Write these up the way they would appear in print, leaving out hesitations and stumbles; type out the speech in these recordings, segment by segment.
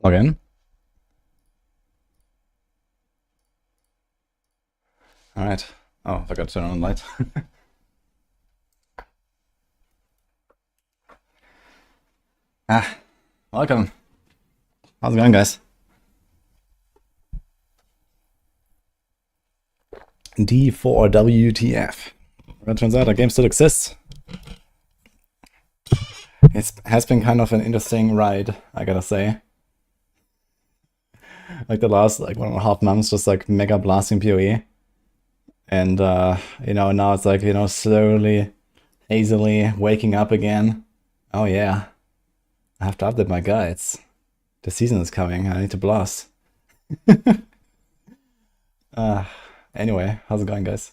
Again? Alright. Oh, I forgot to turn on the light. Welcome. How's it going, guys? D4WTF. Well, it turns out that game still exists. It has been kind of an interesting ride, I gotta say. Like the last 1.5 months, just like mega blasting PoE. And you know, now it's like, you know, slowly, hazily waking up again. Oh yeah. I have to update my guides. The season is coming, I need to blast. Anyway, how's it going, guys?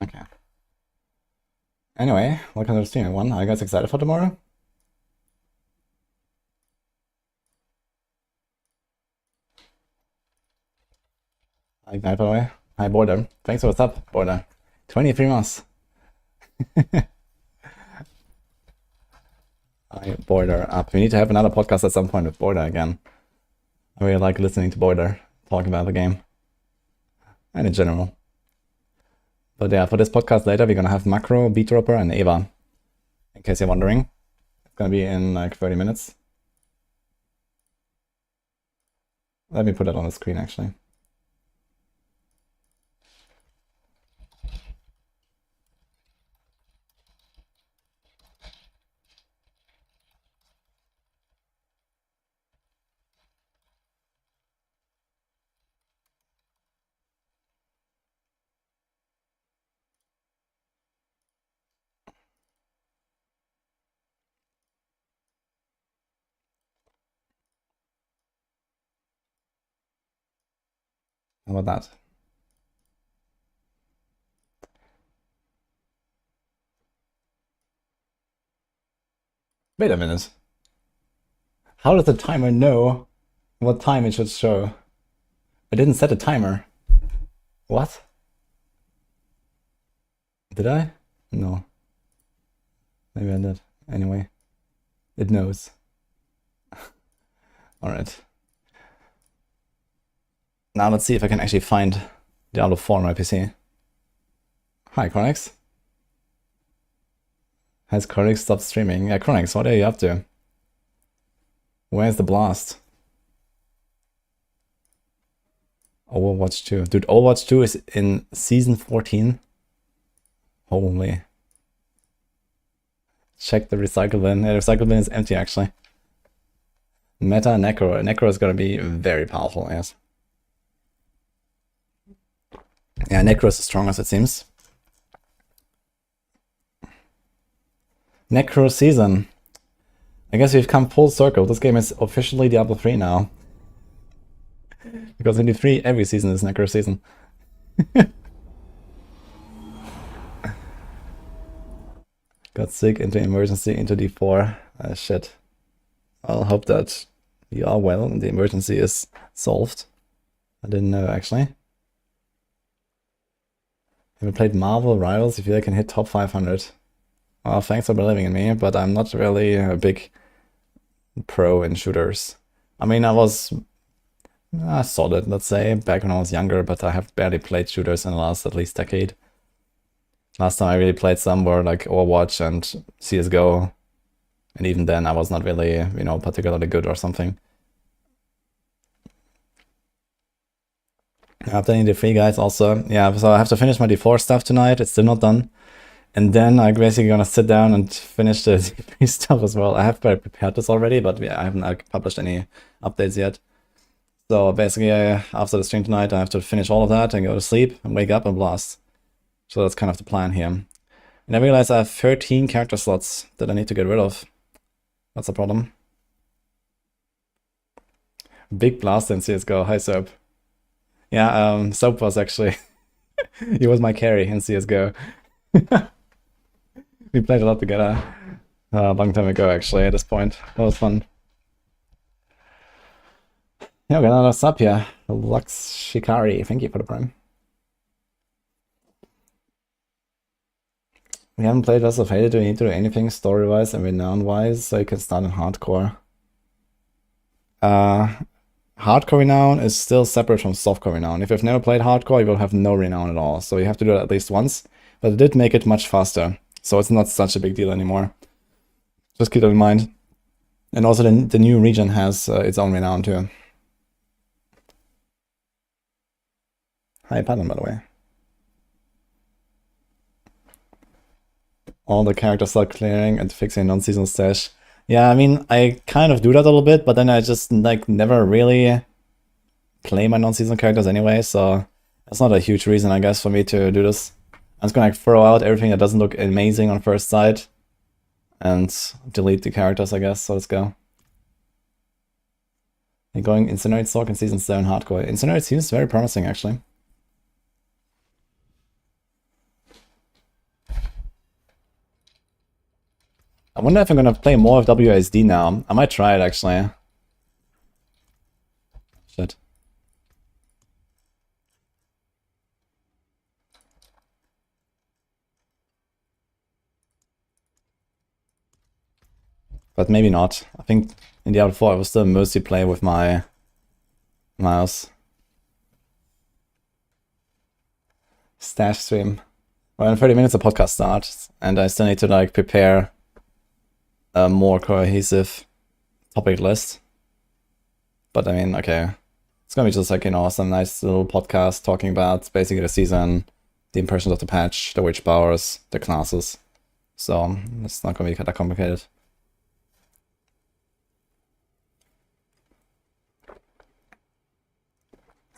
Okay. Anyway, welcome to the stream, everyone. Are you guys excited for tomorrow? Hi, Ignite, by the way. Hi, Border. Thanks for what's up, Border. 23 months. Hi, Border up. We need to have another podcast at some point with Border again. I really like listening to Border talk about the game. And in general. But yeah, for this podcast later, we're gonna have Maxroll, Beatdropper, and Eva. In case you're wondering. It's gonna be in like 30 minutes. Let me put it on the screen, actually. How about that? Wait a minute. How does the timer know what time it should show? I didn't set a timer. What? Did I? No. Maybe I did. Anyway, it knows. Alright. Now let's see if I can actually find Diablo 4 on my PC. Hi, Chronix. Has Chronix stopped streaming? Yeah, Chronix, what are you up to? Where's the blast? Overwatch 2. Dude, Overwatch 2 is in season 14. Holy. Check the recycle bin. Yeah, the recycle bin is empty, actually. Meta Necro. Necro is gonna be very powerful, yes. Yeah, Necro is the strongest, it seems. Necro season. I guess we've come full circle. This game is officially Diablo 3 now. Because in D3, every season is Necro season. Got sick into emergency into D4. Shit. I'll hope that you are well and the emergency is solved. I didn't know, actually. Have you played Marvel Rivals? You feel I can hit top 500. Well, thanks for believing in me, but I'm not really a big pro in shooters. I mean, I was solid, let's say, back when I was younger, but I have barely played shooters in the last at least decade. Last time I really played some were like Overwatch and CSGO, and even then I was not really, you know, particularly good or something. After any D3 guys also, yeah, so I have to finish my D4 stuff tonight, it's still not done. And then I'm basically gonna sit down and finish the D3 stuff as well. I have prepared this already, but I haven't published any updates yet. So basically, after the stream tonight, I have to finish all of that and go to sleep and wake up and blast. So that's kind of the plan here. And I realize I have 13 character slots that I need to get rid of. What's the problem? Big blast in CSGO. Hi, Soap. Yeah, Soap was actually... he was my carry in CSGO. We played a lot together a long time ago, actually, at this point. That was fun. Yeah, we got another sub here. Lux Shikari, thank you for the prime. We haven't played West of Hate. Do we need to do anything story-wise and renown-wise so you can start in hardcore? Hardcore renown is still separate from softcore renown. If you've never played hardcore, you will have no renown at all. So you have to do it at least once. But it did make it much faster. So it's not such a big deal anymore. Just keep that in mind. And also the new region has its own renown too. Hi, Pattern, by the way. All the characters start clearing and fixing non-seasonal stash. Yeah, I mean, I kind of do that a little bit, but then I just like never really play my non-seasonal characters anyway, so that's not a huge reason, I guess, for me to do this. I'm just gonna like, throw out everything that doesn't look amazing on first sight and delete the characters, I guess, so let's go. And going Incinerate Stalk in Season 7 hardcore. Incinerate seems very promising, actually. I wonder if I'm gonna play more of WSD now. I might try it, actually. Shit. But maybe not. I think in Diablo 4 I will still mostly play with my mouse. Stash stream. Well, in 30 minutes the podcast starts, and I still need to like prepare a more cohesive topic list. But I mean, okay. It's gonna be just like, you know, some nice little podcast talking about basically the season, the impressions of the patch, the witch powers, the classes. So it's not gonna be that complicated.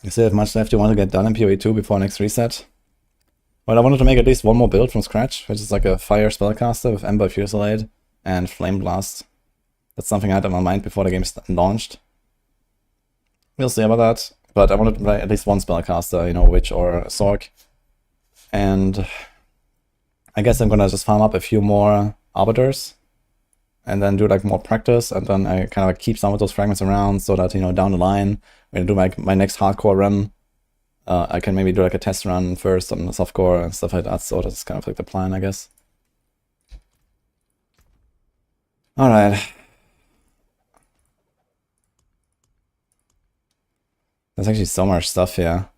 You still have much left you want to get done in PoE 2 before next reset? Well, I wanted to make at least one more build from scratch, which is like a fire spellcaster with Ember Fusillade and Flame Blast. That's something I had in my mind before the game launched. We'll see about that, but I wanted to play at least one spellcaster, you know, Witch or Sorc. And I guess I'm gonna just farm up a few more Arbiters and then do like more practice, and then I kind of like keep some of those fragments around so that, you know, down the line, when I do my next hardcore run, I can maybe do like a test run first on the softcore and stuff like that. So that's kind of like the plan, I guess. Alright. There's actually so much stuff here.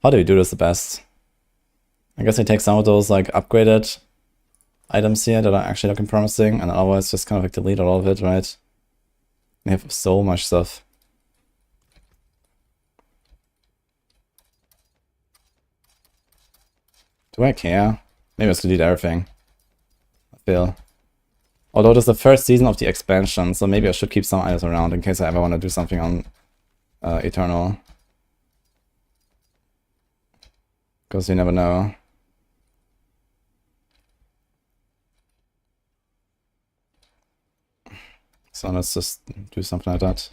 How do we do this the best? I guess I take some of those like upgraded items here that are actually looking promising, and otherwise just kind of like delete all of it, right? We have so much stuff. Do I care? Maybe I should delete everything. I feel. Although this is the first season of the expansion, so maybe I should keep some items around in case I ever want to do something on Eternal. Because you never know. So let's just do something like that.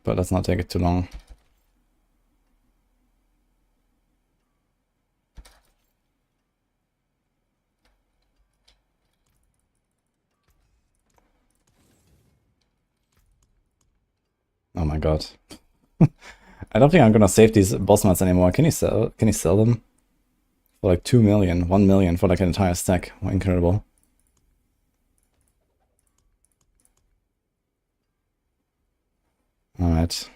But let's not take it too long. Oh my god. I don't think I'm gonna save these boss mats anymore. Can you sell them? For like 2 million, 1 million for like an entire stack. Incredible. Alright.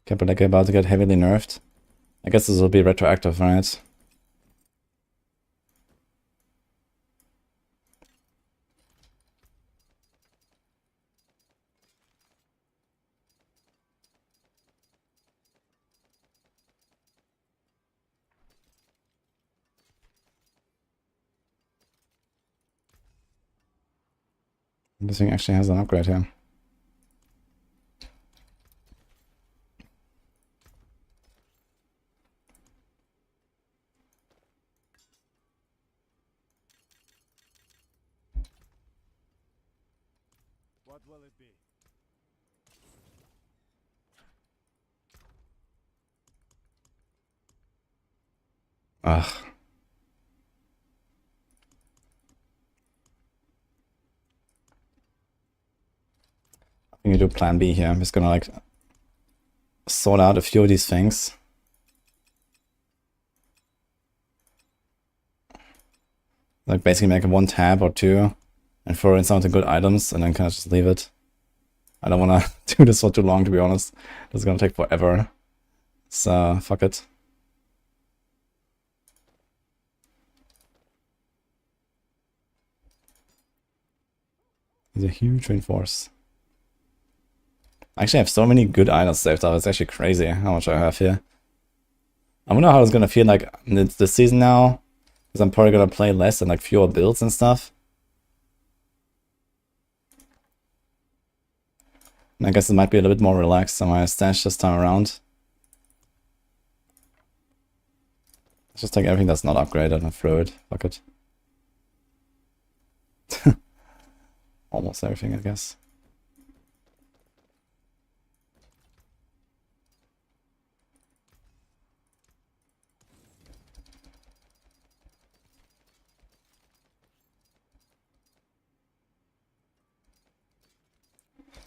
Capelec about to get heavily nerfed. I guess this will be retroactive, right? This thing actually has an upgrade here. What will it be? Ugh. I think you do plan B here. I'm just gonna like sort out a few of these things. Like basically make one tab or two and throw in some of the good items and then kind of just leave it. I don't want to do this for too long, to be honest. This is gonna take forever. So fuck it. He's a huge reinforce. I actually have so many good items saved up. It's actually crazy how much I have here. I wonder how it's gonna feel like this season now, because I'm probably gonna play less and like fewer builds and stuff. And I guess it might be a little bit more relaxed on my stash this time around. Let's just take everything that's not upgraded and throw it. Fuck it. Almost everything, I guess.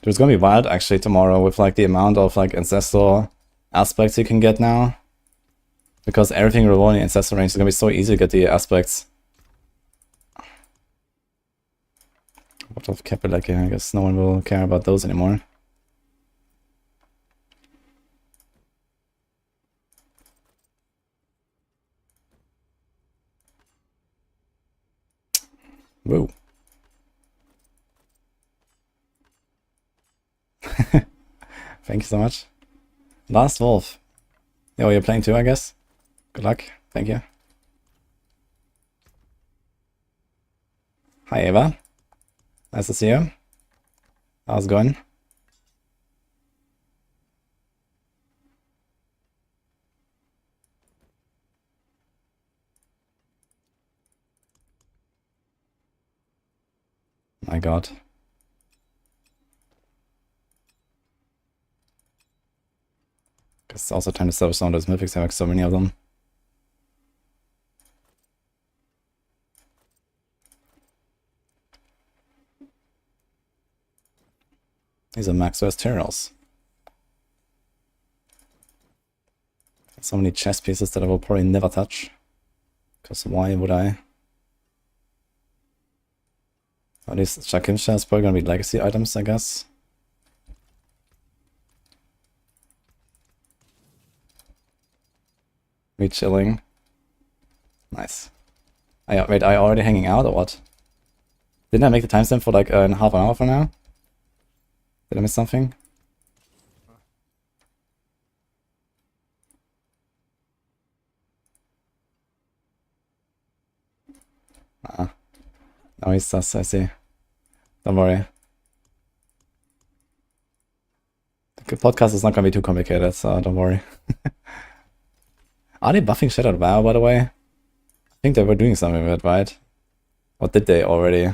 It's gonna be wild actually tomorrow with like the amount of like ancestor aspects you can get now. Because everything revolving ancestor range is gonna be so easy to get the aspects. What of Capilaki? I guess no one will care about those anymore. Whoa. Thank you so much. Last Wolf. Yo, you're playing too, I guess? Good luck. Thank you. Hi, Eva. Nice to see you. How's it going? My god. It's also time to sell some of those mythics. I have so many of them. These are Maxroll Terrals. So many chess pieces that I will probably never touch. Because why would I? Oh, these Shakimsha is probably gonna be legacy items, I guess. Me chilling. Nice. Wait, are you already hanging out or what? Didn't I make the timestamp for like half an hour from now? Did I miss something? No, he's sus, I see. Don't worry. The podcast is not gonna be too complicated, so don't worry. Are they buffing shit out WoW, by the way? I think they were doing something with it, right? Or did they already?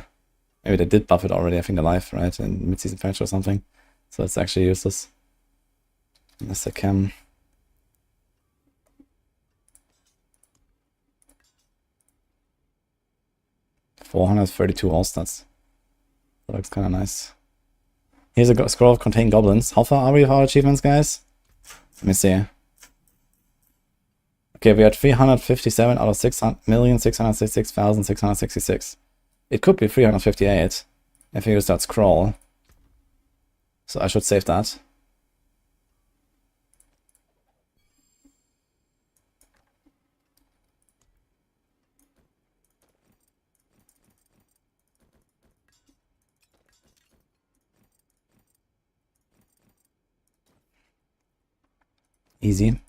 Maybe they did buff it already, I think, live, right? In mid-season patch or something. So it's actually useless. Unless I can. $432 all stats. That looks kind of nice. Here's a scroll of contain goblins. How far are we with our achievements, guys? Let me see. Okay, we had 357 out of 6,666,666. It could be 358 if we use that scroll. So I should save that. Easy, I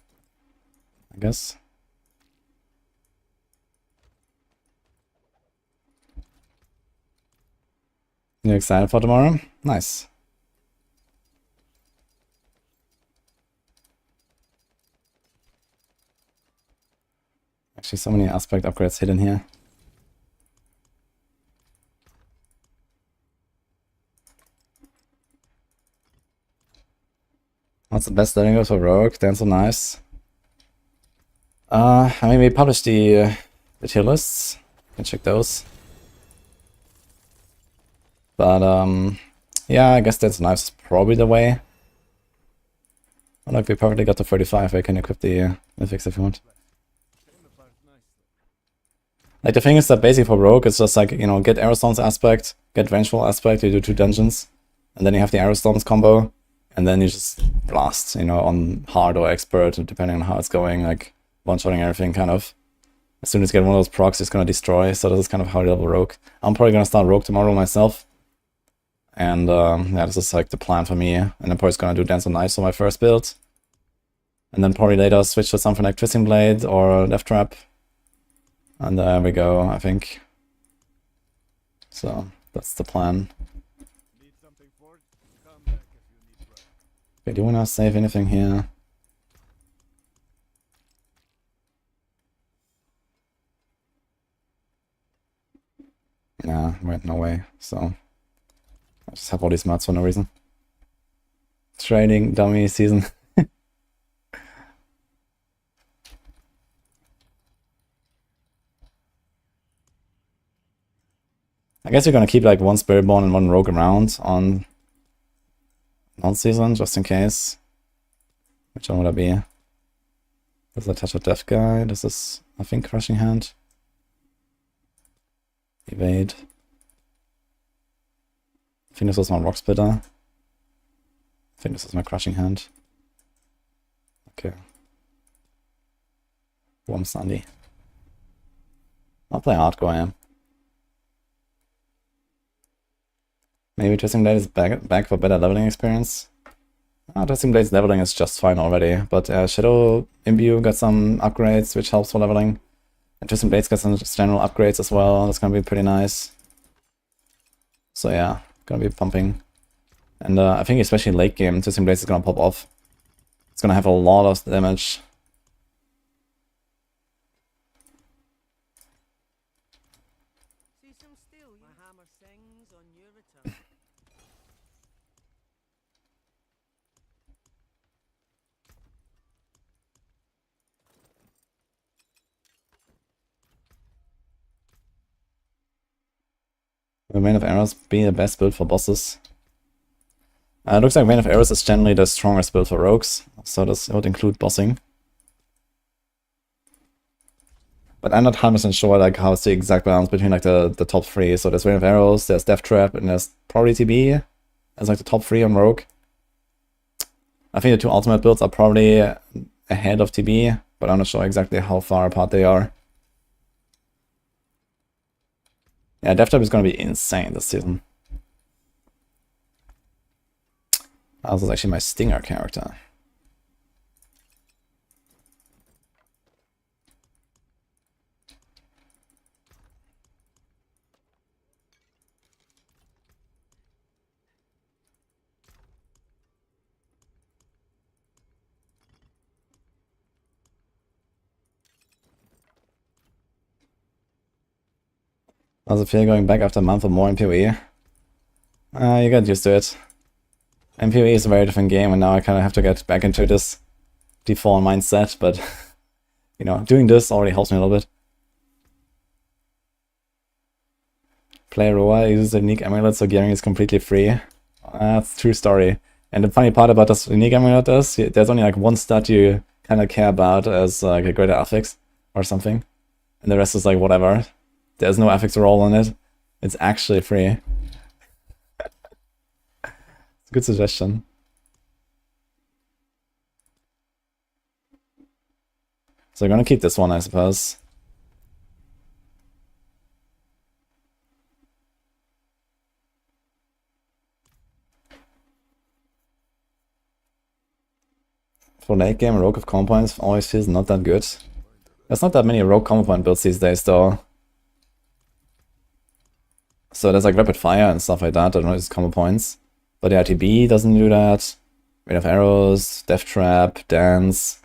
guess. You excited for tomorrow? Nice. Actually, so many aspect upgrades hidden here. What's the best letting go for Rogue? That's so nice. I mean, we published the tier lists. You can check those. But yeah, I guess that's nice. Probably the way. I like we probably got to 35. I can equip the mythics if you want. Like the thing is that basically for Rogue, it's just like, you know, get Aerostorm's aspect, get Vengeful aspect, you do 2 dungeons, and then you have the Aerostorm's combo, and then you just blast, you know, on hard or expert, depending on how it's going, like one-shotting everything kind of. As soon as you get one of those procs, it's gonna destroy, so this is kind of how you level Rogue. I'm probably gonna start Rogue tomorrow myself. And yeah, this is like the plan for me. And I'm probably gonna do Dance on Ice for my first build. And then probably later switch to something like Twisting Blade or Death Trap. And there we go, I think. So that's the plan. Okay, do you wanna save anything here? Nah, wait, no way. So I just have all these mods for no reason. Trading dummy season. I guess you're gonna keep like one Spiritborn and one Rogue around on non-season, just in case. Which one would that be? This is a Touch of Death guy. This is, I think, Crushing Hand. Evade. I think this was my Rock Splitter. I think this is my Crushing Hand. Okay. Warm Sandy. I'll play Hardcore, yeah. Maybe Twisting Blade is back for better leveling experience. Twisting Blade's leveling is just fine already, but Shadow Imbue got some upgrades, which helps for leveling. And Twisting Blade's got some general upgrades as well, that's gonna be pretty nice. So yeah, gonna be pumping. And I think especially late game, Twisting Blades is gonna pop off. It's gonna have a lot of damage. Will Vein of Arrows be the best build for bosses? It looks like Vein of Arrows is generally the strongest build for rogues, so this would include bossing. But I'm not 100% sure like how's the exact balance between like the top 3. So there's Vein of Arrows, there's Death Trap, and there's probably TB as like the top 3 on Rogue. I think the 2 ultimate builds are probably ahead of TB, but I'm not sure exactly how far apart they are. Yeah, Death Trap is gonna be insane this season. This is actually my Stinger character. How's it feel going back after a month or more in PoE? You get used to it. And PoE is a very different game, and now I kind of have to get back into this default mindset, but you know, doing this already helps me a little bit. Play Roa uses a unique amulet, so gearing is completely free. That's a true story. And the funny part about this unique amulet is, there's only like one stat you kind of care about as like a greater affix or something. And the rest is like whatever. There's no affix roll on it. It's actually free. It's a good suggestion. So I'm gonna keep this one, I suppose. For late game, Rogue of combo points always feels not that good. There's not that many Rogue combo point builds these days though. So there's like rapid fire and stuff like that. I don't know, it's combo points. But the RTB doesn't do that. Rate of arrows, death trap, dance.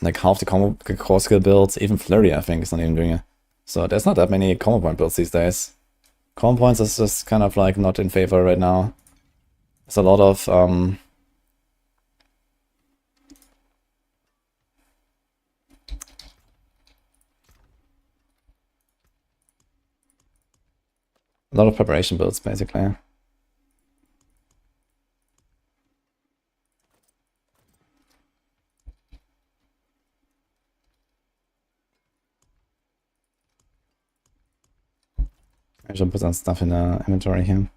Like half the combo core skill builds, even flurry I think is not even doing it. So there's not that many combo point builds these days. Combo points is just kind of like not in favor right now. There's a lot of preparation builds basically. I should put some stuff in the inventory here.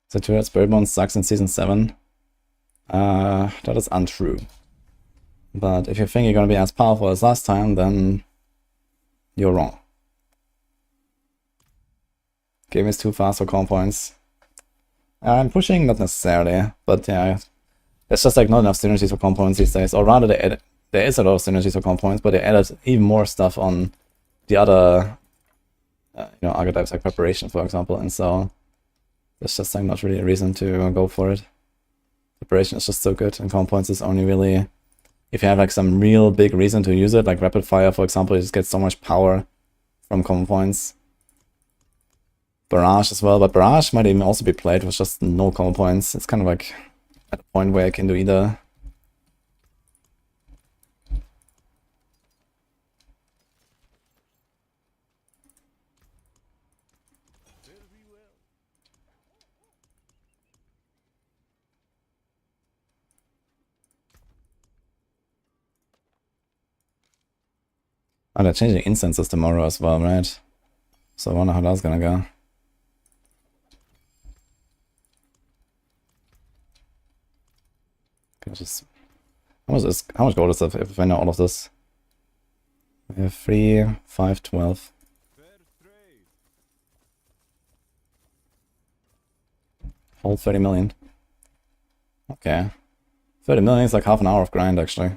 So Spiritborn sucks in Season 7. That is untrue. But if you think you're gonna be as powerful as last time, then you're wrong. Game is too fast for combo points. I'm pushing, not necessarily, but yeah, there's just like not enough synergies for combo points these days. Or rather, there is a lot of synergies for combo points, but they added even more stuff on the other, archetypes like preparation, for example, and so there's just like not really a reason to go for it. Preparation is just so good, and combo points is only really if you have like some real big reason to use it, like rapid fire, for example. You just get so much power from combo points. Barrage as well, but Barrage might even also be played with just no combo points. It's kind of like at a point where I can do either. Oh, they're changing instances tomorrow as well, right? So I wonder how that's gonna go. Just how much gold is it if I know all of this? We have 3, 5, 12. Hold 30 million. Okay. 30 million is like half an hour of grind actually.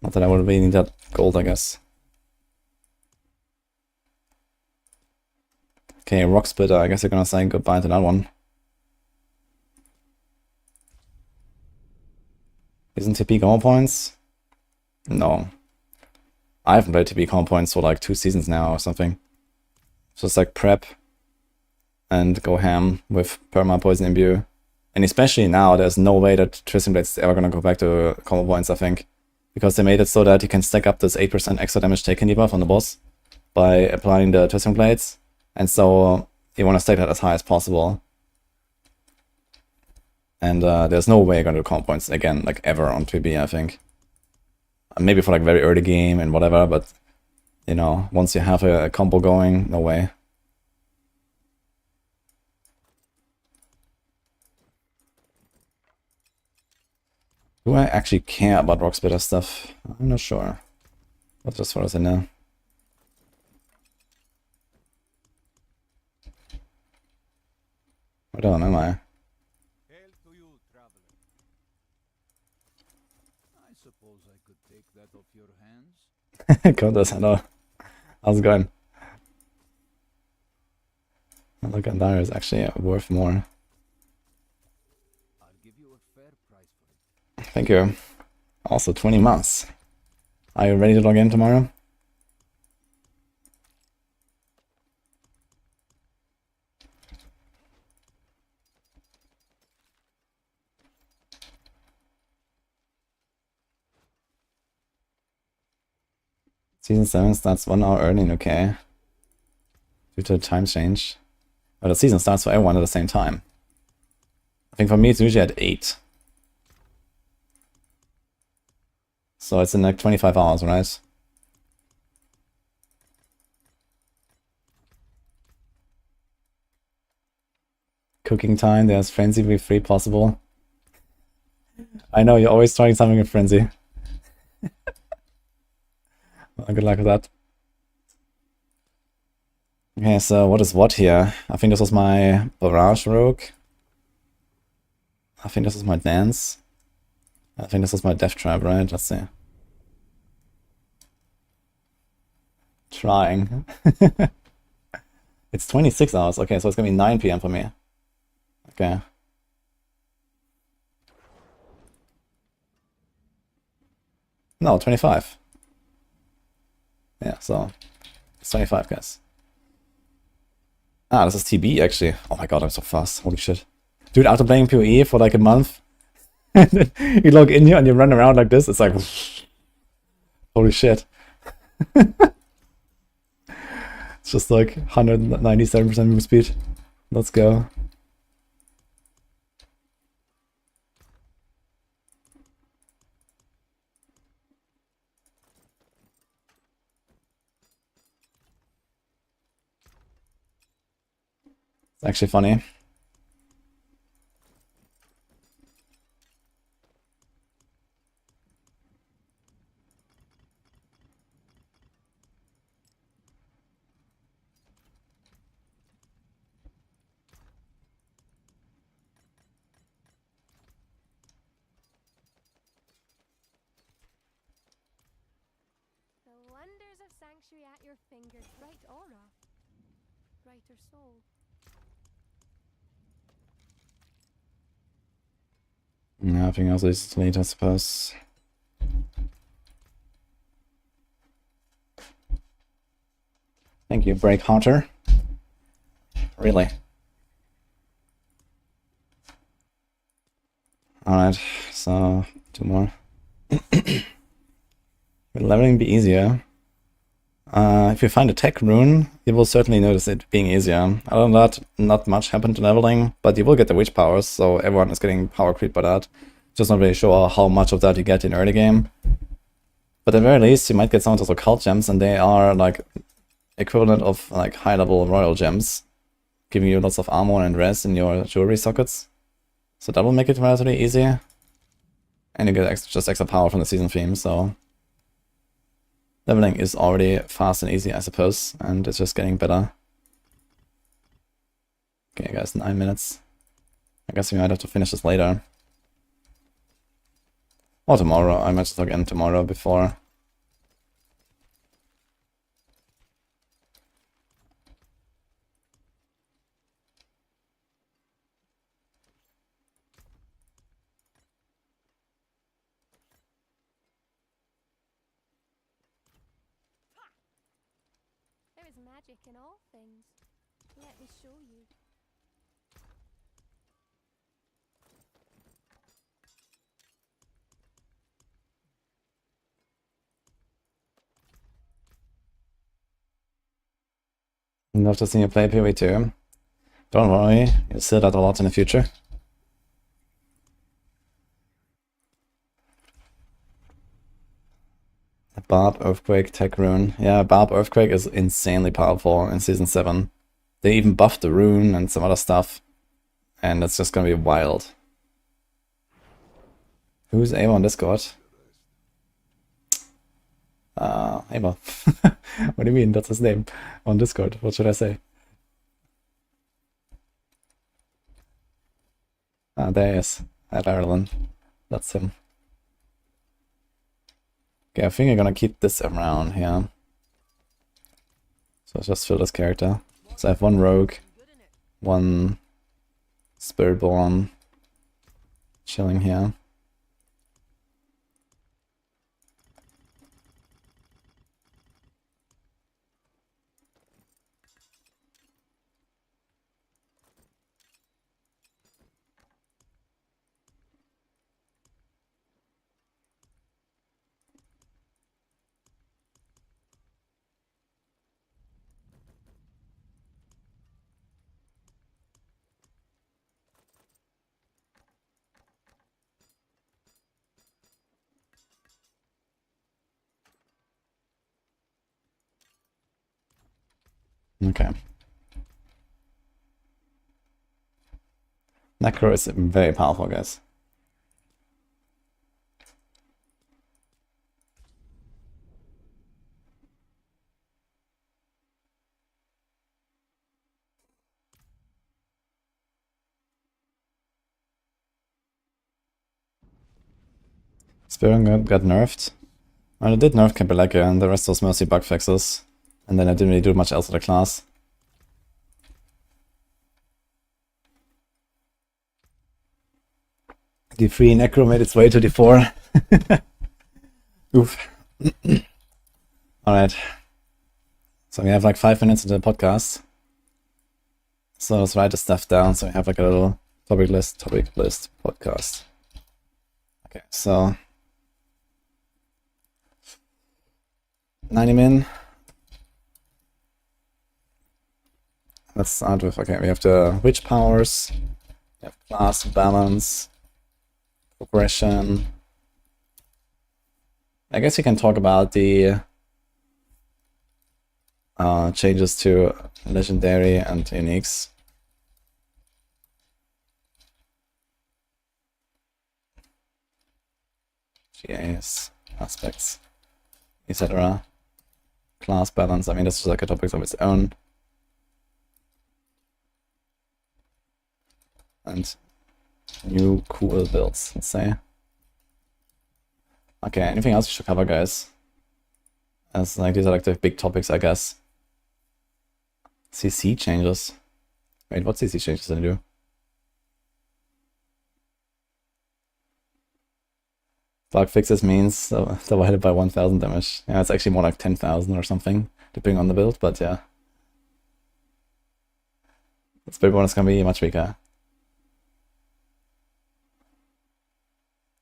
Not that I would really need that gold, I guess. Okay, Rock Splitter, I guess you're gonna say goodbye to that one. Isn't TP combo points? No. I haven't played TP combo points for like 2 seasons now or something. So it's like prep and go ham with perma poison imbue. And especially now, there's no way that Twisting Blades is ever gonna go back to combo points, I think. Because they made it so that you can stack up this 8% extra damage taken debuff on the boss by applying the Twisting Blades. And so you want to stack that as high as possible. And there's no way you're gonna do combo points again, like ever on 3B, I think. Maybe for like very early game and whatever, but you know, once you have a combo going, no way. Do I actually care about Rock Splitter stuff? I'm not sure. But just for us in there. Where am I? Countess, hello. How's it going? Look, Andara is actually worth more. Thank you. Also 20 months. Are you ready to log in tomorrow? Season 7 starts 1 hour early, okay. Due to the time change. But the season starts for everyone at the same time. I think for me it's usually at 8. So it's in like 25 hours, right? Cooking time, there's Frenzy with 3 possible. I know, you're always trying something with Frenzy. Well, good luck with that. Okay, so what is what here? I think this was my Barrage Rogue. I think this is my Dance. I think this is my Death Trap, right? Let's see. Trying. It's 26 hours. Okay, so it's gonna be 9 p.m. for me. Okay. No, 25. Yeah, so it's 25, guys. Ah, this is TB actually. Oh my god, I'm so fast. Holy shit. Dude, after playing PoE for like a month, and then you log in here and you run around like this, it's like, holy shit. It's just like 197% move speed. Let's go. It's actually funny. The wonders of sanctuary at your fingers, bright aura, brighter soul. Nothing else is late, I suppose. Thank you, Break Hunter. Really? Alright, so 2 more. Will leveling be easier? If you find a tech rune, you will certainly notice it being easier. Other than that, not much happened to leveling, but you will get the witch powers, so everyone is getting power creep by that. Just not really sure how much of that you get in early game. But at the very least, you might get some of those occult gems, and they are like equivalent of like high-level royal gems, giving you lots of armor and res in your jewelry sockets. So that will make it relatively easy. And you get just extra power from the season theme, so leveling is already fast and easy, I suppose, and it's just getting better. Okay, guys, 9 minutes. I guess we might have to finish this later. Or tomorrow. I might just log in tomorrow before. There is magic in all things. Let me show you. I'd love to see you play PoE too. Don't worry, you'll see that a lot in the future. Barb Earthquake Tech Rune. Yeah, Barb Earthquake is insanely powerful in Season 7. They even buffed the rune and some other stuff. And it's just gonna be wild. Who's Ava on Discord? Ava. What do you mean? That's his name on Discord. What should I say? Ah, there he is. At Ireland. That's him. Okay, I think I'm gonna keep this around here. So let's just fill this character. So I have 1 rogue, 1 Spiritborn chilling here. Okay. Necro is very powerful, guys. Spiritborn got nerfed. Well, it did nerf Capeleka and the rest was mostly bug fixes. And then I didn't really do much else with the class. D3 Necro made its way to D4. Oof. Alright. So we have like 5 minutes into the podcast. So let's write the stuff down so we have like a little topic list podcast. Okay, so 90 min. Let's start with, okay, we have the witch powers, we have class balance, progression. I guess you can talk about the changes to legendary and uniques. GAs, aspects, etc. Class balance, I mean, this is like a topic of its own. And new cool builds, let's say. Okay, anything else we should cover, guys? As like these are like the big topics, I guess. CC changes. Wait, what CC changes did I do? Bug fixes means divided by 1000 damage. Yeah, it's actually more like 10,000 or something, depending on the build, but yeah. Spiritborn is gonna be much weaker.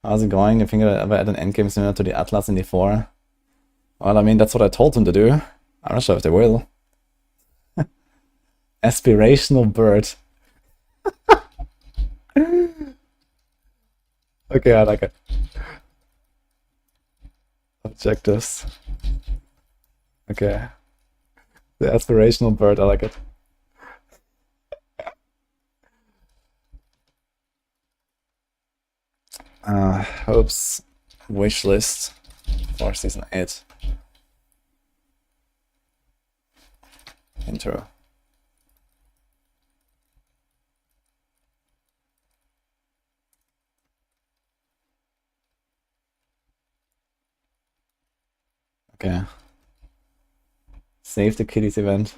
How's it going? You think I ever add an endgame similar to the Atlas in D4? Well, I mean, that's what I told them to do. I'm not sure if they will. Aspirational bird. Okay, I like it. Objectives. Okay. The aspirational bird, I like it. Hopes wish list for season 8. Intro. Okay. Save the kitties event.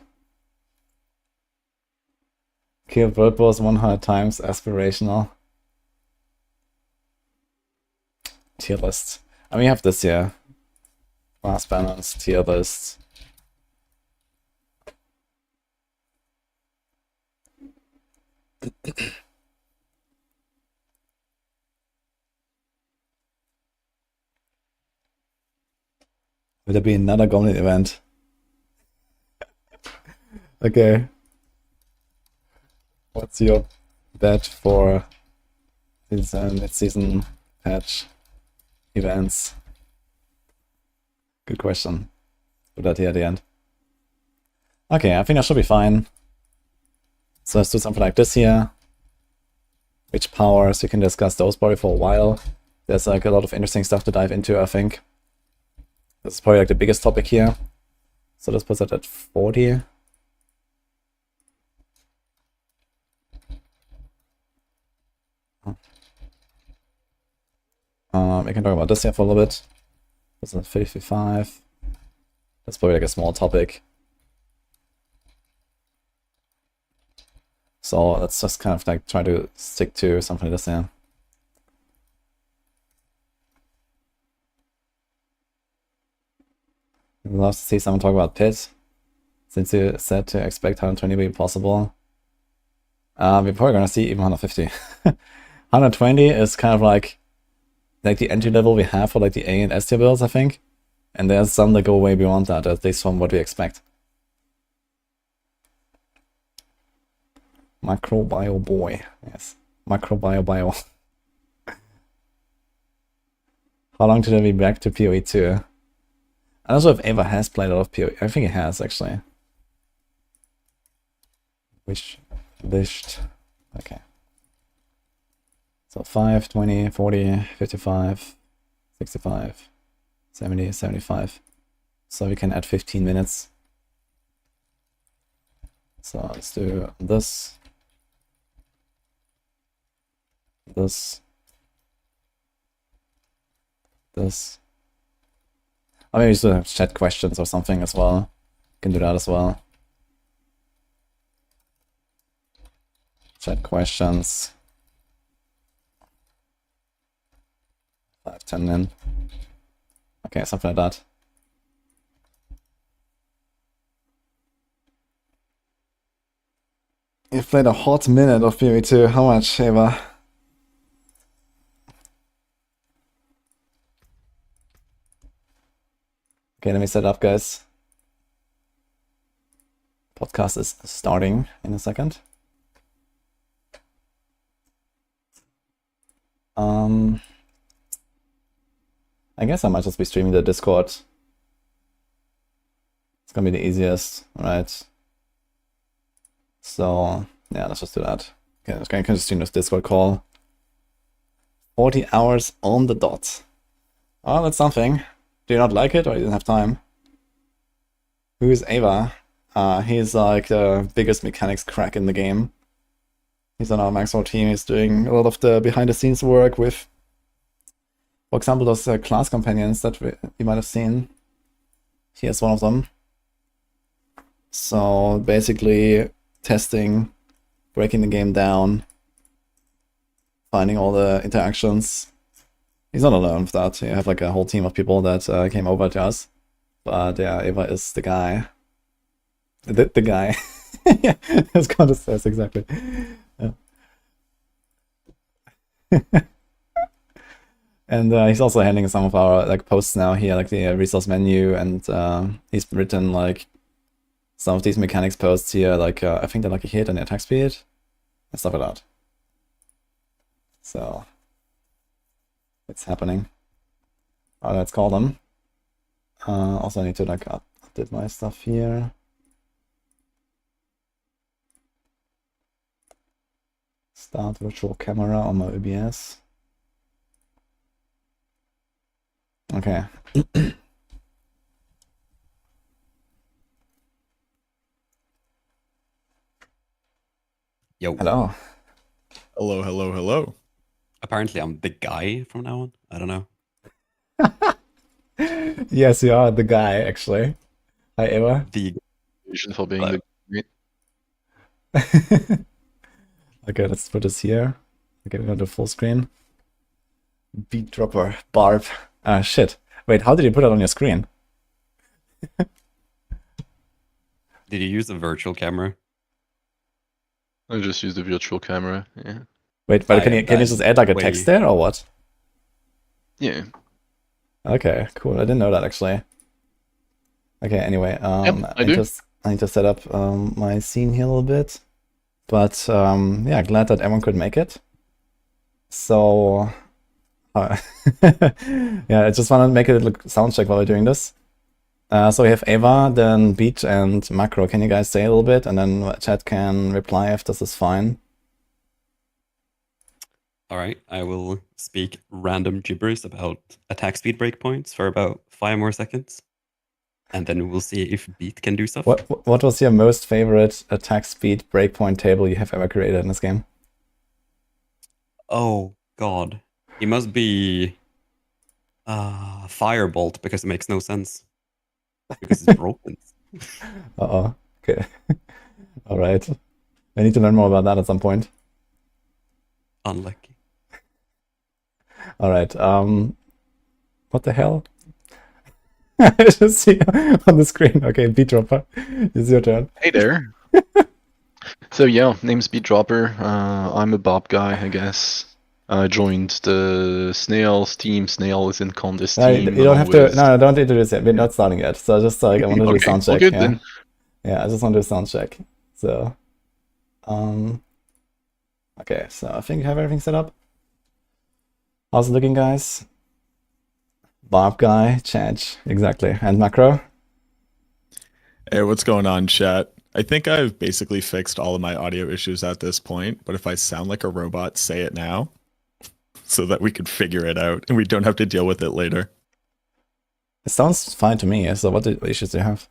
Kill bird boss 100 times, aspirational. Tier list. I mean, we have this here. Class balance, tier list. Will there be another Goblin event? Okay. What's your bet for these mid-season patch events? Good question. Put that here at the end. Okay, I think I should be fine. So let's do something like this here. Which powers, we can discuss those probably for a while. There's like a lot of interesting stuff to dive into, I think. This is probably like the biggest topic here. So let's put that at 40. We can talk about this here for a little bit. This is at 55. That's probably like a small topic. So let's just kind of like try to stick to something like this here. I'd love to see someone talk about Pit, since you said to expect 120 to be possible. We're probably gonna see even 150. 120 is kind of like the entry level we have for like the A and S tier builds, I think. And there's some that go way beyond that, at least from what we expect. Microbio boy, yes. Microbio. How long till we be back to PoE 2? I don't know if Ava has played a lot of PoE. I think it has, actually. Wished. Okay. So 5, 20, 40, 55, 65, 70, 75. So we can add 15 minutes. So let's do this. this. Or maybe just have chat questions or something as well. Can do that as well. Chat questions. 5, 10 in. Okay, something like that. You've played a hot minute of PvE2. How much, Eva? Okay, let me set up, guys. Podcast is starting in a second. I guess I might just be streaming the Discord. It's gonna be the easiest, right? So yeah, let's just do that. Okay, I can just stream this Discord call. 40 hours on the dot. Oh, that's something. Do you not like it, or you didn't have time? Who is Ava? He's like the biggest mechanics crack in the game. He's on our Maxroll team. He's doing a lot of the behind-the-scenes work with, for example, those class companions that you might have seen. He has one of them. So basically, testing, breaking the game down, finding all the interactions. He's not alone with that. You have like a whole team of people that came over to us. But yeah, Eva is the guy. The guy. Yeah, as Counter says, exactly. Yeah. And he's also handling some of our like posts now here, like the resource menu, and he's written like some of these mechanics posts here, like I think they're like a hit and attack speed and stuff like that. So it's happening. Let's call them. Also, I need to like update my stuff here. Start virtual camera on my OBS. Okay. Yo. Hello. Hello, hello, hello. Apparently I'm the guy from now on. I don't know. Yes, you are the guy, actually. Hi, Eva. The For being Hello. the Okay, let's put this here. Okay, we're going to full screen. Beat dropper, barb. Ah, shit. Wait, how did you put it on your screen? Did you use a virtual camera? I just used the virtual camera. Yeah. Wait, but I can you am just add like a way- text there or what? Yeah. Okay, cool. I didn't know that actually. Okay, anyway, I do. I need to set up my scene here a little bit. But yeah, glad that everyone could make it. So yeah, I just want to make a little sound check while we're doing this. So we have Ava, then Beach, and Macro. Can you guys say a little bit, and then chat can reply if this is fine? All right, I will speak random gibberish about attack speed breakpoints for about 5 more seconds. And then we'll see if Beat can do stuff. What was your most favorite attack speed breakpoint table you have ever created in this game? Oh, God. It must be Firebolt, because it makes no sense. Because it's broken. Uh-oh. Okay. All right. I need to learn more about that at some point. Unlucky. All right. What the hell? I just see on the screen. Okay, Beat Dropper, it's your turn. Hey there. So yeah, name's Speeddropper. I'm a Bob guy, I guess. I joined the Snails team. Snail is in Condis No, team. you don't have to. always. No, don't introduce it. We're not starting yet. So just like I want to do a Okay, sound all check. good Yeah. then. Yeah, I just want to do a sound check. So, okay. So I think I have everything set up. How's it looking, guys? Bob guy, Chach, exactly, and Macro. Hey, what's going on, chat? I think I've basically fixed all of my audio issues at this point, but if I sound like a robot, say it now so that we could figure it out and we don't have to deal with it later. It sounds fine to me. So what issues do you have?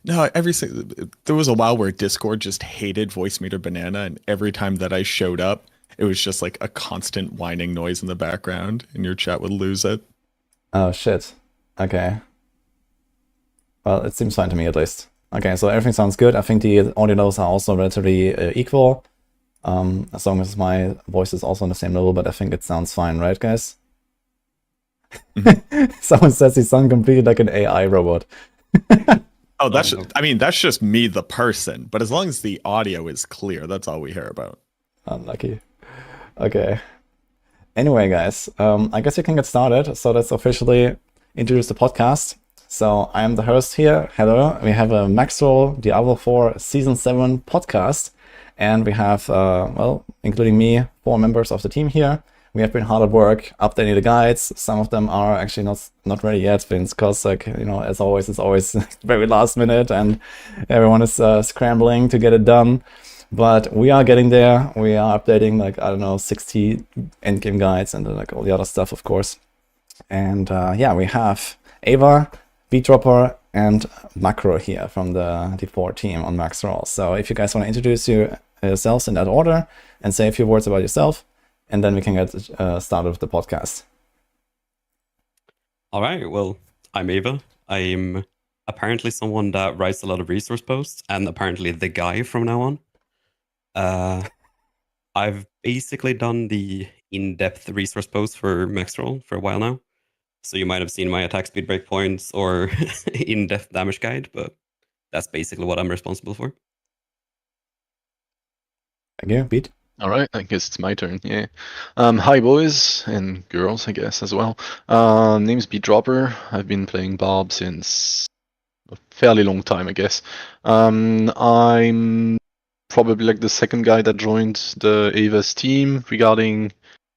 No, there was a while where Discord just hated Voice Meter Banana, and every time that I showed up, it was just like a constant whining noise in the background, and your chat would lose it. Oh shit. Okay. Well, it seems fine to me at least. Okay, so everything sounds good. I think the audio levels are also relatively equal. As long as my voice is also on the same level, but I think it sounds fine, right, guys? Someone says he sounds completely like an AI robot. Oh, that's just me, the person. But as long as the audio is clear, that's all we hear about. Unlucky. Okay. Anyway, guys, I guess we can get started. So let's officially introduce the podcast. So I am the host here. Hello. We have a Maxroll Diablo 4 Season 7 podcast. And we have, well, including me, 4 members of the team here. We have been hard at work updating the guides. Some of them are actually not ready yet, Vince, because, like, you know, as always, it's always very last minute and everyone is scrambling to get it done. But we are getting there. We are updating, like, I don't know, 60 endgame guides and like all the other stuff, of course. And yeah, we have Ava, Beatdropper, and Macro here from the D4 team on Maxroll. So if you guys want to introduce yourselves in that order and say a few words about yourself, and then we can get started with the podcast. All right. Well, I'm Ava. I'm apparently someone that writes a lot of resource posts, and apparently the guy from now on. I've basically done the in-depth resource posts for Maxroll for a while now. So you might have seen my attack speed breakpoints or in-depth damage guide, but that's basically what I'm responsible for. Thank you, Pete. All right, I guess it's my turn. Yeah. Hi, boys and girls, I guess as well. Name's Beatdropper. I've been playing Barb since a fairly long time, I guess. I'm probably like the second guy that joined the Ava's team regarding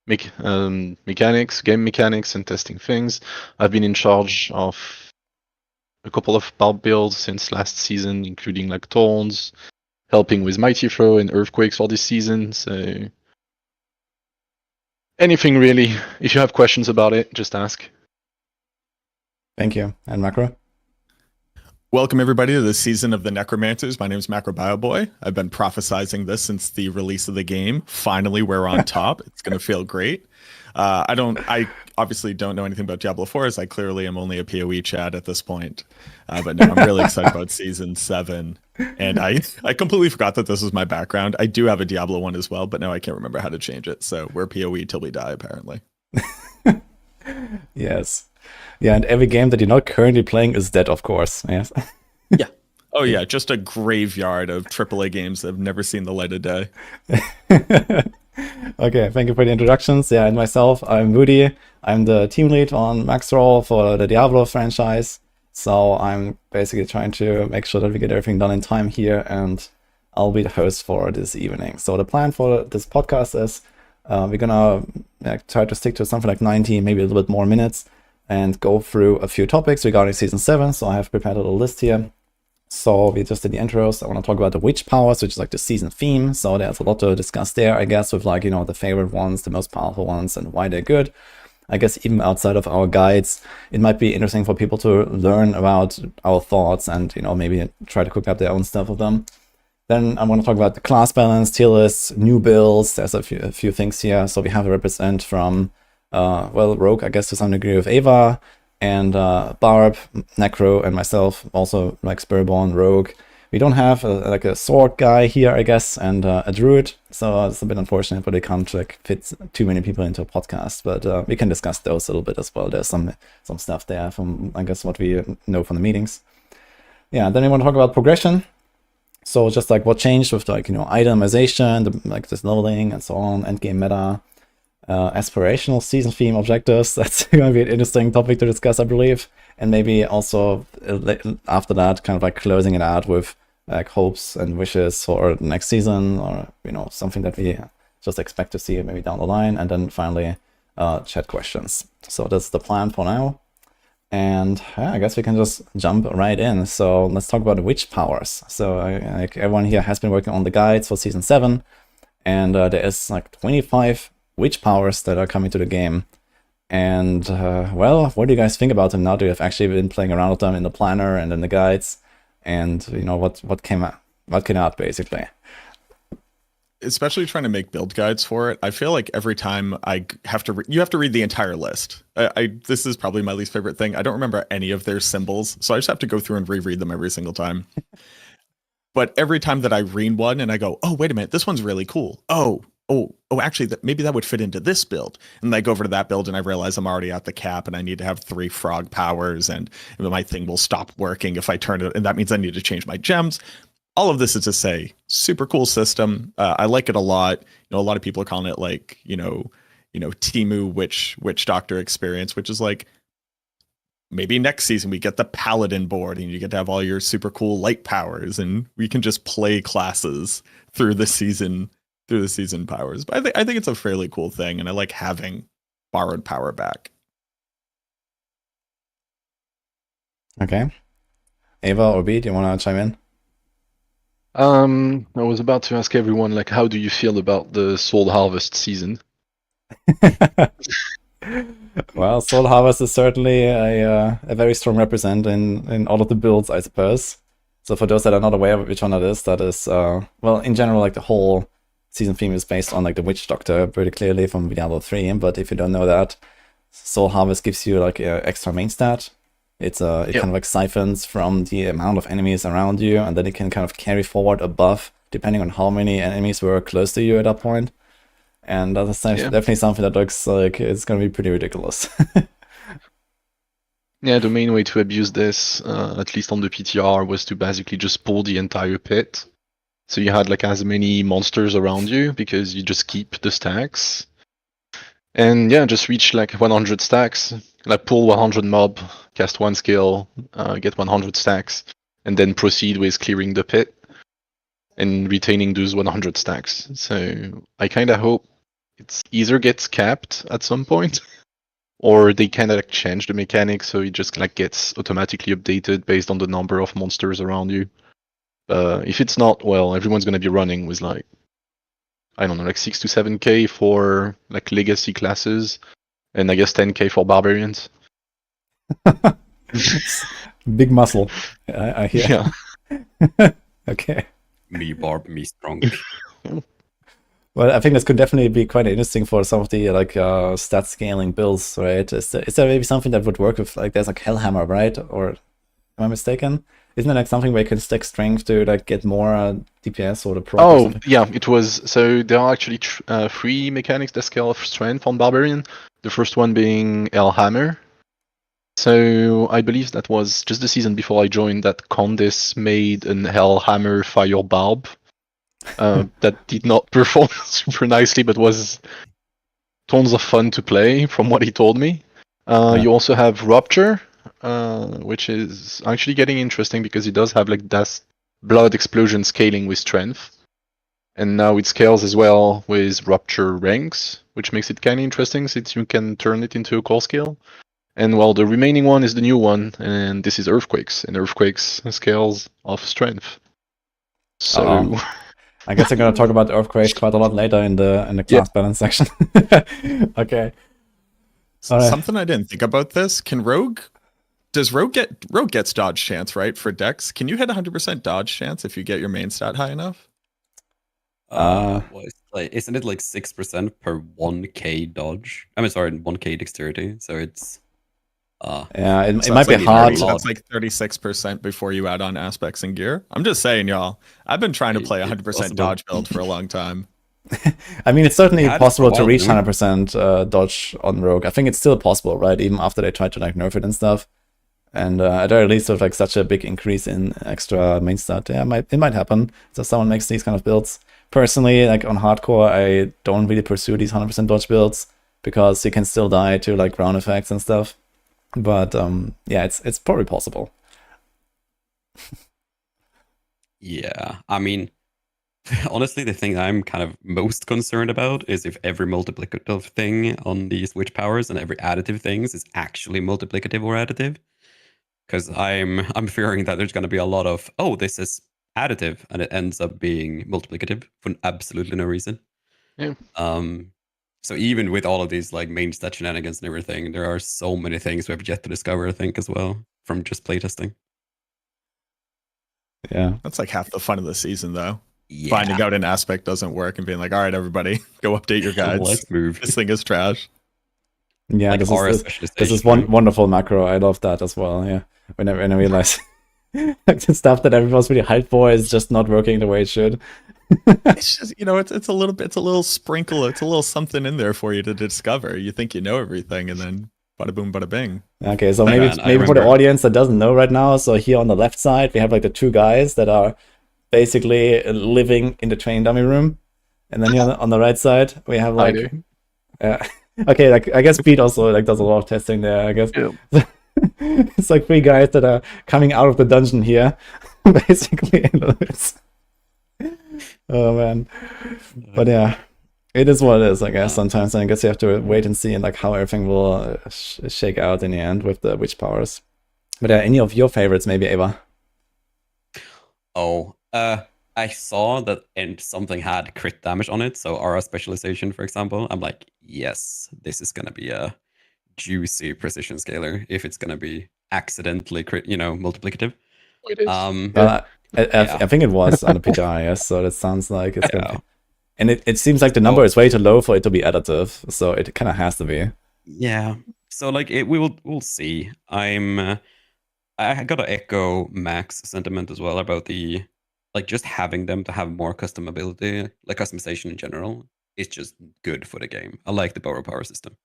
mechanics, game mechanics, and testing things. I've been in charge of a couple of Barb builds since last season, including like Thorns, helping with Mighty Throw and Earthquakes for this season. So anything really. If you have questions about it, just ask. Thank you. And Macro? Welcome everybody to this season of the Necromancers. My name is Macro Bioboy. I've been prophesizing this since the release of the game. Finally, we're on top. It's going to feel great. I obviously don't know anything about Diablo 4, as I clearly am only a PoE chat at this point. But no, I'm really excited about Season 7. And I completely forgot that this was my background. I do have a Diablo 1 as well, but now I can't remember how to change it. So we're PoE till we die, apparently. Yes. Yeah, and every game that you're not currently playing is dead, of course. Yes. Yeah. Oh, yeah. Just a graveyard of AAA games that have never seen the light of day. Okay, thank you for the introductions. Yeah, and myself, I'm Woody. I'm the team lead on Maxroll for the Diablo franchise. So I'm basically trying to make sure that we get everything done in time here, and I'll be the host for this evening. So the plan for this podcast is we're gonna try to stick to something like 90, maybe a little bit more minutes, and go through a few topics regarding Season 7. So I have prepared a little list here. So we just did the intros. I want to talk about the witch powers, which is like the season theme. So there's a lot to discuss there, I guess, with like, you know, the favorite ones, the most powerful ones, and why they're good. I guess even outside of our guides, it might be interesting for people to learn about our thoughts and, you know, maybe try to cook up their own stuff with them. Then I want to talk about the class balance, tier lists, new builds. There's a few things here. So we have a represent from, well, Rogue, I guess, to some degree, of Ava, and Barb, Necro, and myself, also like Spiritborn, Rogue. We don't have like a sword guy here, I guess, and a druid, so it's a bit unfortunate, but they can't like fit too many people into a podcast. But we can discuss those a little bit as well. There's some stuff there from, I guess, what we know from the meetings. Yeah, then we want to talk about progression. So just like what changed with, like, you know, itemization, like this leveling and so on, endgame meta. Aspirational season theme objectives. That's going to be an interesting topic to discuss, I believe. And maybe also after that, kind of like closing it out with like hopes and wishes for the next season, or, you know, something that we just expect to see maybe down the line. And then finally, chat questions. So that's the plan for now. And yeah, I guess we can just jump right in. So let's talk about the witch powers. So like everyone here has been working on the guides for Season 7. And there is like 25 witch powers that are coming to the game. And well, what do you guys think about them now that you have actually been playing around with them in the planner and in the guides? And, you know, what came out basically? especially trying to make build guides for it, I feel like every time I have to, you have to read the entire list. This is probably my least favorite thing. I don't remember any of their symbols, so I just have to go through and reread them every single time. But every time that I read one and I go, oh, wait a minute, this one's really cool. Oh, actually, maybe that would fit into this build. And I go over to that build and I realize I'm already at the cap and I need to have 3 frog powers and my thing will stop working if I turn it. And that means I need to change my gems. All of this is to say, super cool system. I like it a lot. You know, a lot of people are calling it like, Timu witch doctor experience, which is like, maybe next season we get the paladin board and you get to have all your super cool light powers and we can just play classes through the season powers. But I think it's a fairly cool thing, and I like having borrowed power back. Okay. Ava or B, do you want to chime in? I was about to ask everyone, like, how do you feel about the Soul Harvest season? Well, Soul Harvest is certainly a very strong represent in all of the builds, I suppose. So for those that are not aware of which one that is, well, in general, like the whole season theme is based on like the Witch Doctor pretty clearly from Diablo 3, but if you don't know that, Soul Harvest gives you like an extra main stat. It kind of like siphons from the amount of enemies around you, and then it can kind of carry forward above, depending on how many enemies were close to you at that point. And that's definitely something that looks like it's going to be pretty ridiculous. Yeah, the main way to abuse this, at least on the PTR, was to basically just pull the entire pit. So you had like as many monsters around you because you just keep the stacks. And yeah, just reach like 100 stacks, like pull 100 mob, cast 1 skill, get 100 stacks, and then proceed with clearing the pit and retaining those 100 stacks. So I kind of hope it either gets capped at some point, or they kind of like change the mechanics so it just like gets automatically updated based on the number of monsters around you. If it's not, well, everyone's gonna be running with like, I don't know, like 6 to 7k for like legacy classes, and I guess 10k for barbarians. Big muscle, I hear. Yeah. Okay. Me barb, me strong. Well, I think this could definitely be quite interesting for some of the like stat scaling builds, right? Is there maybe something that would work with like there's like Hellhammer, right? Or am I mistaken? Isn't it like something where you can stack strength to like get more DPS or the pro? Oh, yeah, it was. So there are actually 3 mechanics that scale of strength on Barbarian. The first one being Hellhammer. So I believe that was just the season before I joined that Condis made an Hellhammer Fire Barb. That did not perform super nicely, but was tons of fun to play from what he told me. You also have Rupture, which is actually getting interesting because it does have like that blood explosion scaling with strength. And now it scales as well with Rupture ranks, which makes it kind of interesting since you can turn it into a core skill. And well, the remaining one is the new one, and this is Earthquakes, and Earthquakes scales of strength. So I guess I'm gonna talk about Earthquakes quite a lot later in the class balance section. Okay. Something I didn't think about this. Does Rogue gets dodge chance, right? For Dex, can you hit 100% dodge chance if you get your main stat high enough? Well, isn't it like 6% per 1k dodge? I mean, sorry, 1k dexterity. So it's yeah, it might be hard. That's like 36% before you add on aspects and gear. I'm just saying, y'all. I've been trying to play 100% dodge build for a long time. I mean, it's certainly possible to reach 100% dodge on Rogue. I think it's still possible, right? Even after they tried to like nerf it and stuff. And at the very least, with like such a big increase in extra main stat, yeah, it might happen. So someone makes these kind of builds. Personally, like on hardcore, I don't really pursue these 100% dodge builds because you can still die to like ground effects and stuff. But yeah, it's probably possible. Yeah, I mean, honestly, the thing I'm kind of most concerned about is if every multiplicative thing on these witch powers and every additive things is actually multiplicative or additive. Because I'm fearing that there's going to be a lot of, oh, this is additive, and it ends up being multiplicative for absolutely no reason. Yeah. So even with all of these like main stat shenanigans and everything, there are so many things we have yet to discover, I think, as well, from just playtesting. Yeah. That's like half the fun of the season, though. Yeah. finding out an aspect doesn't work and being like, all right, everybody, go update your guides. Let's move. This thing is trash. Yeah, Like this aura is specialization, one right? wonderful macro. I love that as well. Yeah, when I realize like the stuff that everyone's really hyped for is just not working the way it should. It's just, it's a little sprinkle, it's a little something in there for you to discover. You think you know everything, and then bada boom, bada bing. Okay, so Like, maybe man, I maybe for the remember- audience that doesn't know right now, so here on the left side we have like the two guys that are basically living in the training dummy room, and then here on the right side we have I like do. okay, like I guess Pete also like does a lot of testing there. I guess Yeah. it's like three guys that are coming out of the dungeon here, basically. Oh man, but yeah, it is what it is. I guess sometimes I guess you have to wait and see and like how everything will shake out in the end with the witch powers. But any of your favorites, maybe Ava? Oh, I saw that and something had crit damage on it, so aura specialization, for example. I'm like, yes, this is gonna be a juicy precision scaler if it's gonna be accidentally multiplicative. It is. I think it was on the PTR, yes. So that sounds like it's gonna Yeah. be. And it seems like the number is way too low for it to be additive, so it kind of has to be. Yeah. So like we'll see. I gotta echo Mac's sentiment as well about the just having them to have more customability, like customization in general, is just good for the game. I like the power system.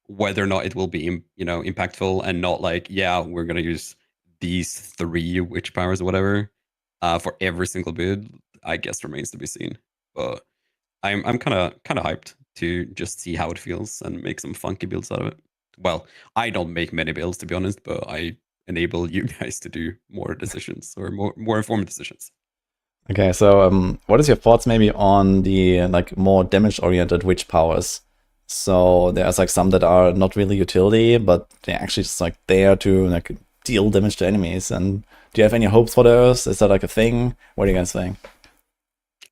Whether or not it will be impactful and not like, yeah, we're gonna use these 3 witch powers or whatever for every single build, I guess remains to be seen. But I'm kind of hyped to just see how it feels and make some funky builds out of it. Well, I don't make many builds, to be honest, but I enable you guys to do more decisions or more informed decisions. Okay, so what is your thoughts maybe on the like more damage-oriented witch powers? So there's like some that are not really utility, but they're actually just like there to like deal damage to enemies. And do you have any hopes for those? Is that like a thing? What do you guys think?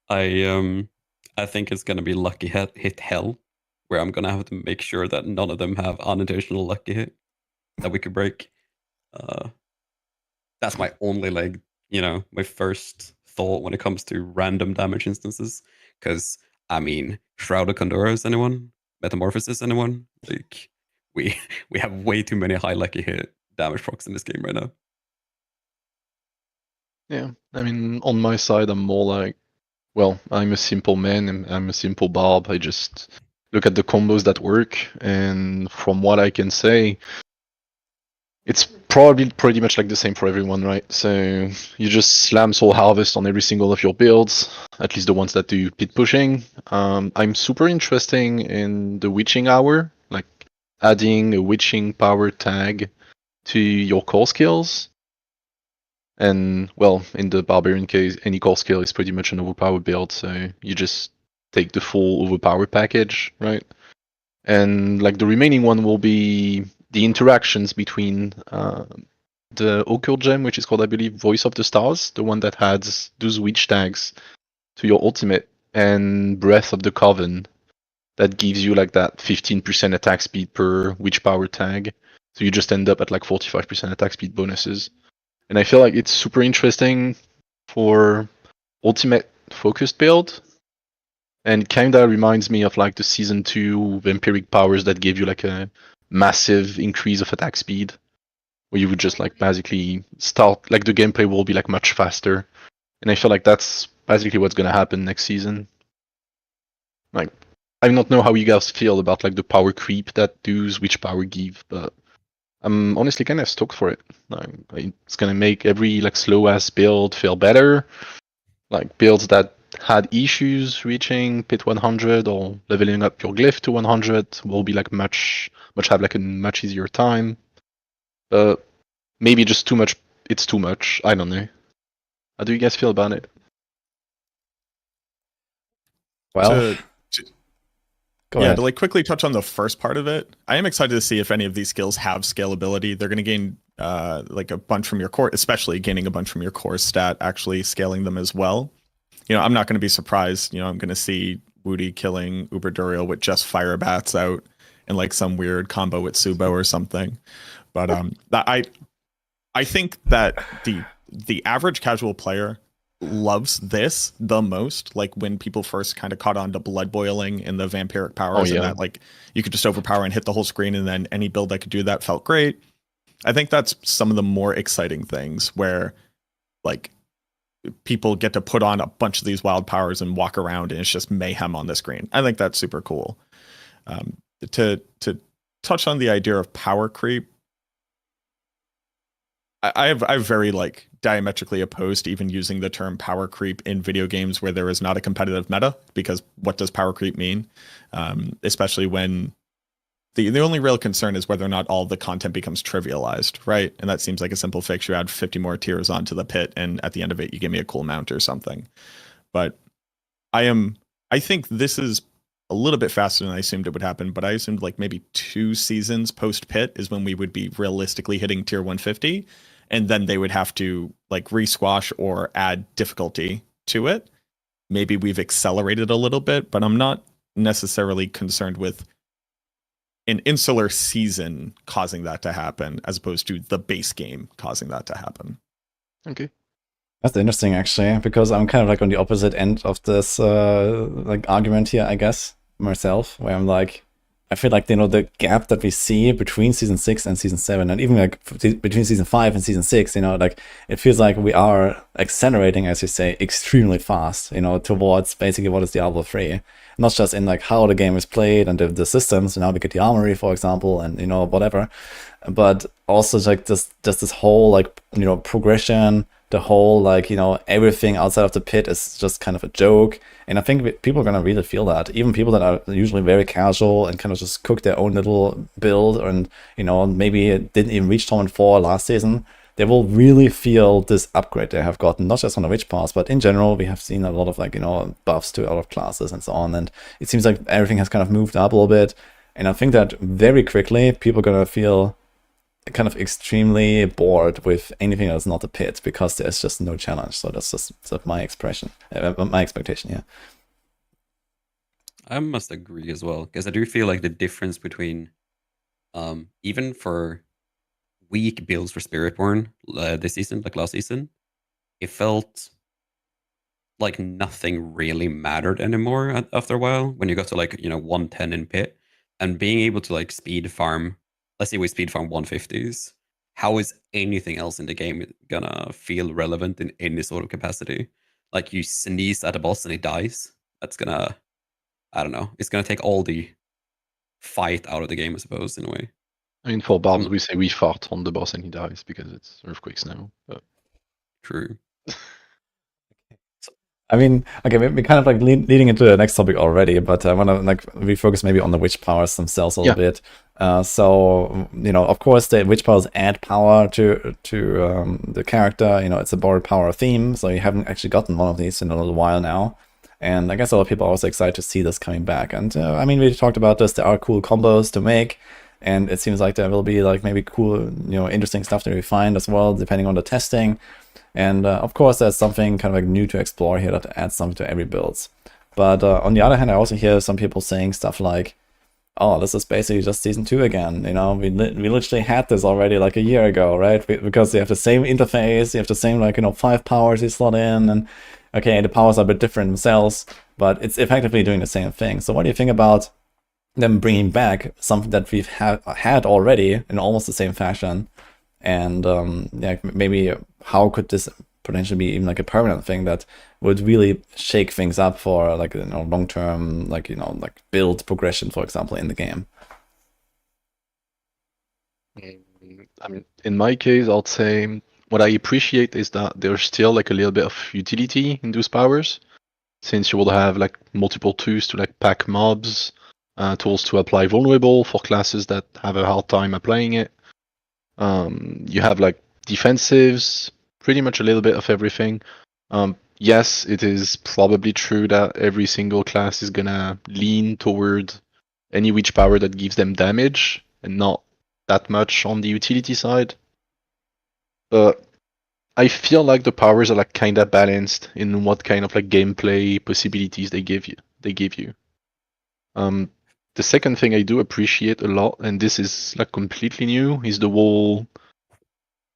I think it's gonna be lucky hit hell, where I'm gonna have to make sure that none of them have unintentional lucky hit that we could break. That's my only my first thought when it comes to random damage instances. Because I mean, Shroud of Condoros, anyone? Metamorphosis, anyone? Like we have way too many high lucky hit damage procs in this game right now. Yeah, I mean, on my side, I'm more like, well, I'm a simple man and I'm a simple barb. I just look at the combos that work, and from what I can say, it's probably pretty much like the same for everyone, right? So you just slam Soul Harvest on every single of your builds, at least the ones that do pit pushing. I'm super interesting in the Witching Hour, like adding a Witching Power tag to your core skills. And, well, in the Barbarian case, any core skill is pretty much an overpowered build, so you just take the full overpower package, right? And, like, the remaining one will be the interactions between the Occult Gem, which is called, I believe, Voice of the Stars, the one that adds those witch tags to your ultimate, and Breath of the Coven, that gives you, like, that 15% attack speed per witch power tag. So you just end up at, like, 45% attack speed bonuses. And I feel like it's super interesting for ultimate focused build. And kinda reminds me of like the season 2 vampiric powers that gave you like a massive increase of attack speed. Where you would just like basically start, like the gameplay will be like much faster. And I feel like that's basically what's gonna happen next season. Like, I do not know how you guys feel about like the power creep that those witch power give, but I'm honestly kind of stoked for it. Like, it's gonna make every like slow ass build feel better. Like builds that had issues reaching pit 100 or leveling up your glyph to 100 will be like have like a much easier time. But maybe just too much. It's too much. I don't know. How do you guys feel about it? Well, go ahead. To like quickly touch on the first part of it, I am excited to see if any of these skills have scalability. They're going to gain like a bunch from your core, especially gaining a bunch from your core stat, actually scaling them as well. I'm not going to be surprised. I'm going to see Woody killing Uber Duriel with just fire bats out and like some weird combo with Subo or something. But I think that the average casual player loves this the most. Like when people first kind of caught on to blood boiling and the vampiric powers, and that like you could just overpower and hit the whole screen, and then any build that could do that felt great. I think that's some of the more exciting things where like people get to put on a bunch of these wild powers and walk around, and it's just mayhem on the screen. I think that's super cool. To touch on the idea of power creep, I'm very like diametrically opposed to even using the term power creep in video games where there is not a competitive meta, because what does power creep mean? Especially when the only real concern is whether or not all the content becomes trivialized, right? And that seems like a simple fix. You add 50 more tiers onto the pit, and at the end of it, you give me a cool mount or something. But I think this is a little bit faster than I assumed it would happen, but I assumed like maybe 2 seasons post pit is when we would be realistically hitting tier 150, and then they would have to like re-squash or add difficulty to it. Maybe we've accelerated a little bit, but I'm not necessarily concerned with an insular season causing that to happen as opposed to the base game causing that to happen. Okay. That's interesting, actually, because I'm kind of like on the opposite end of this like argument here, I guess, myself, where I'm like, I feel like, you know, the gap that we see between season 6 and season 7, and even like between season 5 and season 6, you know, like it feels like we are accelerating, as you say, extremely fast, you know, towards basically what is Diablo 3. Not just in like how the game is played and the systems, and how we get the armory, for example, and, you know, whatever, but also like just this whole like, you know, progression, the whole like, you know, everything outside of the pit is just kind of a joke. And I think people are gonna really feel that. Even people that are usually very casual and kind of just cook their own little build, and, you know, maybe didn't even reach Torment 4 last season, they will really feel this upgrade they have gotten, not just on the Witch Pass, but in general, we have seen a lot of like, you know, buffs to a lot of classes and so on. And it seems like everything has kind of moved up a little bit. And I think that very quickly, people are gonna feel kind of extremely bored with anything that's not a pit, because there's just no challenge. So that's just sort of my expectation, yeah. I must agree as well, because I do feel like the difference between even for weak builds for Spiritborn this season, like last season, it felt like nothing really mattered anymore after a while when you got to like, you know, 110 in pit, and being able to like speed farm, let's say we speed farm 150s, how is anything else in the game gonna feel relevant in any sort of capacity? Like you sneeze at a boss and he dies, that's gonna, I don't know, it's gonna take all the fight out of the game, I suppose, in a way. I mean, for Barbs, we say we fart on the boss and he dies because it's earthquakes now. But... True. I mean, okay, we're kind of like leading into the next topic already, but I want to like refocus maybe on the witch powers themselves a little bit. So, you know, of course, the witch powers add power to the character. You know, it's a borrowed power theme, so you haven't actually gotten one of these in a little while now. And I guess a lot of people are also excited to see this coming back. And I mean, we talked about this. There are cool combos to make, and it seems like there will be like maybe cool, you know, interesting stuff to find as well, depending on the testing. And of course, there's something kind of like new to explore here that adds something to every build. But on the other hand, I also hear some people saying stuff like, oh, this is basically just season 2 again. You know, we literally had this already like a year ago, right? Because you have the same interface, you have the same, like, you know, 5 powers you slot in, and okay, the powers are a bit different themselves, but it's effectively doing the same thing. So what do you think about them bringing back something that we've had already in almost the same fashion? And yeah, maybe how could this potentially be even like a permanent thing that would really shake things up for like, you know, long-term, like, you know, like build progression, for example, in the game? I mean, in my case, I'll say what I appreciate is that there's still like a little bit of utility in those powers, since you will have like multiple tools to like pack mobs, tools to apply vulnerable for classes that have a hard time applying it. You have like defensives, pretty much a little bit of everything. Yes, it is probably true that every single class is gonna lean toward any witch power that gives them damage and not that much on the utility side. But I feel like the powers are like kinda balanced in what kind of like gameplay possibilities they give you. The second thing I do appreciate a lot, and this is like completely new, is the whole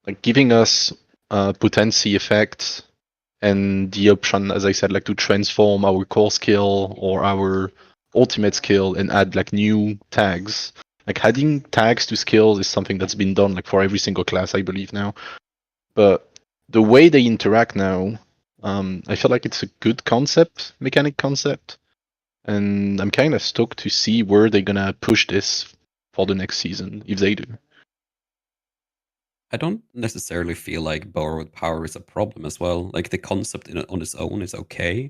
like giving us potency effects and the option, as I said, like to transform our core skill or our ultimate skill and add like new tags. Like adding tags to skills is something that's been done like for every single class, I believe now. But the way they interact now, I feel like it's a good mechanic concept, and I'm kind of stoked to see where they're gonna push this for the next season, if they do. I don't necessarily feel like borrowed power is a problem as well. Like the concept on its own is okay.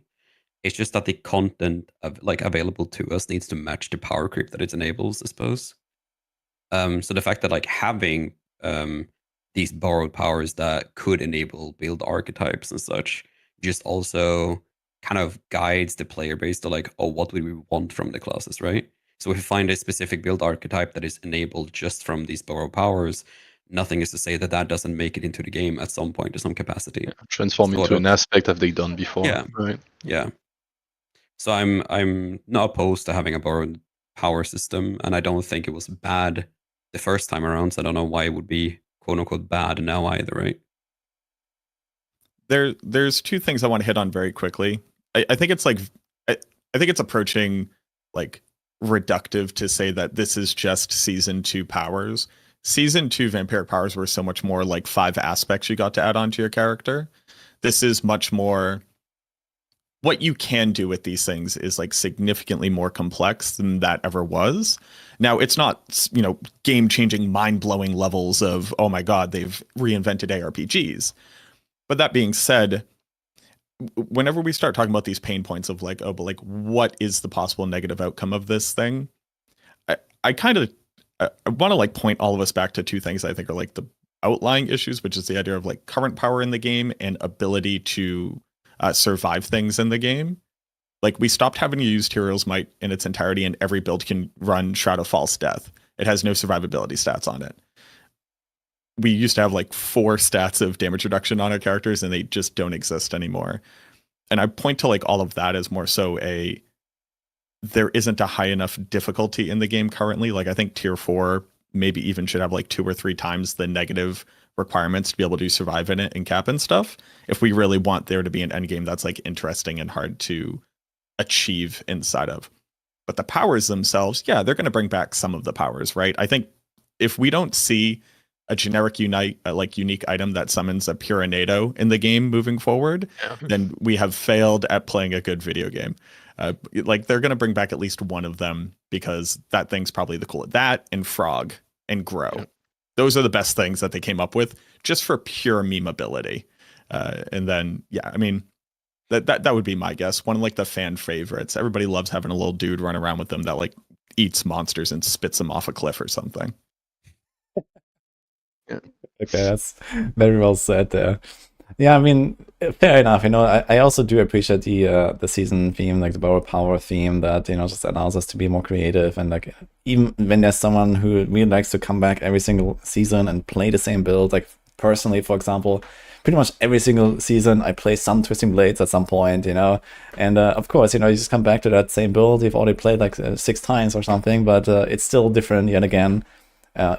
It's just that the content like available to us needs to match the power creep that it enables, I suppose. So the fact that like having these borrowed powers that could enable build archetypes and such just also kind of guides the player base to like, oh, what would we want from the classes, right? So if we find a specific build archetype that is enabled just from these borrowed powers, nothing is to say that that doesn't make it into the game at some point to some capacity. Yeah, transform Sort into of. an aspect that they've done before. Yeah. Right. Yeah. So I'm not opposed to having a borrowed power system, and I don't think it was bad the first time around. So I don't know why it would be quote unquote bad now either, right? There's two things I want to hit on very quickly. I think it's like I think it's approaching like reductive to say that this is just season 2 powers. Season 2 vampiric powers were so much more like 5 aspects you got to add on to your character. This is much more what you can do with these things is like significantly more complex than that ever was. Now, it's not, game-changing, mind-blowing levels of, oh my god, they've reinvented ARPGs. But that being said, whenever we start talking about these pain points of like, oh, but like, what is the possible negative outcome of this thing? I kind of I want to like point all of us back to two things I think are like the outlying issues, which is the idea of like current power in the game and ability to survive things in the game. Like we stopped having to use Tyrael's Might in its entirety, and every build can run Shroud of False Death. It has no survivability stats on it. We used to have like 4 stats of damage reduction on our characters, and they just don't exist anymore. And I point to like all of that as more so there isn't a high enough difficulty in the game currently. Like I think tier 4 maybe even should have like 2 or 3 times the negative requirements to be able to survive in it and cap and stuff, if we really want there to be an endgame that's like interesting and hard to achieve inside of. But the powers themselves, yeah, they're going to bring back some of the powers, right? I think if we don't see a generic unique item that summons a Purinado in the game moving forward, then we have failed at playing a good video game. Like they're going to bring back at least one of them, because that thing's probably the coolest. That and Frog and Grow. Yeah. Those are the best things that they came up with just for pure memeability. And then, yeah, I mean, that would be my guess. One of like the fan favorites. Everybody loves having a little dude run around with them that like eats monsters and spits them off a cliff or something. Yeah. Okay, that's very well said there. Yeah, I mean, fair enough. I also do appreciate the season theme, like the borrowed power theme, that just allows us to be more creative. And like even when there's someone who really likes to come back every single season and play the same build, like personally, for example, pretty much every single season I play some Twisting Blades at some point, and of course, you just come back to that same build you've already played like 6 times or something, but it's still different yet again.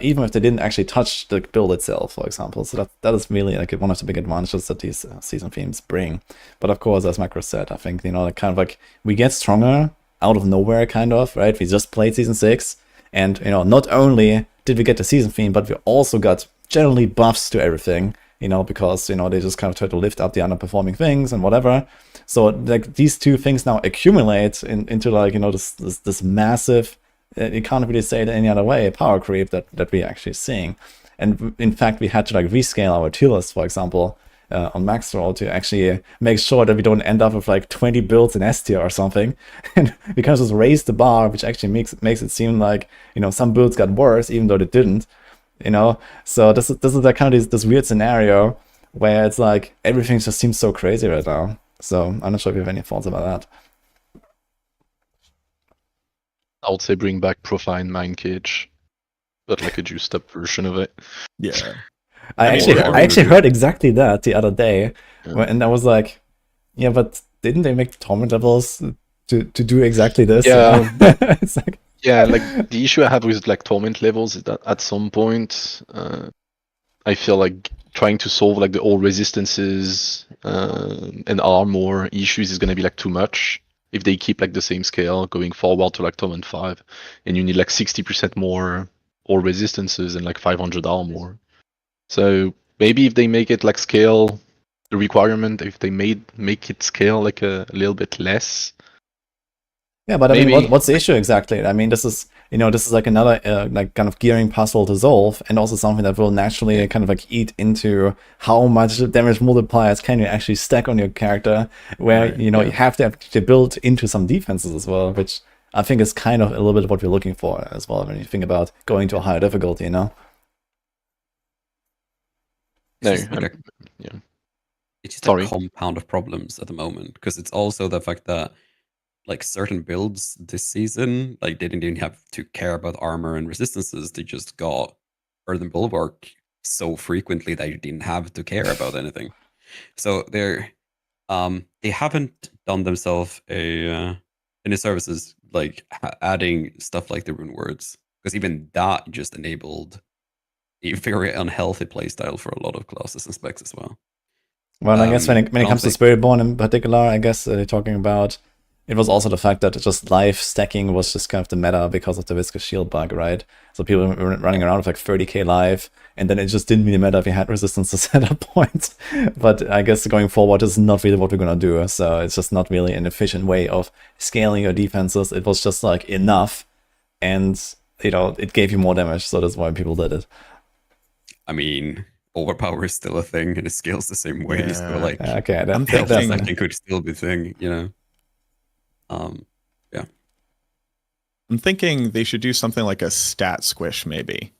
Even if they didn't actually touch the build itself, for example. So that is really like one of the big advantages that these season themes bring. But of course, as Maxroll said, I think, like kind of like we get stronger out of nowhere, kind of, right? We just played season 6, and not only did we get the season theme, but we also got generally buffs to everything, because they just kind of try to lift up the underperforming things and whatever. So like these two things now accumulate into like this massive, you can't really say it any other way, power creep that we're actually seeing. And in fact, we had to like rescale our tier list, for example, on Maxroll, to actually make sure that we don't end up with like 20 builds in S tier or something. And we kind of just raise the bar, which actually makes it seem like some builds got worse even though they didn't. So this is like kind of this weird scenario where it's like everything just seems so crazy right now. So I'm not sure if you have any thoughts about that. I would say bring back Profine Mind Cage, but like a juiced up version of it. Yeah. I actually heard exactly that the other day, and I was like, yeah, but didn't they make torment levels to do exactly this? Yeah. It's like, yeah, like the issue I have with like torment levels is that at some point I feel like trying to solve like the all resistances and armor issues is gonna be like too much if they keep like the same scale going forward to like Torment 5, and you need like 60% more all resistances and like 500 armor. So maybe if they make it like scale the requirement, if they make it scale like a little bit less. Yeah, but I mean, Maybe. what's the issue exactly? I mean, this is like another like kind of gearing puzzle to solve, and also something that will naturally kind of like eat into how much damage multipliers can you actually stack on your character, where Right, you have to actually build into some defenses as well, which I think is kind of a little bit what we're looking for as well when you think about going to a higher difficulty, you know? No, It's just like yeah. it's just Sorry. a compound of problems at the moment, because it's also the fact that like certain builds this season, like they didn't even have to care about armor and resistances. They just got Earthen Bulwark so frequently that you didn't have to care about anything. So they haven't done themselves any services like adding stuff like the rune words, because even that just enabled a very unhealthy playstyle for a lot of classes and specs as well. Well, I guess when it comes to Spiritborn in particular, I guess they're talking about it was also the fact that just life stacking was just kind of the meta because of the Viscous Shield bug, right? So people were running around with like 30k life, and then it just didn't really matter if you had resistance to set up points. But I guess going forward is not really what we're gonna do. So it's just not really an efficient way of scaling your defenses. It was just like enough, and it gave you more damage. So that's why people did it. I mean, overpower is still a thing, and it scales the same way. Yeah. So like, Okay, I'm health thinking- stacking could still be a thing, you know. Yeah. I'm thinking they should do something like a stat squish, maybe.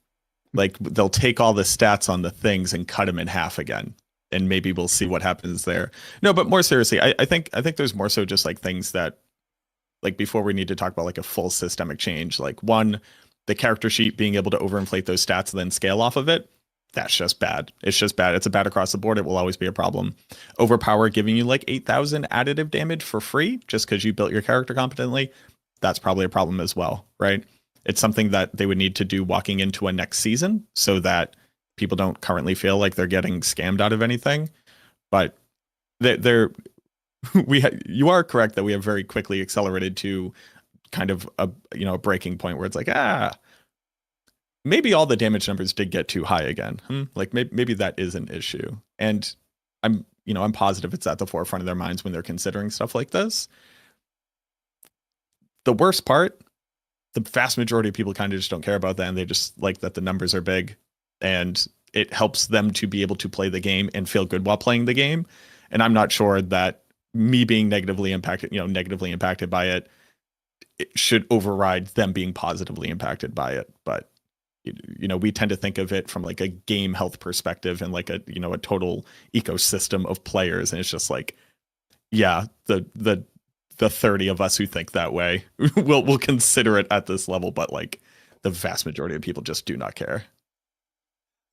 Like they'll take all the stats on the things and cut them in half again, and maybe we'll see what happens there. No, but more seriously, I think there's more so just like things that, like before we need to talk about like a full systemic change. Like one, the character sheet being able to overinflate those stats and then scale off of it. That's just bad. It's just bad. It's a bad across the board. It will always be a problem. Overpower giving you like 8,000 additive damage for free just because you built your character competently. That's probably a problem as well, right? It's something that they would need to do walking into a next season so that people don't currently feel like they're getting scammed out of anything. But you are correct that we have very quickly accelerated to kind of a breaking point where it's like, maybe all the damage numbers did get too high again. Like maybe that is an issue. And I'm positive it's at the forefront of their minds when they're considering stuff like this. The worst part, the vast majority of people kind of just don't care about that, and they just like that the numbers are big and it helps them to be able to play the game and feel good while playing the game. And I'm not sure that me being negatively impacted by it should override them being positively impacted by it. But we tend to think of it from like a game health perspective and like a total ecosystem of players, and it's just like, yeah, the 30 of us who think that way will consider it at this level, but like the vast majority of people just do not care.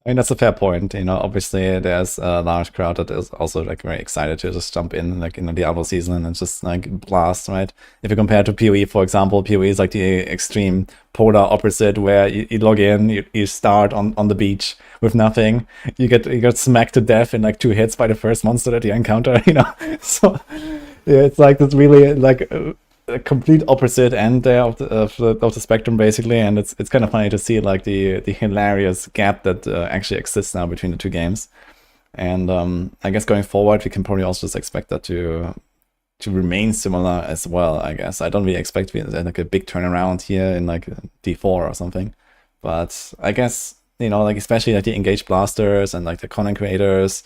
I mean, that's a fair point. Obviously there's a large crowd that is also like very excited to just jump in like in the Diablo season and just like blast, right? If you compare to PoE, for example, PoE is like the extreme polar opposite, where you log in, you start on the beach with nothing, you get smacked to death in like 2 hits by the first monster that you encounter, So yeah, it's like this really like a complete opposite end there of the spectrum, basically, and it's kind of funny to see like the hilarious gap that actually exists now between the two games. And I guess going forward, we can probably also just expect that to remain similar as well. I guess I don't really expect like a big turnaround here in like D4 or something, but I guess like especially like the engaged blasters and like the content creators,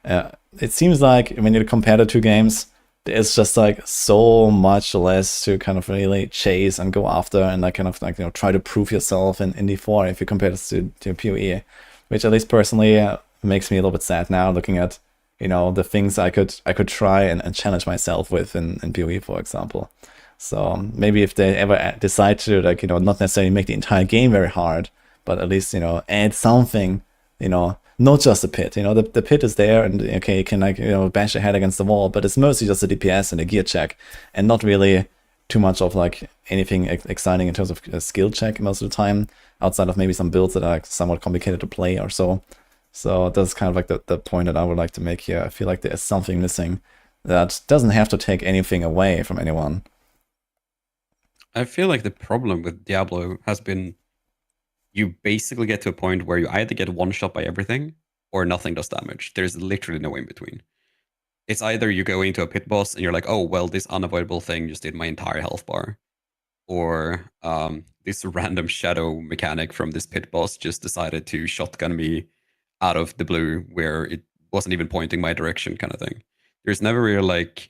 it seems like when you compare the two games, there's just like so much less to kind of really chase and go after and like kind of like try to prove yourself in D4 if you compare this to PoE, which at least personally makes me a little bit sad now looking at the things I could try and challenge myself with in PoE, for example. So maybe if they ever decide to like not necessarily make the entire game very hard, but at least add something, not just the pit. The pit is there, and okay, you can like bash your head against the wall, but it's mostly just a DPS and a gear check, and not really too much of like anything exciting in terms of a skill check most of the time, outside of maybe some builds that are like somewhat complicated to play or so. So that's kind of like the point that I would like to make here. I feel like there's something missing that doesn't have to take anything away from anyone. I feel like the problem with Diablo has been you basically get to a point where you either get one shot by everything or nothing does damage. There's literally no in between. It's either you go into a pit boss and you're like, oh, well, this unavoidable thing just did my entire health bar. Or this random shadow mechanic from this pit boss just decided to shotgun me out of the blue where it wasn't even pointing my direction kind of thing. There's never really like,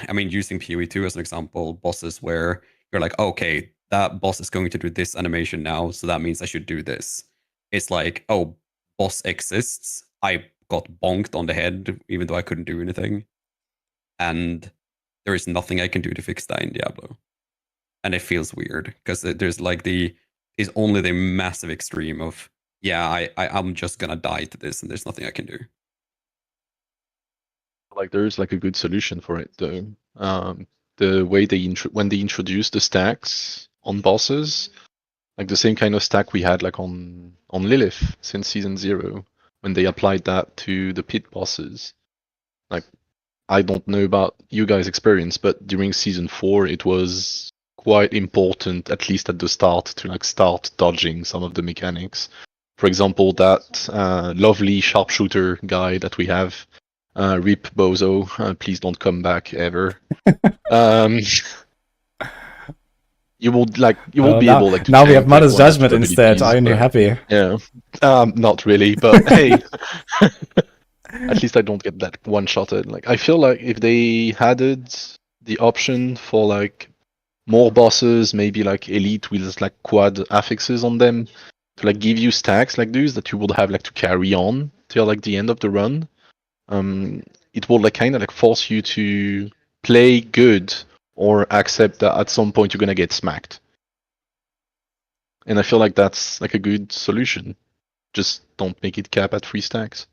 I mean, using PoE2 as an example, bosses where you're like, okay, that boss is going to do this animation now, so that means I should do this. It's like, oh, boss exists. I got bonked on the head, even though I couldn't do anything. And there is nothing I can do to fix that in Diablo. And it feels weird because there's like is only the massive extreme of, yeah, I'm just gonna die to this and there's nothing I can do. Like there's like a good solution for it though. The way when they introduced the stacks on bosses, like the same kind of stack we had like on Lilith since season 0, when they applied that to the pit bosses. Like I don't know about you guys' experience, but during season 4 it was quite important, at least at the start, to like start dodging some of the mechanics. For example, that lovely sharpshooter guy that we have, Rip Bozo, please don't come back ever. You will be able like to now we have tank, Mother's like, Judgment instead. Aren't you happy? Yeah, not really, but hey, at least I don't get that one-shotted. Like I feel like if they added the option for like more bosses, maybe like elite with like quad affixes on them, to like give you stacks like those that you would have like to carry on till like the end of the run. It will like kind of like force you to play good or accept that at some point you're gonna get smacked. And I feel like that's like a good solution. Just don't make it cap at 3 stacks.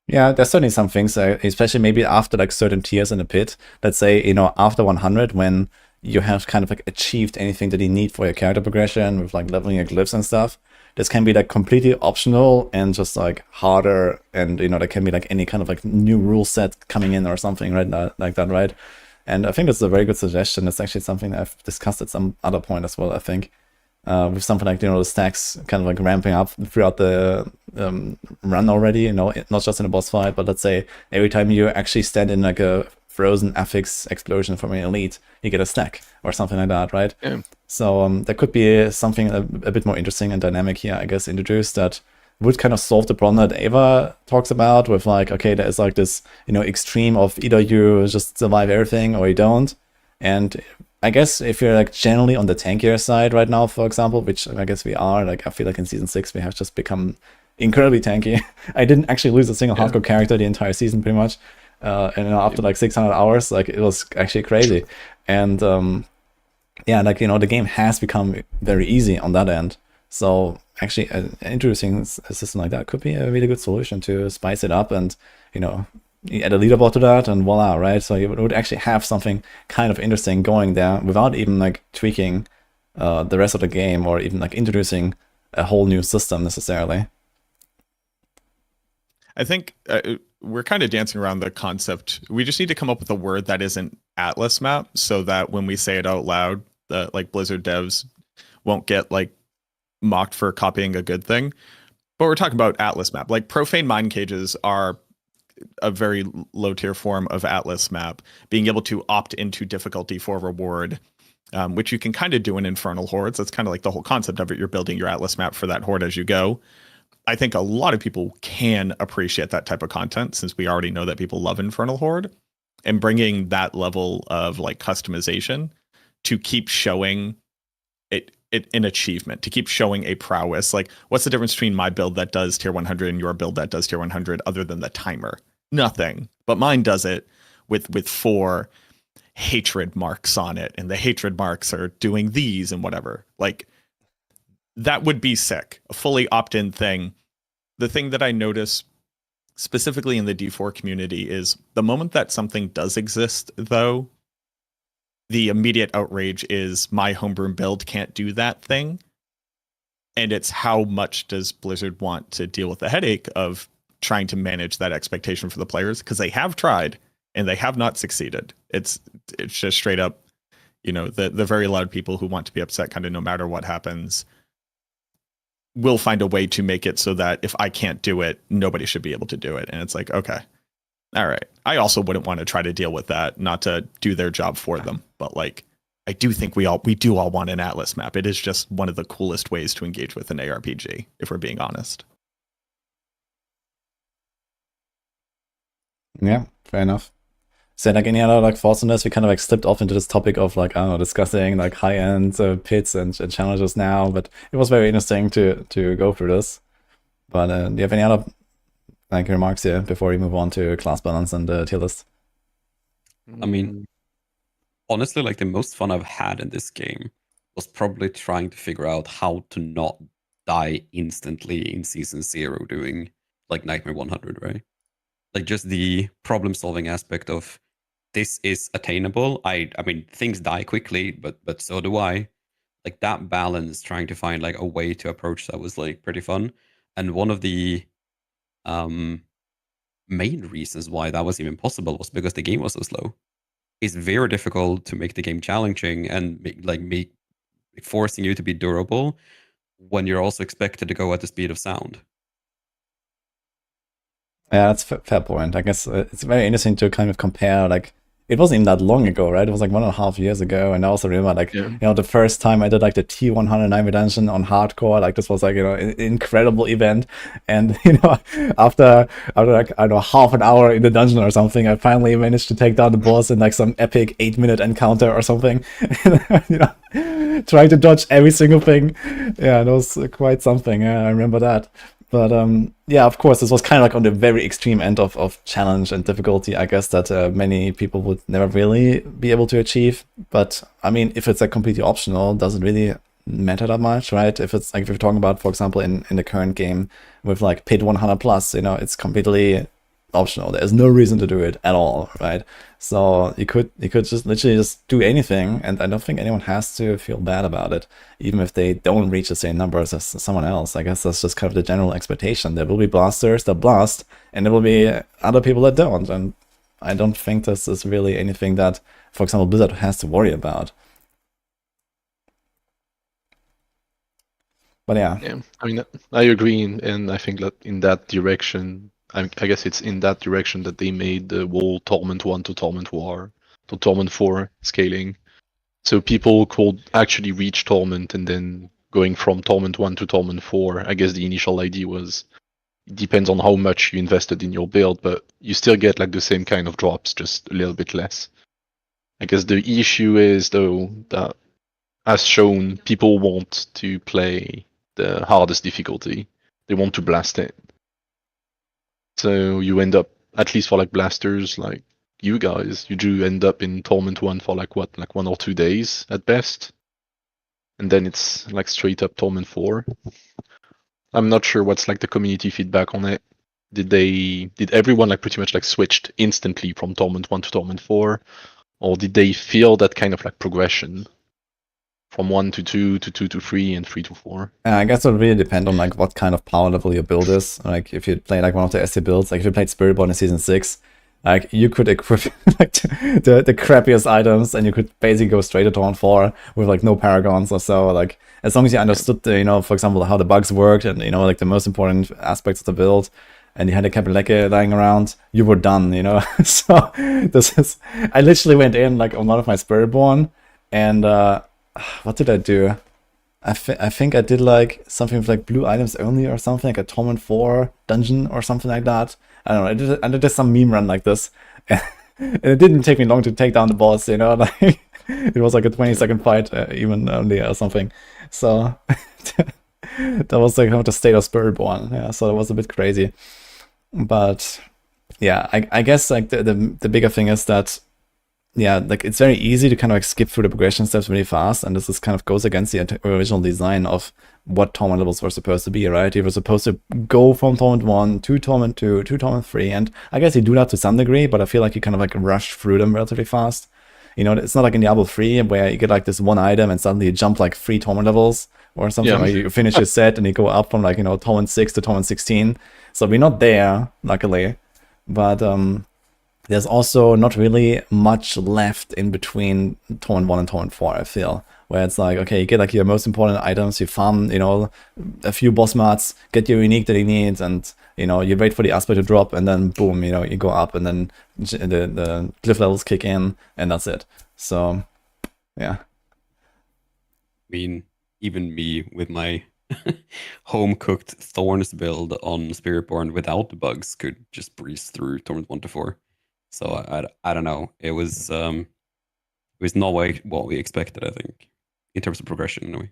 Yeah, there's certainly some things, especially maybe after like certain tiers in the pit. Let's say, you know, after 100, when you have kind of like achieved anything that you need for your character progression with like leveling your glyphs and stuff. This can be like completely optional and just like harder, and you know, there can be like any kind of like new rule set coming in or something, right? Like that, right? And I think that's a very good suggestion. It's actually something I've discussed at some other point as well, I think. With something like, you know, the stacks kind of like ramping up throughout the run already, you know, not just in a boss fight, but let's say every time you actually stand in like a frozen affix explosion from an elite, you get a stack or something like that, right? Yeah. So that could be something a bit more interesting and dynamic here, I guess, introduced that would kind of solve the problem that Ava talks about with like, okay, there's like this, you know, extreme of either you just survive everything or you don't. And I guess if you're like generally on the tankier side right now, for example, which I guess we are, like I feel like in season 6 we have just become incredibly tanky. I didn't actually lose a single hardcore character the entire season pretty much. And you know, after like 600 hours, like it was actually crazy. And yeah, like, you know, the game has become very easy on that end. So actually introducing a system like that could be a really good solution to spice it up, and, you know, you add a leaderboard to that and voila, right? So you would actually have something kind of interesting going there without even like tweaking the rest of the game or even like introducing a whole new system necessarily. I think we're kind of dancing around the concept. We just need to come up with a word that isn't Atlas map, so that when we say it out loud, the like Blizzard devs won't get like mocked for copying a good thing. But we're talking about Atlas map. Like profane mind cages are a very low tier form of Atlas map. Being able to opt into difficulty for reward, which you can kind of do in Infernal Hordes. That's kind of like the whole concept of it. You're building your Atlas map for that horde as you go. I think a lot of people can appreciate that type of content, since we already know that people love Infernal Horde, and bringing that level of like customization to keep showing it an achievement, to keep showing a prowess. Like, what's the difference between my build that does tier 100 and your build that does tier 100 other than the timer? Nothing. But mine does it with 4 hatred marks on it, and the hatred marks are doing these and whatever. Like, that would be sick. A fully opt-in thing. The thing that I notice specifically in the D4 community is the moment that something does exist, though, the immediate outrage is my homebrew build can't do that thing. And it's how much does Blizzard want to deal with the headache of trying to manage that expectation for the players, because they have tried and they have not succeeded. It's just straight up, the very loud people who want to be upset kind of no matter what happens will find a way to make it so that if I can't do it, nobody should be able to do it. And it's like, okay, all right. I also wouldn't want to try to deal with that, not to do their job for them. But like, I do think we do all want an Atlas map. It is just one of the coolest ways to engage with an ARPG, if we're being honest. Yeah, fair enough. So like any other like thoughts on this? We kind of like slipped off into this topic of like, I don't know, discussing like high-end pits and challenges now, but it was very interesting to go through this. But do you have any other like remarks here before we move on to class balance and tier list? I mean, honestly, like the most fun I've had in this game was probably trying to figure out how to not die instantly in season 0 doing like Nightmare 100, right? Like just the problem solving aspect of this is attainable. I mean, things die quickly, but so do I. Like that balance, trying to find like a way to approach that was like pretty fun. And one of the main reasons why that was even possible was because the game was so slow. It's very difficult to make the game challenging and make forcing you to be durable when you're also expected to go at the speed of sound. Yeah, that's a fair point. I guess it's very interesting to kind of compare, like, it wasn't even that long ago, right? It was like 1.5 years ago. And I also remember, like, the first time I did like the T109 redemption on hardcore, like this was like, an incredible event. And, after like, I don't know, half an hour in the dungeon or something, I finally managed to take down the boss in like some epic 8-minute encounter or something. Trying to dodge every single thing. Yeah, that was quite something. Yeah, I remember that. But yeah, of course, this was kind of like on the very extreme end of challenge and difficulty, I guess, that many people would never really be able to achieve. But I mean, if it's like completely optional, doesn't really matter that much, right? If it's like, if you're talking about, for example, in the current game with like Pit 100 plus, it's completely optional. There's no reason to do it at all, right? So you could just literally just do anything, and I don't think anyone has to feel bad about it, even if they don't reach the same numbers as someone else. I guess that's just kind of the general expectation. There will be blasters that blast, and there will be other people that don't, and I don't think this is really anything that, for example, Blizzard has to worry about. But yeah, I mean, I agree, and I think that in that direction, I guess it's in that direction that they made the whole Torment 1 to Torment War to Torment 4 scaling. So people could actually reach Torment, and then going from Torment 1 to Torment 4, I guess the initial idea was, it depends on how much you invested in your build, but you still get like the same kind of drops, just a little bit less. I guess the issue is, though, that as shown, people want to play the hardest difficulty. They want to blast it. So you end up, at least for like blasters, like you guys, you do end up in Torment 1 for like 1 or 2 days at best. And then it's like straight up Torment 4. I'm not sure what's like the community feedback on it. Did everyone like pretty much like switched instantly from Torment 1 to Torment 4? Or did they feel that kind of like progression from 1 to 2 to 2 to 3 and 3 to 4? I guess it would really depend on like what kind of power level your build is. Like if you play like one of the SC builds, like if you played Spiritborn in season 6, like you could equip like the crappiest items, and you could basically go straight to Torment 4 with like no paragons or so. Like as long as you understood the, for example, how the bugs worked, and like the most important aspects of the build, and you had a Capeleke lying around, you were done, So I literally went in like on one of my Spiritborn, and what did I do? I think I did like something with like blue items only or something, like a Torment 4 dungeon or something like that. I don't know. I did some meme run like this, and it didn't take me long to take down the boss. Like it was like a 20-second fight, even only or something. So that was like the state of Spiritborn. Yeah, so it was a bit crazy. But yeah, I guess like the bigger thing is that, yeah, like it's very easy to kind of like skip through the progression steps really fast, and this is kind of goes against the original design of what Torment levels were supposed to be, right? You were supposed to go from Torment 1 to Torment 2 to Torment 3, and I guess you do that to some degree, but I feel like you kind of like rush through them relatively fast. It's not like in Diablo 3 where you get like this one item and suddenly you jump like 3 Torment levels, or something. Yeah. Like you finish your set and you go up from like, you know, torrent 6 to torrent 16. So we're not there, luckily. But there's also not really much left in between torrent 1 and torrent 4, I feel. Where it's like, okay, you get like your most important items, you farm, you know, a few boss mats, get your unique that you need, and, you know, you wait for the aspect to drop, and then boom, you know, you go up, and then the glyph levels kick in, and that's it. So, yeah. I mean, even me with my home-cooked Thorns build on Spiritborn without the bugs could just breeze through Torment 1 to 4. So I don't know. It was not what we expected, I think, in terms of progression anyway.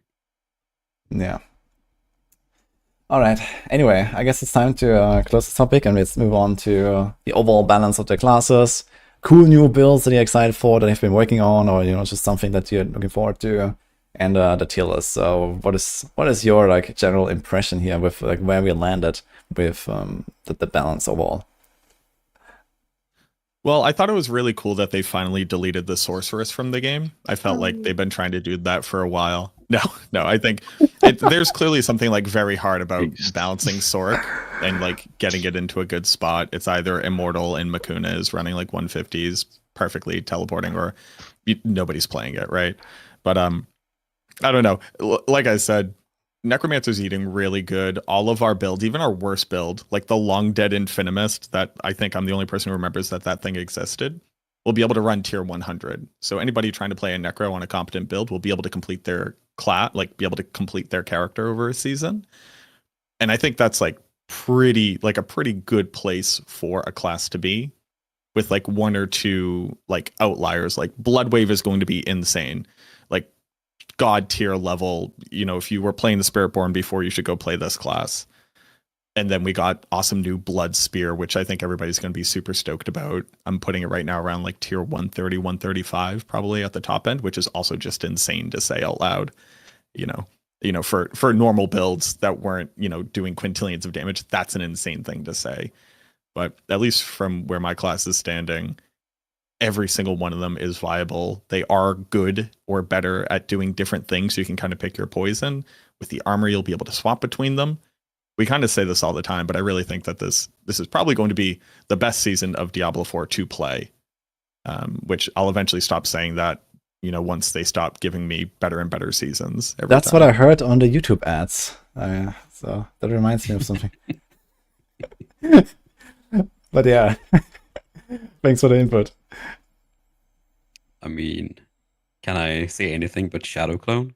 Yeah. All right. Anyway, I guess it's time to close this topic and let's move on to the overall balance of the classes. Cool new builds that you're excited for, that you've been working on, or, you know, just something that you're looking forward to, and the tier list. So what is your like general impression here with like where we landed with the balance overall? Well, I thought it was really cool that they finally deleted the sorceress from the game. I felt like they've been trying to do that for a while. No, I think there's clearly something like very hard about balancing Sork and like getting it into a good spot. It's either Immortal and Makuna is running like 150s perfectly teleporting, or nobody's playing it, right? But I don't know. Like I said, Necromancer's eating really good. All of our builds, even our worst build, like the Long Dead Infinimist, that I think I'm the only person who remembers that thing existed, will be able to run tier 100. So anybody trying to play a Necro on a competent build will be able to complete their class, like be able to complete their character over a season. And I think that's like a pretty good place for a class to be, with like one or two like outliers. Like Bloodwave is going to be insane. Like God tier level, you know, if you were playing the Spiritborn before, you should go play this class. And then we got awesome new Blood Spear, which I think everybody's going to be super stoked about. I'm putting it right now around like tier 130, 135, probably at the top end, which is also just insane to say out loud. You know, for normal builds that weren't, you know, doing quintillions of damage, that's an insane thing to say. But at least from where my class is standing, every single one of them is viable. They are good or better at doing different things, so you can kind of pick your poison. With the armor, you'll be able to swap between them. We kind of say this all the time, but I really think that this is probably going to be the best season of Diablo 4 to play, which I'll eventually stop saying that, you know, once they stop giving me better and better seasons. That's time. what I heard on the YouTube ads. So that reminds me of something. But yeah, thanks for the input. I mean, can I say anything but Shadow Clone?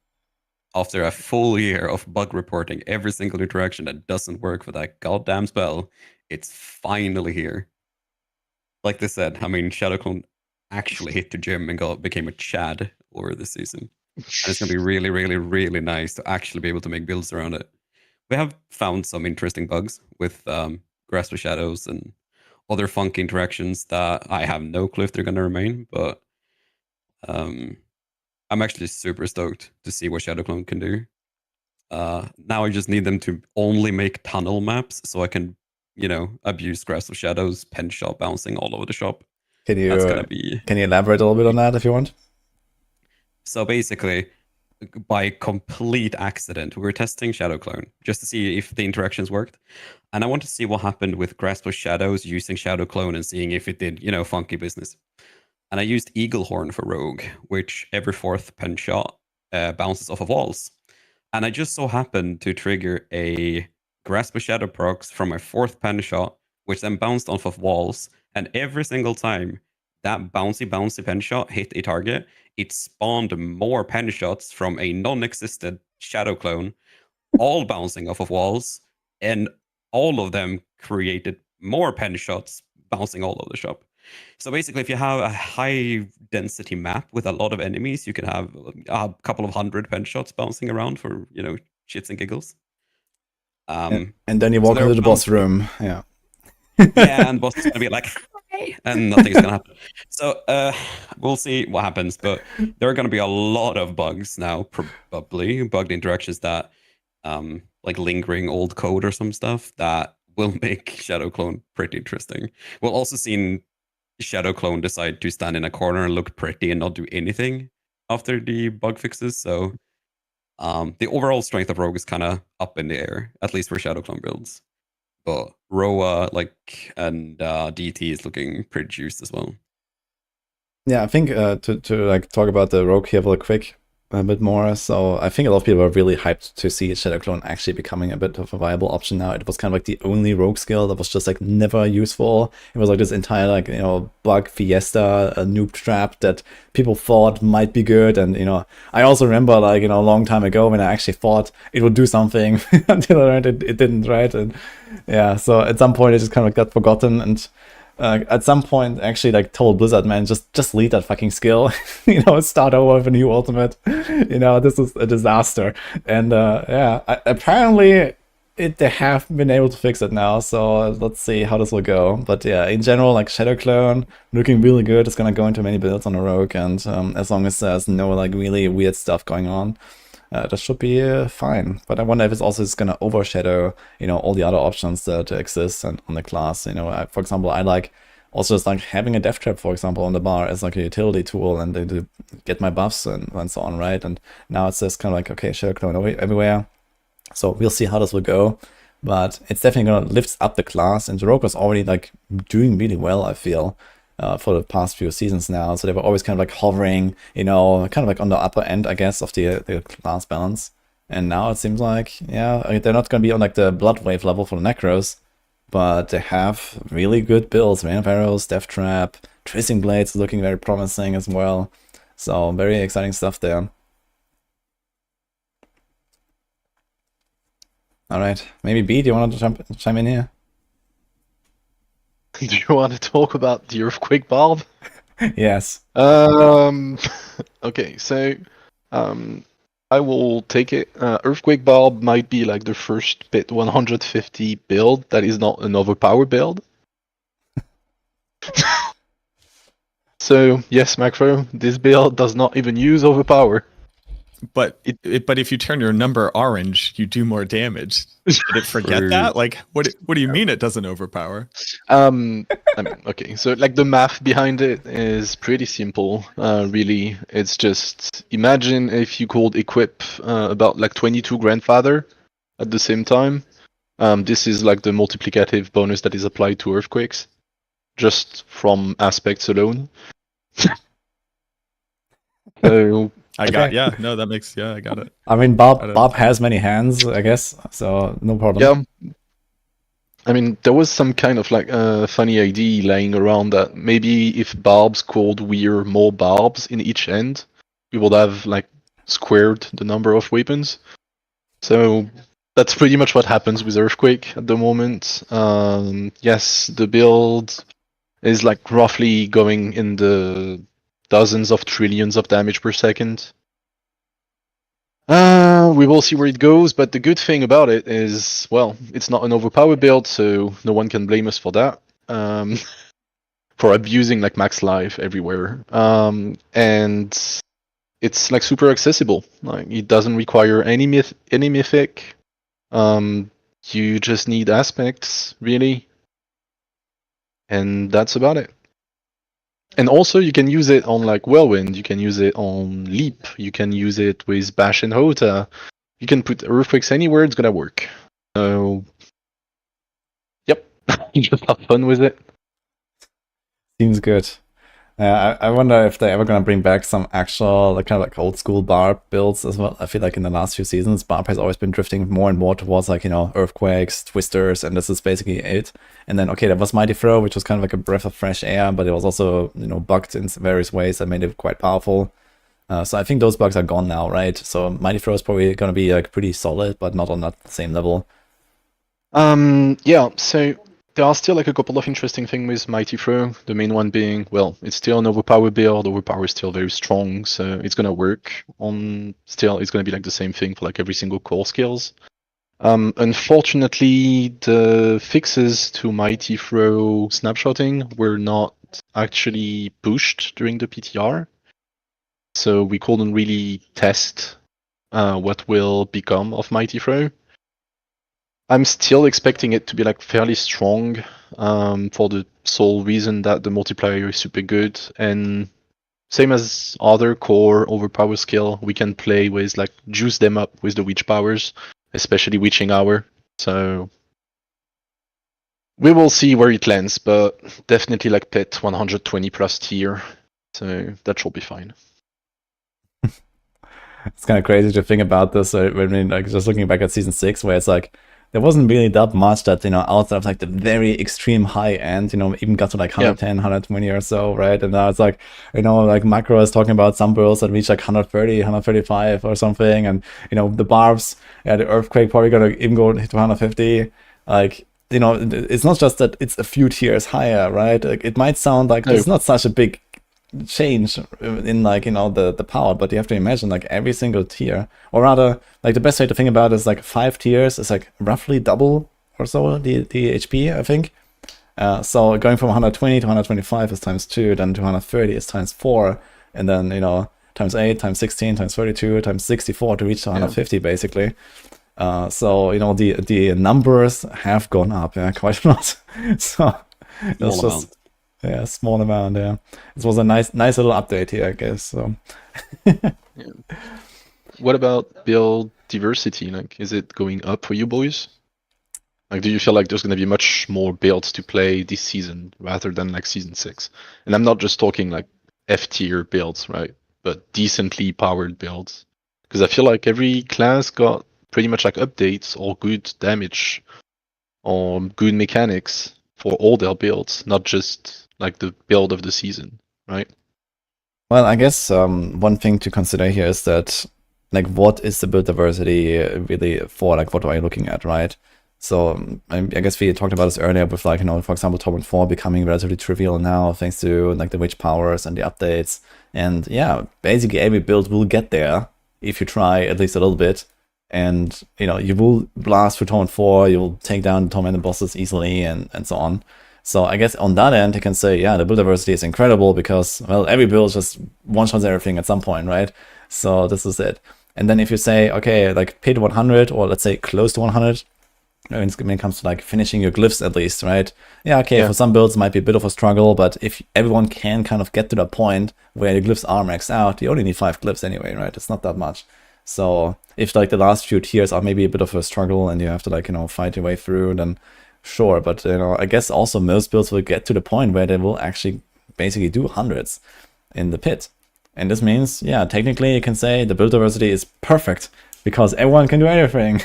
After a full year of bug reporting every single interaction that doesn't work with that goddamn spell, it's finally here. Like they said, I mean, Shadow Clone actually hit the gym and became a Chad over this season. And it's going to be really, really, really nice to actually be able to make builds around it. We have found some interesting bugs with Grasp of Shadows and other funky interactions that I have no clue if they're going to remain, but I'm actually super stoked to see what Shadow Clone can do. Now I just need them to only make tunnel maps so I can, you know, abuse Grasp of Shadows, pen shot bouncing all over the shop. Can you be... Can you elaborate a little bit on that if you want? So basically, by complete accident, we were testing Shadow Clone just to see if the interactions worked. And I want to see what happened with Grasp of Shadows using Shadow Clone and seeing if it did, you know, funky business. And I used Eagle Horn for Rogue, which every fourth pen shot bounces off of walls. And I just so happened to trigger a Grasp of Shadow procs from my fourth pen shot, which then bounced off of walls. And every single time that bouncy pen shot hit a target, it spawned more pen shots from a non-existent Shadow Clone, all bouncing off of walls, and all of them created more pen shots bouncing all over the shop. So basically, if you have a high density map with a lot of enemies, you can have a couple of hundred pen shots bouncing around for, you know, shits and giggles. And then you walk into the boss room. Yeah. Yeah, and the boss is gonna be like, "Hi," and nothing's gonna happen. So we'll see what happens. But there are gonna be a lot of bugs now, probably bugged interactions that, like lingering old code or some stuff that will make Shadow Clone pretty interesting. We'll also see Shadow Clone decide to stand in a corner and look pretty and not do anything after the bug fixes. So The overall strength of Rogue is kind of up in the air, at least for Shadow Clone builds. But Roa, and DT is looking pretty juiced as well. Yeah, I think to like talk about the Rogue here real quick a bit more. So I think a lot of people are really hyped to see Shadow Clone actually becoming a bit of a viable option now. It was kind of like the only Rogue skill that was just like never useful. It was like this entire like, you know, bug fiesta, a noob trap that people thought might be good. And, you know, I also remember like, you know, a long time ago when I actually thought it would do something until I learned it didn't, right? And yeah, so at some point it just kind of got forgotten. And at some point, actually, like told Blizzard, man, just delete that fucking skill. You know, start over with a new ultimate. You know, this is a disaster. And yeah, apparently they have been able to fix it now. So let's see how this will go. But yeah, in general, like Shadow Clone looking really good. It's gonna go into many builds on a Rogue, and as long as there's no like really weird stuff going on, that should be fine. But I wonder if it's also just gonna overshadow, you know, all the other options that exist on the class. You know, for example, I like also just like having a death trap, for example, on the bar as like a utility tool and to get my buffs and so on, right? And now it's just kind of like, okay, Shadow Clone everywhere. So we'll see how this will go. But it's definitely gonna lift up the class, and the Rogue was already like doing really well, I feel. For the past few seasons now, so they were always kind of like hovering, you know, kind of like on the upper end, I guess, of the class balance. And now it seems like, yeah, they're not going to be on like the Blood Wave level for the Necros, but they have really good builds. Rain of Arrows, Death Trap, Tracing Blades looking very promising as well. So very exciting stuff there. All right, maybe B, do you want to chime in here? Do you want to talk about the Earthquake Barb? Yes. Okay, so I will take it. Earthquake Barb might be like the first bit 150 build that is not an overpowered build. So yes, Macro, this build does not even use overpower. But but if you turn your number orange, you do more damage. Did it forget True. that? Like, what do you mean it doesn't overpower? I mean, okay, so like the math behind it is pretty simple, really. It's just imagine if you could equip about like 22 Grandfather at the same time. This is like the multiplicative bonus that is applied to earthquakes, just from aspects alone. So I got that makes I got it. I mean, Bob has many hands, I guess, so no problem. yeah. I mean, there was some kind of like funny idea laying around that maybe if barbs could wear more barbs in each end, we would have like squared the number of weapons. So that's pretty much what happens with Earthquake at the moment. Yes, the build is like roughly going in the dozens of trillions of damage per second. We will see where it goes, but the good thing about it is, well, it's not an overpowered build, so no one can blame us for that. For abusing like max life everywhere. And it's like super accessible. Like it doesn't require any mythic. You just need aspects, really. And that's about it. And also you can use it on like Whirlwind, you can use it on Leap, you can use it with Bash and Hota. You can put Earthquakes anywhere, it's gonna work. So yep, just have fun with it. Seems good. I wonder if they're ever gonna bring back some actual like kind of like old school Barb builds as well. I feel like in the last few seasons, Barb has always been drifting more and more towards like, you know, Earthquakes, Twisters, and this is basically it. And then okay, there was Mighty Throw, which was kind of like a breath of fresh air, but it was also, you know, bugged in various ways that made it quite powerful. So I think those bugs are gone now, right? So Mighty Throw is probably gonna be like pretty solid, but not on that same level. Yeah, so there are still like a couple of interesting things with Mighty Throw. The main one being, well, it's still an overpowered build. Overpower is still very strong, so it's gonna work on. Still, it's gonna be like the same thing for like every single core skills. Unfortunately, the fixes to Mighty Throw snapshotting were not actually pushed during the PTR, so we couldn't really test what will become of Mighty Throw. I'm still expecting it to be like fairly strong, for the sole reason that the multiplier is super good, and same as other core overpower skill, we can play with like juice them up with the witch powers, especially witching hour. So we will see where it lands, but definitely like pet 120 plus tier. So that should be fine. It's kind of crazy to think about this. When we, like, just looking back at season 6, where it's like there wasn't really that much that, you know, outside of like the very extreme high end, you know, even got to like 110, 120 or so, right? And now it's like, you know, like Maxroll is talking about some builds that reach like 130, 135 or something, and you know, the barbs, yeah, the earthquake probably gonna even go to 150. Like, you know, it's not just that it's a few tiers higher, right? Like, it might sound like it's not such a big change in, like, you know, the power, but you have to imagine like every single tier, or rather, like the best way to think about it is like 5 tiers is like roughly double or so the HP, I think. So going from 120 to 125 is times 2, then to 130 is times 4, and then, you know, times 8, times 16, times 32, times 64 to reach to 150 basically. So, you know, the numbers have gone up, yeah, quite a lot. So it's just, yeah, small amount, yeah. It was a nice little update here, I guess. So Yeah. What about build diversity? Like, is it going up for you boys? Like, do you feel like there's going to be much more builds to play this season rather than like season 6? And I'm not just talking like F tier builds, right? But decently powered builds. Because I feel like every class got pretty much like updates or good damage or good mechanics for all their builds, not just like the build of the season, right? Well, I guess one thing to consider here is that, like, what is the build diversity really for? Like, what are you looking at, right? So I guess we talked about this earlier with, like, you know, for example, Torment 4 becoming relatively trivial now thanks to like the witch powers and the updates. And yeah, basically every build will get there if you try at least a little bit. And, you know, you will blast through Torment 4, you will take down the tormented bosses easily, and so on. So I guess on that end, you can say, yeah, the build diversity is incredible because, well, every build just one-shots everything at some point, right? So this is it. And then if you say, okay, like pay to 100, or let's say close to 100, when it comes to like finishing your glyphs at least, right? Yeah, okay, for some builds it might be a bit of a struggle, but if everyone can kind of get to that point where the glyphs are maxed out, you only need 5 glyphs anyway, right? It's not that much. So if like the last few tiers are maybe a bit of a struggle and you have to, like, you know, fight your way through, then sure. But, you know, I guess also most builds will get to the point where they will actually basically do hundreds in the pit. And this means, yeah, technically you can say the build diversity is perfect because everyone can do anything.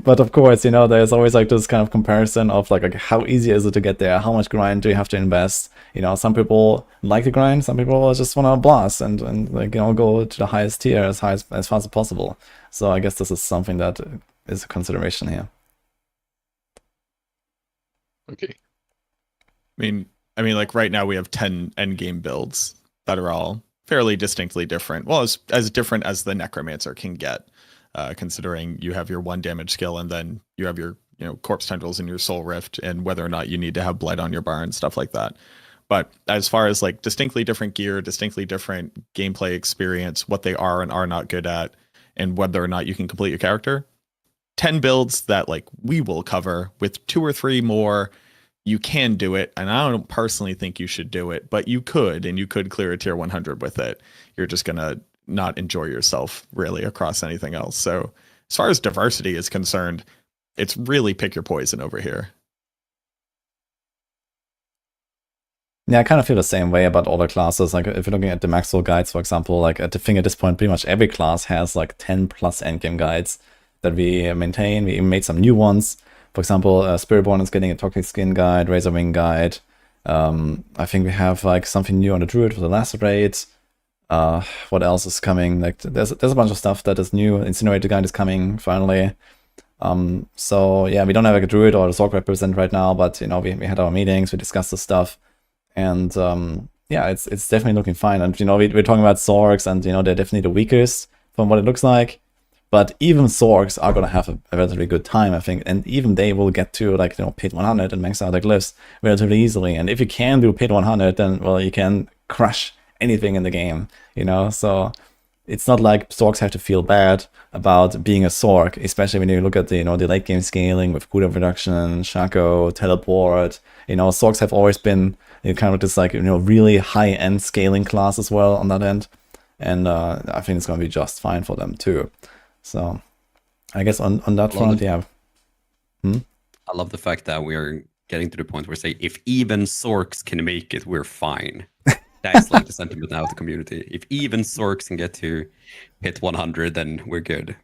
But of course, you know, there's always like this kind of comparison of like how easy is it to get there? How much grind do you have to invest? You know, some people like the grind, some people just want to blast and like, you know, go to the highest tier as fast as possible. So I guess this is something that is a consideration here. Okay. I mean, like right now we have 10 endgame builds that are all fairly distinctly different. Well, as different as the necromancer can get, considering you have your 1 damage skill and then you have your, you know, corpse tendrils and your soul rift, and whether or not you need to have blight on your bar and stuff like that. But as far as like distinctly different gear, distinctly different gameplay experience, what they are and are not good at, and whether or not you can complete your character, 10 builds that like we will cover with 2 or 3 more. You can do it, and I don't personally think you should do it, but you could, and you could clear a tier 100 with it. You're just gonna not enjoy yourself really across anything else. So as far as diversity is concerned, it's really pick your poison over here. Yeah, I kind of feel the same way about all the classes. Like if you're looking at the Maxroll guides, for example, like I think at this point, pretty much every class has like 10 plus endgame guides that we maintain. We even made some new ones. For example, Spiritborn is getting a Toxic Skin guide, Razorwing guide. I think we have like something new on the Druid for the Lacerate. What else is coming? Like there's a bunch of stuff that is new. Incinerator guide is coming finally. So yeah, we don't have like a Druid or a Sorc represent right now, but you know, we had our meetings, we discussed the stuff, and yeah, it's definitely looking fine. And you know, we're talking about Sorcs, and you know, they're definitely the weakest from what it looks like. But even Sorcs are gonna have a relatively good time, I think, and even they will get to like, you know, pit 100 and max out their glyphs relatively easily. And if you can do pit 100, then well, you can crush anything in the game, you know. So it's not like Sorcs have to feel bad about being a Sorc, especially when you look at the, you know, the late game scaling with cooldown reduction, Shaco, teleport. You know, Sorcs have always been you kind of just like, really high-end scaling class as well on that end. And I think it's going to be just fine for them too. So I guess on that front, yeah. I love the fact that we're getting to the point where say, if even Sorks can make it, we're fine. That's like the sentiment now of the community. If even Sorks can get to hit 100, then we're good.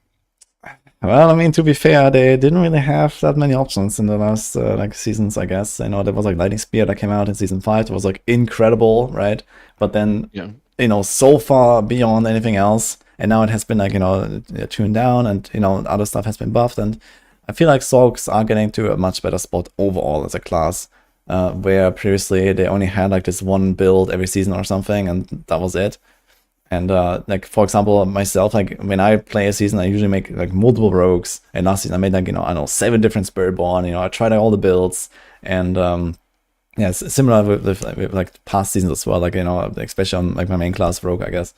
Well, I mean, to be fair, they didn't really have that many options in the last seasons, I guess. There was like Lightning Spear that came out in season 5. It was like incredible, right? But then, so far beyond anything else, and now it has been like, tuned down, and other stuff has been buffed, and I feel like Sorks are getting to a much better spot overall as a class, where previously they only had like this one build every season or something, and that was it. And like, for example, myself, like when I play a season, I usually make like multiple rogues. And last season I made like, I don't know, 7 different Spiritborn. I tried out all the builds, and yeah, it's similar with like past seasons as well. Like, especially on like my main class rogue, I guess,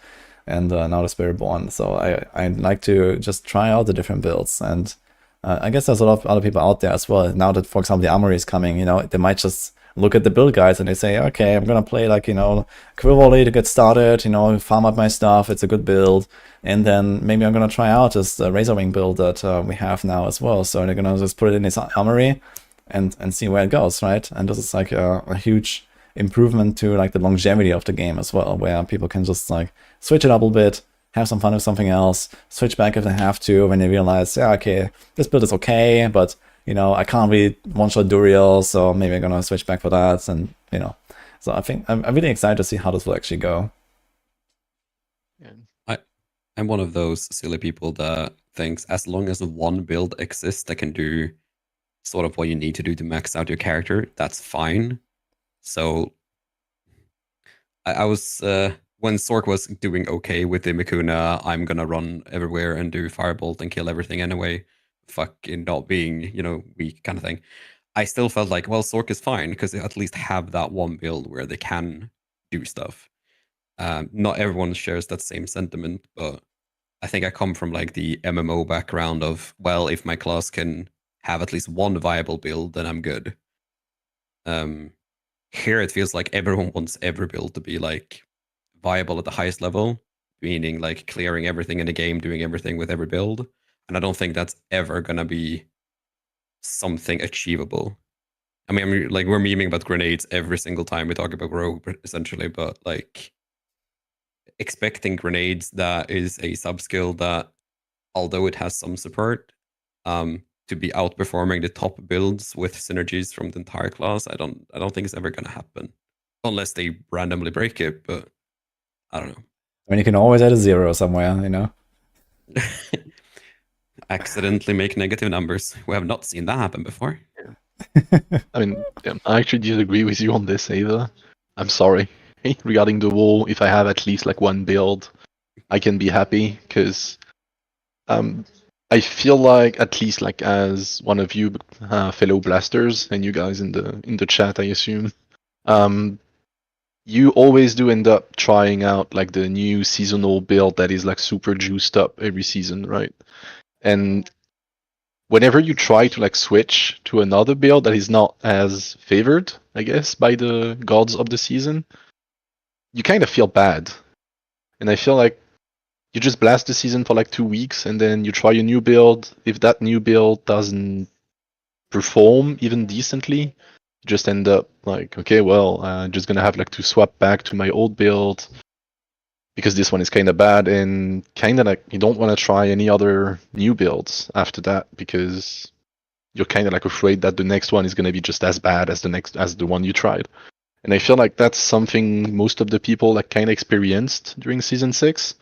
and now the Spiritborn. So I like to just try out the different builds, and I guess there's a lot of other people out there as well. Now that, for example, the Armory is coming, they might just look at the build guides and they say, okay, I'm gonna play like, Quivolley to get started, farm up my stuff, it's a good build, and then maybe I'm gonna try out this Razorwing build that we have now as well. So they're gonna just put it in this Armory and see where it goes, right? And this is like a huge improvement to like the longevity of the game as well, where people can just like switch it up a bit, have some fun with something else, switch back if they have to when they realize, yeah, okay, this build is okay, but I can't really one-shot Duriel, so maybe I'm gonna switch back for that, and so I think I'm really excited to see how this will actually go. I'm one of those silly people that thinks as long as one build exists that can do sort of what you need to do to max out your character, that's fine. So I was when Sork was doing okay with the Mikuna, I'm gonna run everywhere and do Firebolt and kill everything anyway. Fucking not being, weak kind of thing. I still felt like, well, Sork is fine because they at least have that one build where they can do stuff. Not everyone shares that same sentiment, but I think I come from like the MMO background of, well, if my class can have at least one viable build, then I'm good. Here it feels like everyone wants every build to be like viable at the highest level, meaning like clearing everything in the game, doing everything with every build. And I don't think that's ever gonna be something achievable. I mean, like we're memeing about grenades every single time we talk about rogue, essentially, but like expecting grenades that is a sub-skill that, although it has some support, to be outperforming the top builds with synergies from the entire class, I don't think it's ever gonna happen. Unless they randomly break it, but I don't know. I mean, you can always add a 0 somewhere, Accidentally make negative numbers. We have not seen that happen before. I mean, I actually disagree with you on this either. I'm sorry. Regarding the wall, if I have at least like one build, I can be happy, because I feel like, at least like as one of you fellow blasters, and you guys in the chat, I assume, you always do end up trying out like the new seasonal build that is like super juiced up every season, right? And whenever you try to like switch to another build that is not as favored, I guess, by the gods of the season, you kind of feel bad. And I feel like you just blast the season for like 2 weeks, and then you try a new build. If that new build doesn't perform even decently, you just end up like, okay, well, I'm just gonna have like to swap back to my old build because this one is kind of bad, and kind of like you don't want to try any other new builds after that, because you're kind of like afraid that the next one is going to be just as bad as the one you tried. And I feel like that's something most of the people like kind of experienced during season 6.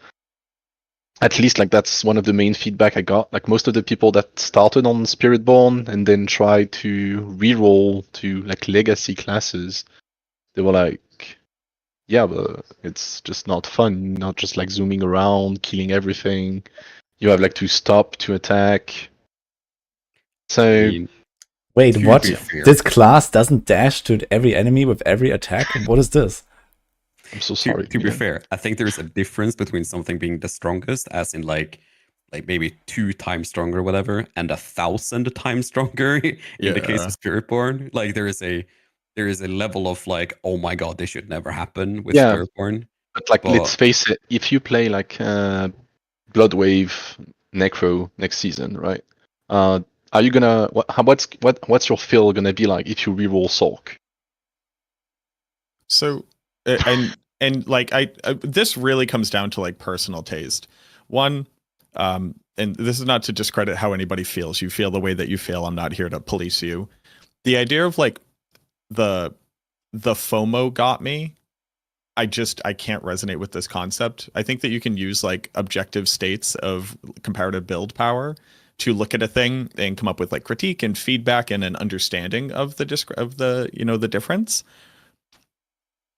At least like that's one of the main feedback I got. Like most of the people that started on Spiritborn and then tried to reroll to like legacy classes, they were like, yeah, but it's just not fun. Not just like zooming around, killing everything. You have like to stop to attack. So wait, what? This class doesn't dash to every enemy with every attack? What is this? I'm so sorry. To be fair, I think there's a difference between something being the strongest, as in like maybe 2 times stronger, or whatever, and 1,000 times stronger in the case of Spiritborn. Like there's there is a level of like, oh my god, this should never happen with Yeah. Spiritborn. But like, let's face it, if you play like Bloodwave Necro next season, right? Are you gonna what's your feel gonna be like if you reroll Sulk? So and like I this really comes down to like personal taste. One, and this is not to discredit how anybody feels. You feel the way that you feel. I'm not here to police you. The idea of like the FOMO got me. I can't resonate with this concept. I think that you can use like objective states of comparative build power to look at a thing and come up with like critique and feedback and an understanding of the the difference.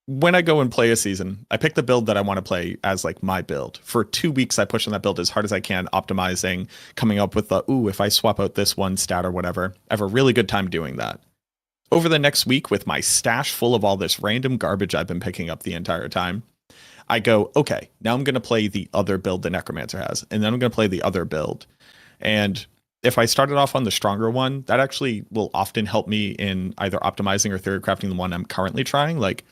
When I go and play a season, I pick the build that I want to play as like my build. For 2 weeks, I push on that build as hard as I can, optimizing, coming up with the, if I swap out this one stat or whatever. I have a really good time doing that. Over the next week, with my stash full of all this random garbage I've been picking up the entire time, I go, okay, now I'm going to play the other build the Necromancer has, and then I'm going to play the other build. And if I started off on the stronger one, that actually will often help me in either optimizing or theory crafting the one I'm currently trying. Like,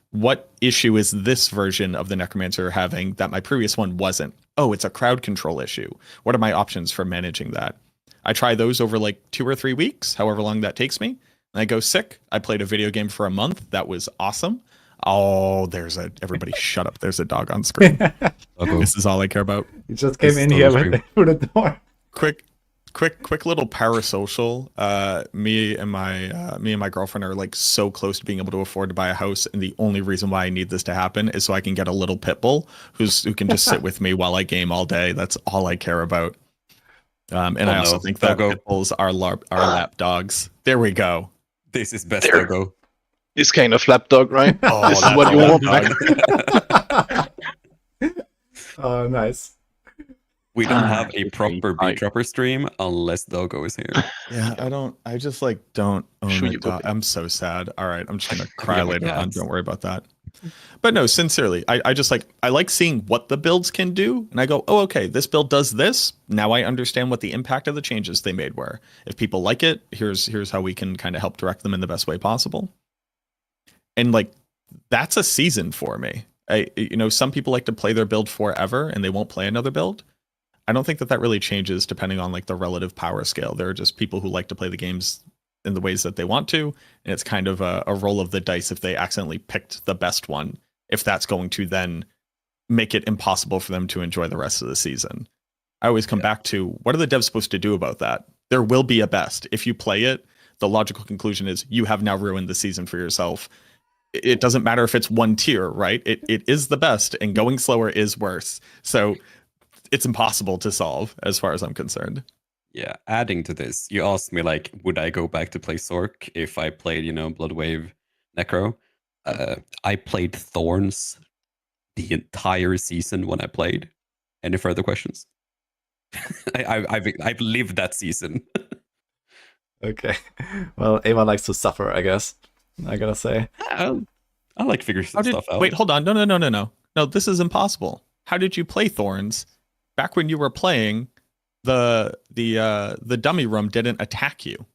what issue is this version of the Necromancer having that my previous one wasn't? Oh, it's a crowd control issue. What are my options for managing that? I try those over like 2 or 3 weeks, however long that takes me. And I go sick. I played a video game for a month. That was awesome. Oh, everybody shut up. There's a dog on screen. This is all I care about. You just came in here through the door. Quick little parasocial. Me and my girlfriend are like so close to being able to afford to buy a house, and the only reason why I need this to happen is so I can get a little pit bull who can just sit with me while I game all day. That's all I care about. And I also think that pit bulls are lap dogs. There we go. This is best Doggo. This kind of lapdog, right? Oh, this is what you want back. Oh, nice. We don't have a proper beat dropper stream unless Doggo is here. Yeah, I just like don't own a dog. I'm so sad. All right, I'm just gonna cry later on. Don't worry about that. But no, sincerely, I just I like seeing what the builds can do, and I go, oh, okay, this build does this. Now I understand what the impact of the changes they made were. If people like it, here's how we can kind of help direct them in the best way possible. And like, that's a season for me. Some people like to play their build forever and they won't play another build. I don't think that really changes depending on like the relative power scale. There are just people who like to play the games in the ways that they want to, and it's kind of a roll of the dice if they accidentally picked the best one, if that's going to then make it impossible for them to enjoy the rest of the season. I always come back to, what are the devs supposed to do about that? There will be a best. If you play it, the logical conclusion is you have now ruined the season for yourself. It doesn't matter if it's one tier, right? It is the best, and going slower is worse. So it's impossible to solve as far as I'm concerned. Yeah, adding to this, you asked me like, would I go back to play Sork if I played, Bloodwave Necro? I played Thorns the entire season when I played. Any further questions? I've lived that season. Okay. Well, Ava likes to suffer, I guess. I gotta say. I like figuring stuff out. Wait, hold on. No. No, this is impossible. How did you play Thorns back when you were playing? The dummy room didn't attack you.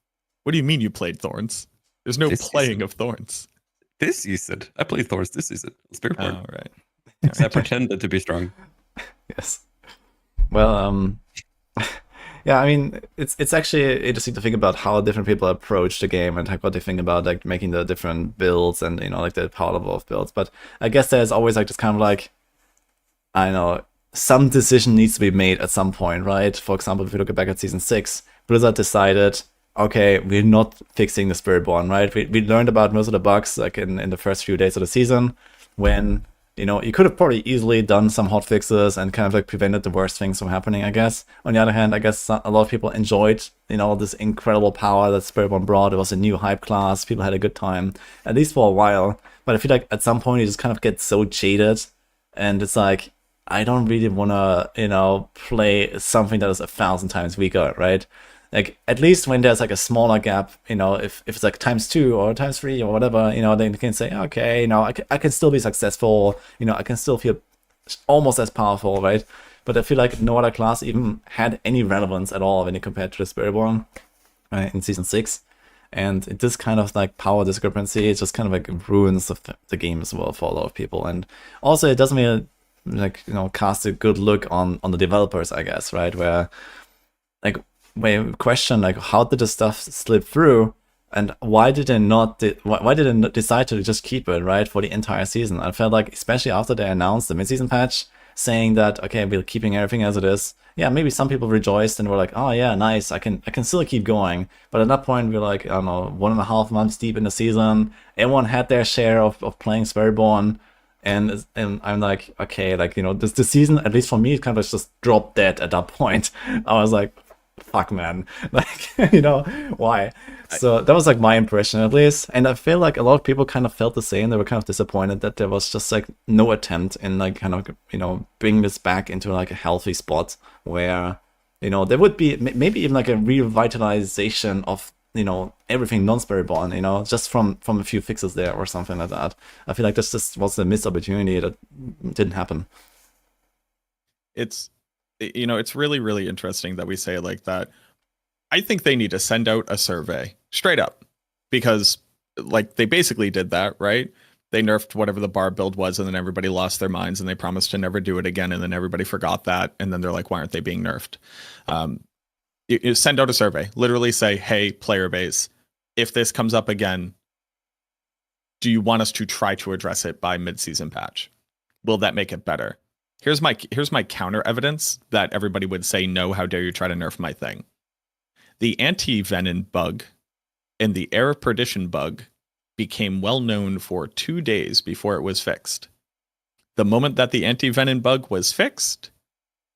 What do you mean you played Thorns? There's no playing of Thorns. This season, I played Thorns this season. Spiritborn. Oh, right. So I pretended to be strong. Yes. Well, yeah, I mean, it's actually interesting to think about how different people approach the game and what they think about like making the different builds and like the power level of builds. But I guess there's always like this kind of like, I don't know, some decision needs to be made at some point, right? For example, if we look back at Season 6, Blizzard decided, okay, we're not fixing the Spiritborn, right? We learned about most of the bugs like in the first few days of the season when, you could have probably easily done some hot fixes and kind of like prevented the worst things from happening, I guess. On the other hand, I guess a lot of people enjoyed, this incredible power that Spiritborn brought. It was a new hype class. People had a good time, at least for a while. But I feel like at some point you just kind of get so jaded and it's like, I don't really want to, play something that is 1,000 times weaker, right? Like, at least when there's like a smaller gap, if it's like ×2 or ×3 or whatever, then you can say, okay, I can still be successful, I can still feel almost as powerful, right? But I feel like no other class even had any relevance at all when you compare to the Spiritborn, right, in Season 6. And this kind of like power discrepancy, it just kind of like ruins the game as well for a lot of people. And also it doesn't really like, you know, cast a good look on the developers, I guess, right? Where like we question like how did the stuff slip through, and why did they not decide to just keep it, right, for the entire season? I felt like, especially after they announced the mid-season patch saying that, okay, we're keeping everything as it is, yeah, maybe some people rejoiced and were like, oh yeah, nice, I can still keep going. But at that point we're like, I don't know, 1.5 months deep in the season, everyone had their share of playing Spiritborn, and I'm like, okay, like, you know, the season, at least for me, it kind of just dropped dead at that point. I was like, fuck, man, like, you know, why? So that was like my impression, at least. And I feel like a lot of people kind of felt the same. They were kind of disappointed that there was just like no attempt in like kind of, you know, bring this back into like a healthy spot where, you know, there would be maybe even like a revitalization of, you know, everything non-Spiritborn, you know, just from a few fixes there or something like that. I feel like this just was a missed opportunity that didn't happen. It's, you know, it's really, really interesting that we say it like that. I think they need to send out a survey straight up, because like they basically did that, right? They nerfed whatever the bar build was, and then everybody lost their minds and they promised to never do it again, and then everybody forgot that, and then they're like, why aren't they being nerfed? You send out a survey, literally say, hey, player base, if this comes up again, do you want us to try to address it by mid-season patch? Will that make it better? Here's my counter evidence that everybody would say, no, how dare you try to nerf my thing. The anti-venom bug and the air of perdition bug became well known for 2 days before it was fixed. The moment that the anti-venom bug was fixed,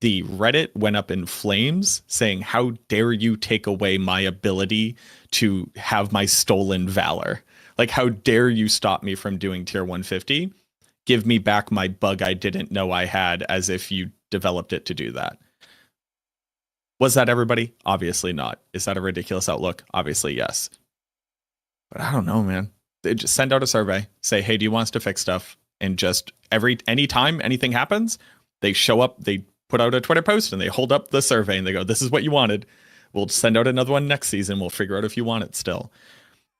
the Reddit went up in flames saying, how dare you take away my ability to have my stolen valor? Like, how dare you stop me from doing tier 150? Give me back my bug I didn't know I had, as if you developed it to do that. Was that everybody? Obviously not. Is that a ridiculous outlook? Obviously, yes. But I don't know, man. They just send out a survey, say, hey, do you want us to fix stuff? And just anytime anything happens, they show up, they put out a Twitter post and they hold up the survey and they go, this is what you wanted. We'll send out another one next season. We'll figure out if you want it still.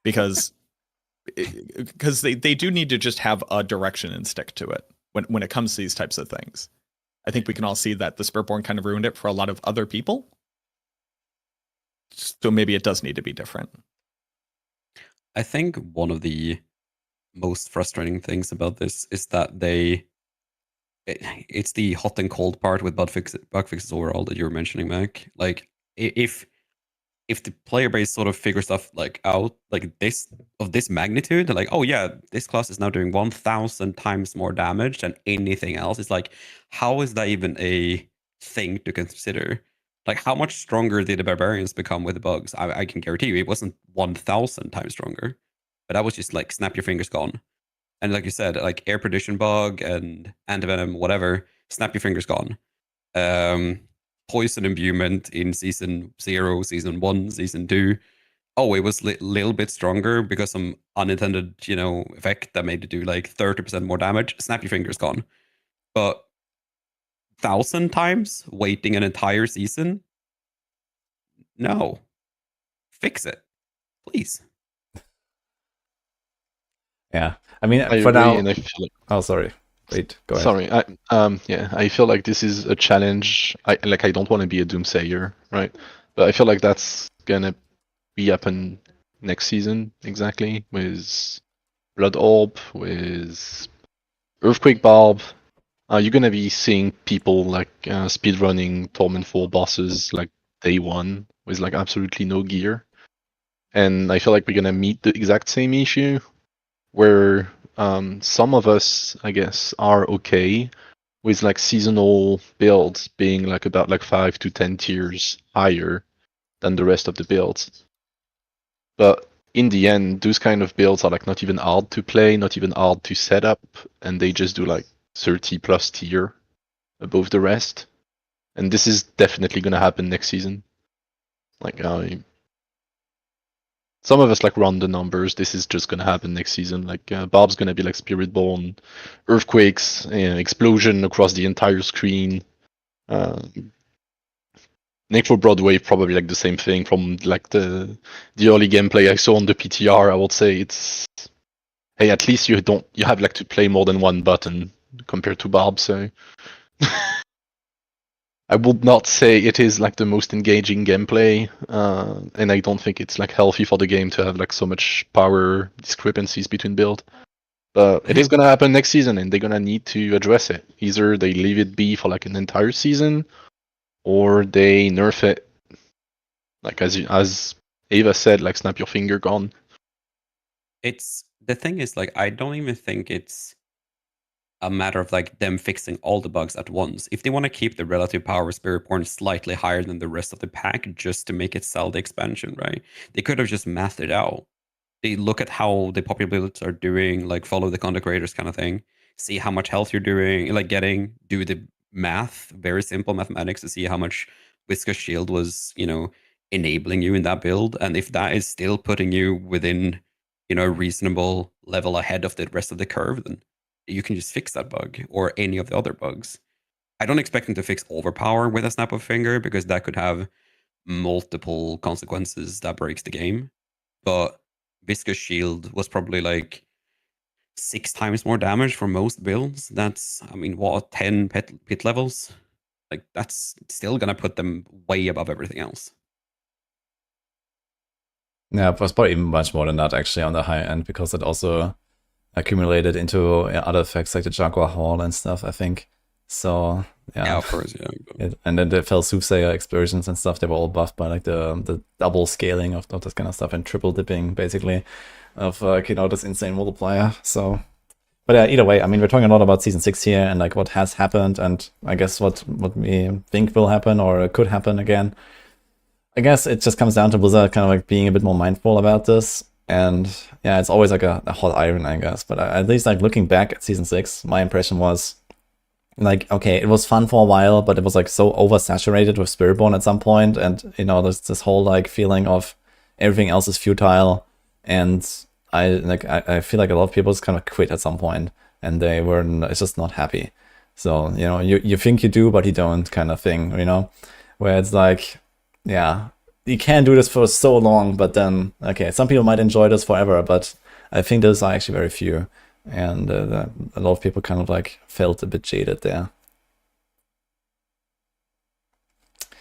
Because they do need to just have a direction and stick to it when it comes to these types of things. I think we can all see that the Spiritborn kind of ruined it for a lot of other people. So maybe it does need to be different. I think one of the most frustrating things about this is that it's the hot and cold part with bug fixes overall that you were mentioning, Mac. Like, if the player base sort of figures stuff like out like this of this magnitude, they're like, oh yeah, this class is now doing 1,000 times more damage than anything else. It's like, how is that even a thing to consider? Like, how much stronger did the barbarians become with the bugs? I can guarantee you it wasn't 1,000 times stronger, but that was just like snap your fingers gone. And like you said, like air perdition bug and antivenom, whatever, snap your fingers gone. Poison imbuement in season 0, season 1, season 2. Oh, it was little bit stronger because some unintended, you know, effect that made it do like 30% more damage. Snap your fingers gone. But 1,000 times waiting an entire season? No. Fix it, please. Yeah, I mean, I for agree, now. and I feel like, Oh, sorry. Wait, go ahead. sorry, I feel like this is a challenge. I don't want to be a doomsayer, right? But I feel like that's gonna be happen next season exactly with Blood Orb, with Earthquake Barb. You're gonna be seeing people like speedrunning Torment 4 bosses like day 1 with like absolutely no gear, and I feel like we're gonna meet the exact same issue where some of us, I guess, are okay with like seasonal builds being like about like 5 to 10 tiers higher than the rest of the builds. But in the end, those kind of builds are like not even hard to play, not even hard to set up, and they just do like 30 plus tier above the rest. And this is definitely gonna happen next season. Like some of us like run the numbers. This is just gonna happen next season. Like Barb's gonna be like Spiritborn, earthquakes, explosion across the entire screen. Nick for Broadway probably like the same thing from like the early gameplay I saw on the PTR. I would say it's, hey, at least you have like to play more than one button compared to Barb. So I would not say it is like the most engaging gameplay, and I don't think it's like healthy for the game to have like so much power discrepancies between build. But it is gonna happen next season, and they're gonna need to address it. Either they leave it be for like an entire season, or they nerf it. Like as Ava said, like snap your finger, gone. It's the thing is like I don't even think it's a matter of like them fixing all the bugs at once. If they want to keep the relative power of Spiritborn slightly higher than the rest of the pack just to make it sell the expansion, right? They could have just mathed it out. They look at how the popular builds are doing, like follow the content creators kind of thing, see how much health you're doing, like getting, do the math, very simple mathematics to see how much Viscous Shield was, enabling you in that build. And if that is still putting you within, a reasonable level ahead of the rest of the curve, then you can just fix that bug or any of the other bugs. I don't expect them to fix overpower with a snap of finger because that could have multiple consequences that breaks the game. But Viscous Shield was probably like 6 times more damage for most builds. That's, 10 pit levels? Like, that's still gonna put them way above everything else. Yeah, it was probably even much more than that actually on the high end, because it also accumulated into other effects like the Jaguar Hall and stuff, I think. So Yeah, of course, yeah. And then the Fell Soothsayer explosions and stuff, they were all buffed by like the double scaling of this kind of stuff and triple dipping basically of this insane multiplier. So, but yeah, either way, I mean, we're talking a lot about season 6 here and like what has happened and I guess what we think will happen or could happen again. I guess it just comes down to Blizzard kind of like being a bit more mindful about this. And yeah, it's always like a hot iron, I guess. But at least like looking back at season 6, my impression was like, okay, it was fun for a while, but it was like so oversaturated with Spiritborn at some point, and there's this whole like feeling of everything else is futile, and I feel like a lot of people just kind of quit at some point, and they were just not happy. So you think you do, but you don't, kind of thing, where it's like, yeah, you can do this for so long, but then okay, some people might enjoy this forever, but I think those are actually very few. And a lot of people kind of like felt a bit jaded there.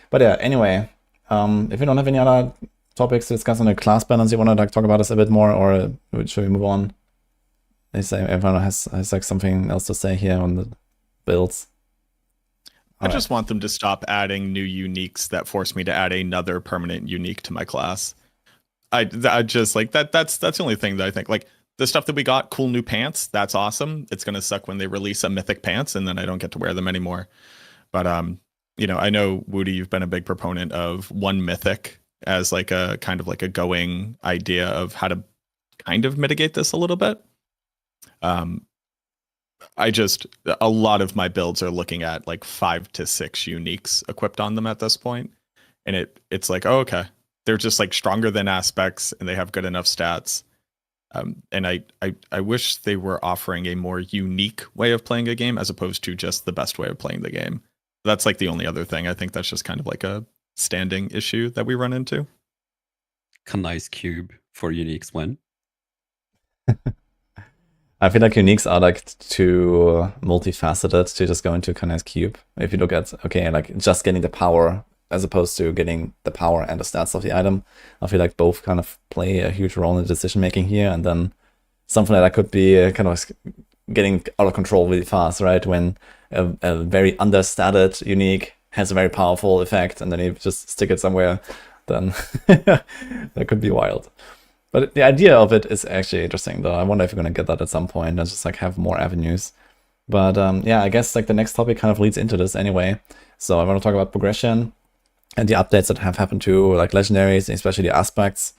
But yeah, anyway, if you don't have any other topics to discuss on the class balance, you want to like talk about this a bit more, or should we move on? They say everyone has like something else to say here on the builds. I just want them to stop adding new uniques that force me to add another permanent unique to my class. I just like that. That's the only thing that I think like. The stuff that we got, cool new pants, that's awesome. It's going to suck when they release a mythic pants and then I don't get to wear them anymore. But, I know, Woody, you've been a big proponent of one mythic as like a kind of like a going idea of how to kind of mitigate this a little bit. A lot of my builds are looking at like 5 to 6 uniques equipped on them at this point. And it's like, oh, okay. They're just like stronger than aspects and they have good enough stats. And I wish they were offering a more unique way of playing a game as opposed to just the best way of playing the game. That's like the only other thing. I think that's just kind of like a standing issue that we run into. Nice cube for uniques when? I feel like uniques are like too multifaceted to just go into Kanai's cube. If you look at, okay, like just getting the power as opposed to getting the power and the stats of the item. I feel like both kind of play a huge role in the decision making here, and then something like that could be kind of getting out of control really fast, right? When a very understated unique has a very powerful effect, and then you just stick it somewhere, then that could be wild. But the idea of it is actually interesting, though. I wonder if you're going to get that at some point and just like have more avenues. But yeah, I guess like the next topic kind of leads into this anyway. So I want to talk about progression and the updates that have happened to like legendaries, especially the aspects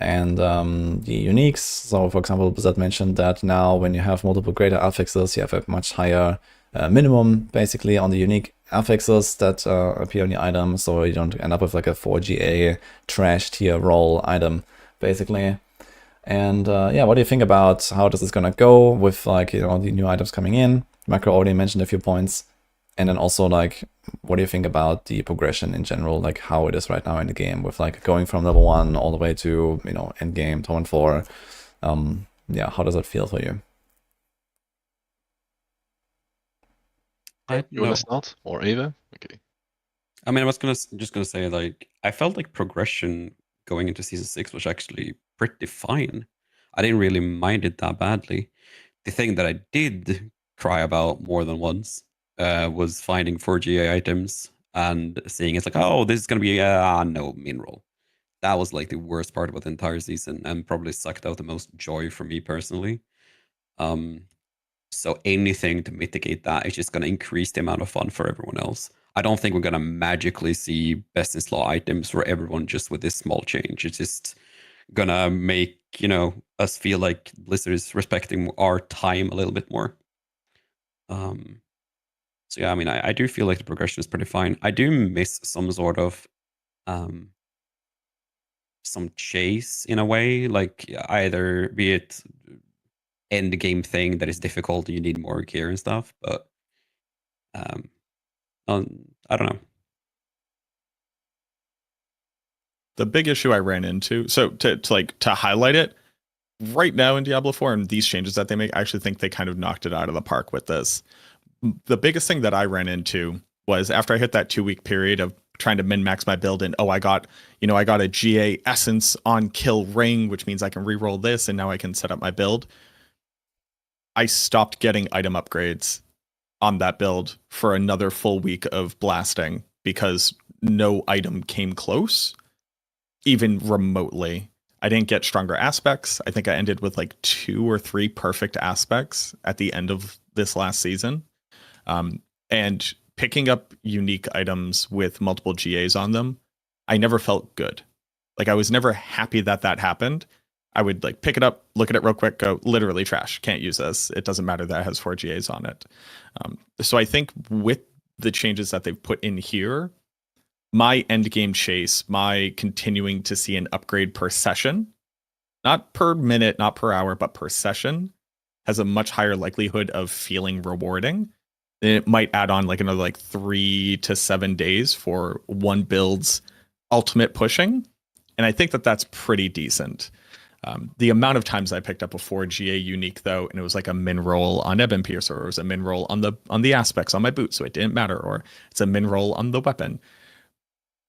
and the uniques. So for example, Blizzard mentioned that now when you have multiple greater affixes, you have a much higher minimum basically on the unique affixes that appear on the item, so you don't end up with like a 4GA trash tier roll item basically. And yeah, what do you think about how this is gonna go with like the new items coming in? Macro already mentioned a few points. And then also, like, what do you think about the progression in general, like how it is right now in the game, with like going from level 1 all the way to, you know, endgame, Torment 4? Yeah, how does it feel for you? You wanna start? Or Ava? Okay. I mean, I was just gonna say, like, I felt like progression going into season 6 was actually pretty fine. I didn't really mind it that badly. The thing that I did cry about more than once was finding 4GA items and seeing it's like, oh, this is gonna be no mineral. That was like the worst part about the entire season and probably sucked out the most joy for me personally. So anything to mitigate that is just going to increase the amount of fun for everyone else. I don't think we're going to magically see best in slot items for everyone just with this small change. It's just going to make, you know, us feel like Blizzard is respecting our time a little bit more. So yeah, I mean, I do feel like the progression is pretty fine. I do miss some sort of some chase in a way, like either be it end game thing that is difficult and you need more gear and stuff, but I don't know. The big issue I ran into, so to highlight it, right now in Diablo 4 and these changes that they make, I actually think they kind of knocked it out of the park with this. The biggest thing that I ran into was after I hit that 2-week period of trying to min-max my build, and I got a GA essence on kill ring, which means I can reroll this, and now I can set up my build. I stopped getting item upgrades on that build for another full week of blasting because no item came close, even remotely. I didn't get stronger aspects. I think I ended with like 2 or 3 perfect aspects at the end of this last season. And picking up unique items with multiple GAs on them, I never felt good. Like, I was never happy that happened. I would like pick it up, look at it real quick, go, literally trash, can't use this. It doesn't matter that it has 4 GAs on it. So I think with the changes that they've put in here, my end game chase, my continuing to see an upgrade per session, not per minute, not per hour, but per session, has a much higher likelihood of feeling rewarding. And it might add on like another like 3 to 7 days for one build's ultimate pushing. And I think that that's pretty decent. The amount of times I picked up a 4GA unique though, and it was like a min roll on Ebon Piercer, or it was a min roll on the aspects on my boot, so it didn't matter, or it's a min roll on the weapon.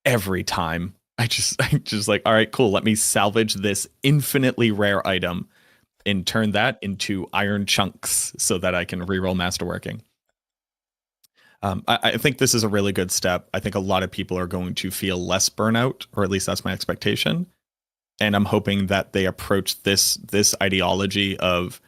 Every time I just like, all right, cool, let me salvage this infinitely rare item and turn that into iron chunks so that I can reroll masterworking. I think this is a really good step. I think a lot of people are going to feel less burnout, or at least that's my expectation. And I'm hoping that they approach this ideology of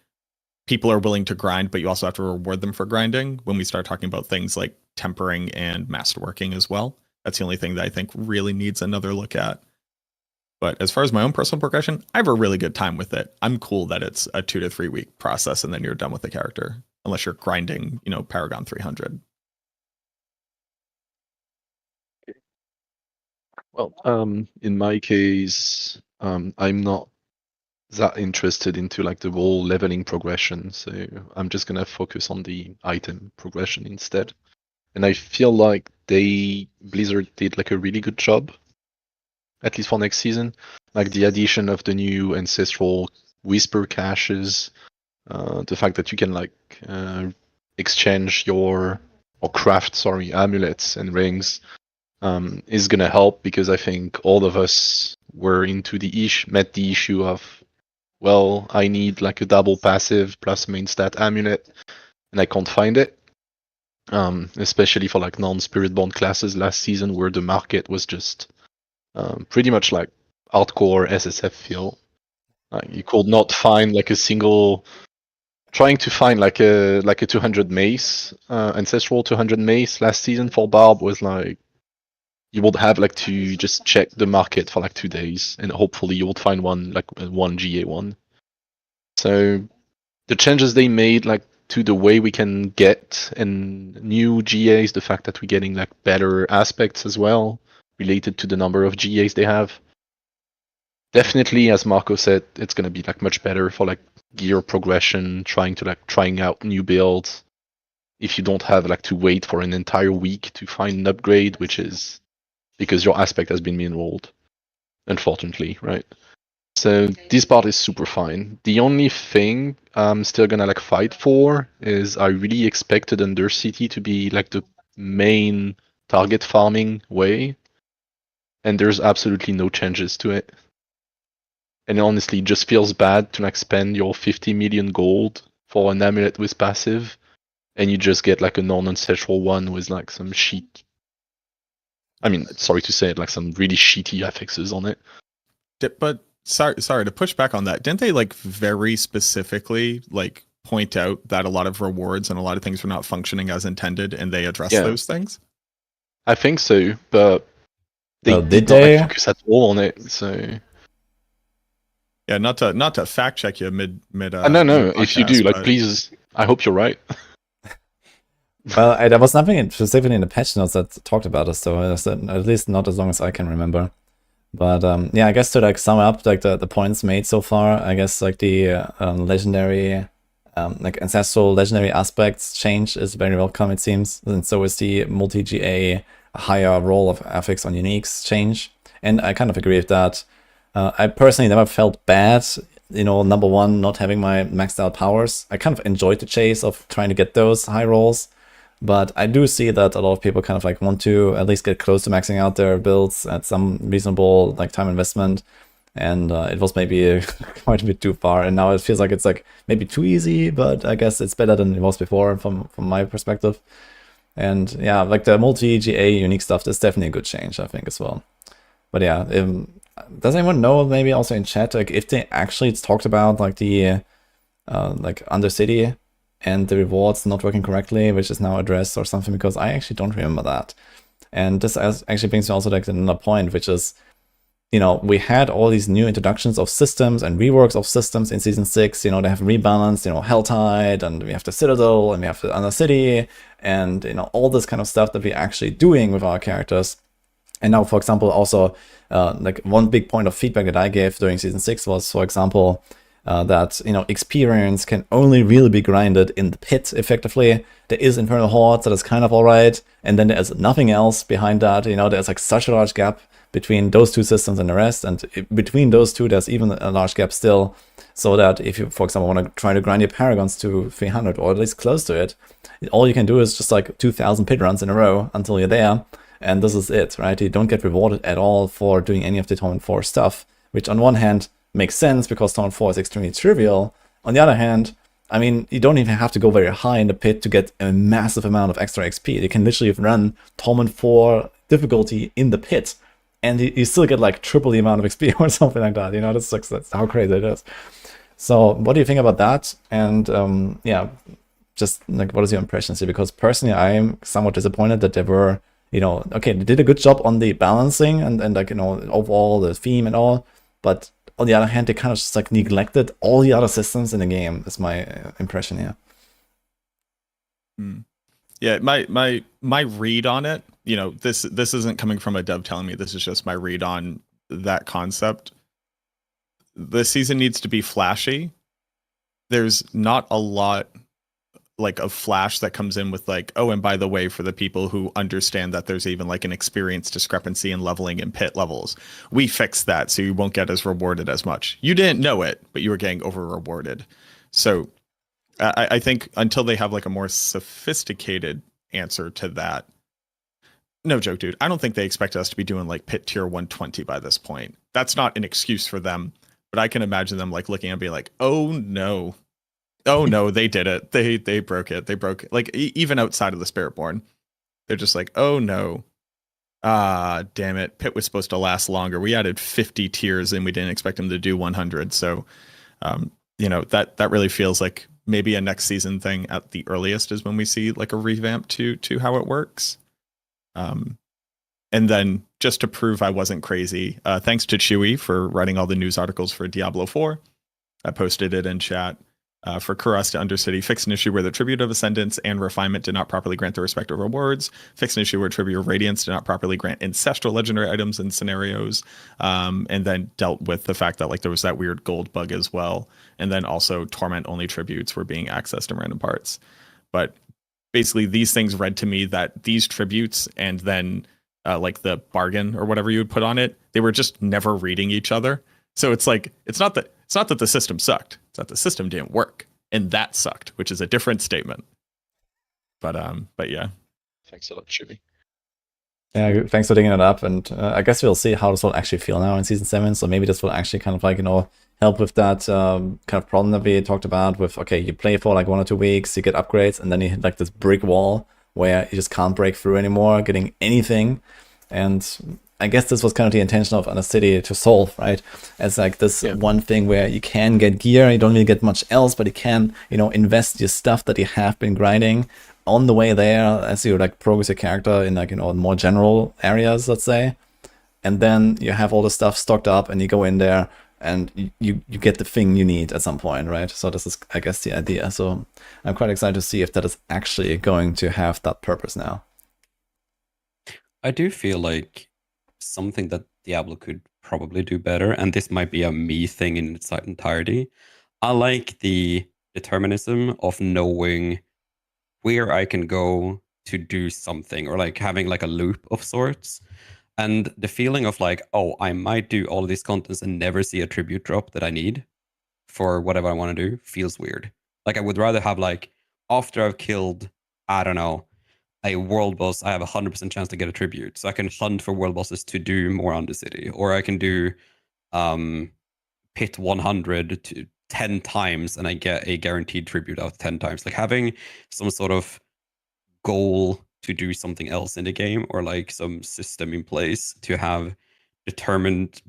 people are willing to grind, but you also have to reward them for grinding when we start talking about things like tempering and masterworking as well. That's the only thing that I think really needs another look at. But as far as my own personal progression, I have a really good time with it. I'm cool that it's a 2 to 3 week process and then you're done with the character, unless you're grinding, Paragon 300. Well, in my case, I'm not that interested into like the whole leveling progression, so I'm just gonna focus on the item progression instead. And I feel like Blizzard did like a really good job, at least for next season. Like the addition of the new ancestral whisper caches, the fact that you can like exchange or craft amulets and rings is gonna help, because I think all of us were met the issue of, well, I need like a double passive plus main stat amulet, and I can't find it. Especially for like non-Spiritborn classes last season, where the market was just pretty much like hardcore SSF feel. You could not find like a single. Trying to find like a 200 mace, ancestral 200 mace last season for Barb was like, you would have like to just check the market for like 2 days, and hopefully you would find one, like one GA one. So the changes they made, like to the way we can get and new GAs, the fact that we're getting like better aspects as well related to the number of GAs they have. Definitely, as Marco said, it's gonna be like much better for like gear progression, trying out new builds. if you don't have like to wait for an entire week to find an upgrade, which is because your aspect has been enrolled, unfortunately, right? So this part is super fine. The only thing I'm still gonna like fight for is I really expected Undercity to be like the main target farming way, and there's absolutely no changes to it. And honestly, it just feels bad to like spend your 50 million gold for an amulet with passive, and you just get like a non-ancestral one with like some shit. I mean, sorry to say it, like some really shitty affixes on it. But sorry to push back on that. Didn't they like very specifically like point out that a lot of rewards and a lot of things were not functioning as intended, and they addressed Yeah. those things? I think so, but they Oh, did did not like, they? focus at all on it. So Yeah, not to fact check you mid. no, if you do, podcast, like, but- please. I hope you're right. Well, there was nothing specifically in the patch notes that talked about this, so at least not as long as I can remember. But yeah, I guess to like sum up like the points made so far, I guess like the legendary, like ancestral legendary aspects change is very welcome, it seems, and so is the multi-GA higher role of affix on uniques change, and I kind of agree with that. I personally never felt bad, you know, number one, not having my maxed out powers. I kind of enjoyed the chase of trying to get those high rolls. But I do see that a lot of people kind of like want to at least get close to maxing out their builds at some reasonable like time investment. And it was maybe quite a bit too far. And now it feels like it's like maybe too easy, but I guess it's better than it was before from my perspective. And yeah, like the multi-GA unique stuff, that's definitely a good change, I think, as well. But yeah, does anyone know maybe also in chat, like if they actually talked about like the like Undercity and the rewards not working correctly, which is now addressed or something, because I actually don't remember that. And this actually brings me also like to another point, which is, you know, we had all these new introductions of systems and reworks of systems in Season 6, you know, they have rebalanced, you know, Helltide, and we have the Citadel, and we have the Undercity, and, you know, all this kind of stuff that we're actually doing with our characters. And now, for example, also, like one big point of feedback that I gave during Season 6 was, for example, that, you know, experience can only really be grinded in the pit effectively. There is Infernal Horde, that is kind of alright, and then there's nothing else behind that. You know, there's like such a large gap between those two systems and the rest, and between those two there's even a large gap still, so that if you, for example, want to try to grind your Paragons to 300 or at least close to it, all you can do is just like 2,000 pit runs in a row until you're there, and this is it, right? You don't get rewarded at all for doing any of the Torment 4 stuff, which on one hand makes sense because Torment 4 is extremely trivial. On the other hand, I mean, you don't even have to go very high in the pit to get a massive amount of extra XP. You can literally run Torment 4 difficulty in the pit, and you still get like triple the amount of XP or something like that. You know, that's how crazy it is. So what do you think about that? And yeah, just like, what is your impressions here? Because personally, I am somewhat disappointed that they were, you know, okay, they did a good job on the balancing and like, you know, overall the theme and all, but on the other hand, they kind of just like neglected all the other systems in the game, is my impression here. Yeah, my read on it, you know, this isn't coming from a dev telling me, this is just my read on that concept. The season needs to be flashy. There's not a lot like of flash that comes in with like, oh, and by the way, for the people who understand that there's even like an experience discrepancy in leveling and pit levels, we fixed that so you won't get as rewarded as much. You didn't know it, but you were getting over rewarded. So I think until they have like a more sophisticated answer to that, no joke, dude, I don't think they expect us to be doing like pit tier 120 by this point. That's not an excuse for them, but I can imagine them like looking and being like, oh no, they did it. They broke it. They broke it. Like even outside of the Spiritborn, they're just like, oh no, damn it. Pit was supposed to last longer. We added 50 tiers and we didn't expect them to do 100. So, you know, that really feels like maybe a next season thing at the earliest is when we see like a revamp to how it works. And then just to prove I wasn't crazy, thanks to Chewy for writing all the news articles for Diablo 4. I posted it in chat. For Kuras to Undercity, fixed an issue where the Tribute of Ascendance and Refinement did not properly grant the respective rewards. Fixed an issue where Tribute of Radiance did not properly grant ancestral legendary items and scenarios. And then dealt with the fact that like there was that weird gold bug as well. And then also Torment only tributes were being accessed in random parts. But basically these things read to me that these tributes and then like the bargain or whatever you would put on it, they were just never reading each other. So it's like it's not that the system sucked, it's that the system didn't work, and that sucked, which is a different statement. But yeah. Thanks a lot, Chibi. Yeah, thanks for digging it up, and I guess we'll see how this will actually feel now in Season 7, so maybe this will actually kind of like, help with that kind of problem that we talked about with, okay, you play for like 1 or 2 weeks, you get upgrades, and then you hit like this brick wall where you just can't break through anymore, getting anything, and I guess this was kind of the intention of Undercity to solve, right? As like this one thing where you can get gear, you don't really get much else, but you can, invest your stuff that you have been grinding on the way there as you like progress your character in like, more general areas, let's say. And then you have all the stuff stocked up and you go in there and you get the thing you need at some point, right? So this is, I guess, the idea. So I'm quite excited to see if that is actually going to have that purpose now. I do feel like something that Diablo could probably do better, and this might be a me thing in its entirety. I like the determinism of knowing where I can go to do something, or like having like a loop of sorts. And the feeling of like, oh, I might do all of these contents and never see a tribute drop that I need for whatever I want to do feels weird. Like I would rather have like, after I've killed, I don't know, a world boss, I have a 100% chance to get a tribute. So I can hunt for world bosses to do more on the city. Or I can do pit 100 to 10 times and I get a guaranteed tribute out 10 times. Like having some sort of goal to do something else in the game, or like some system in place to have determined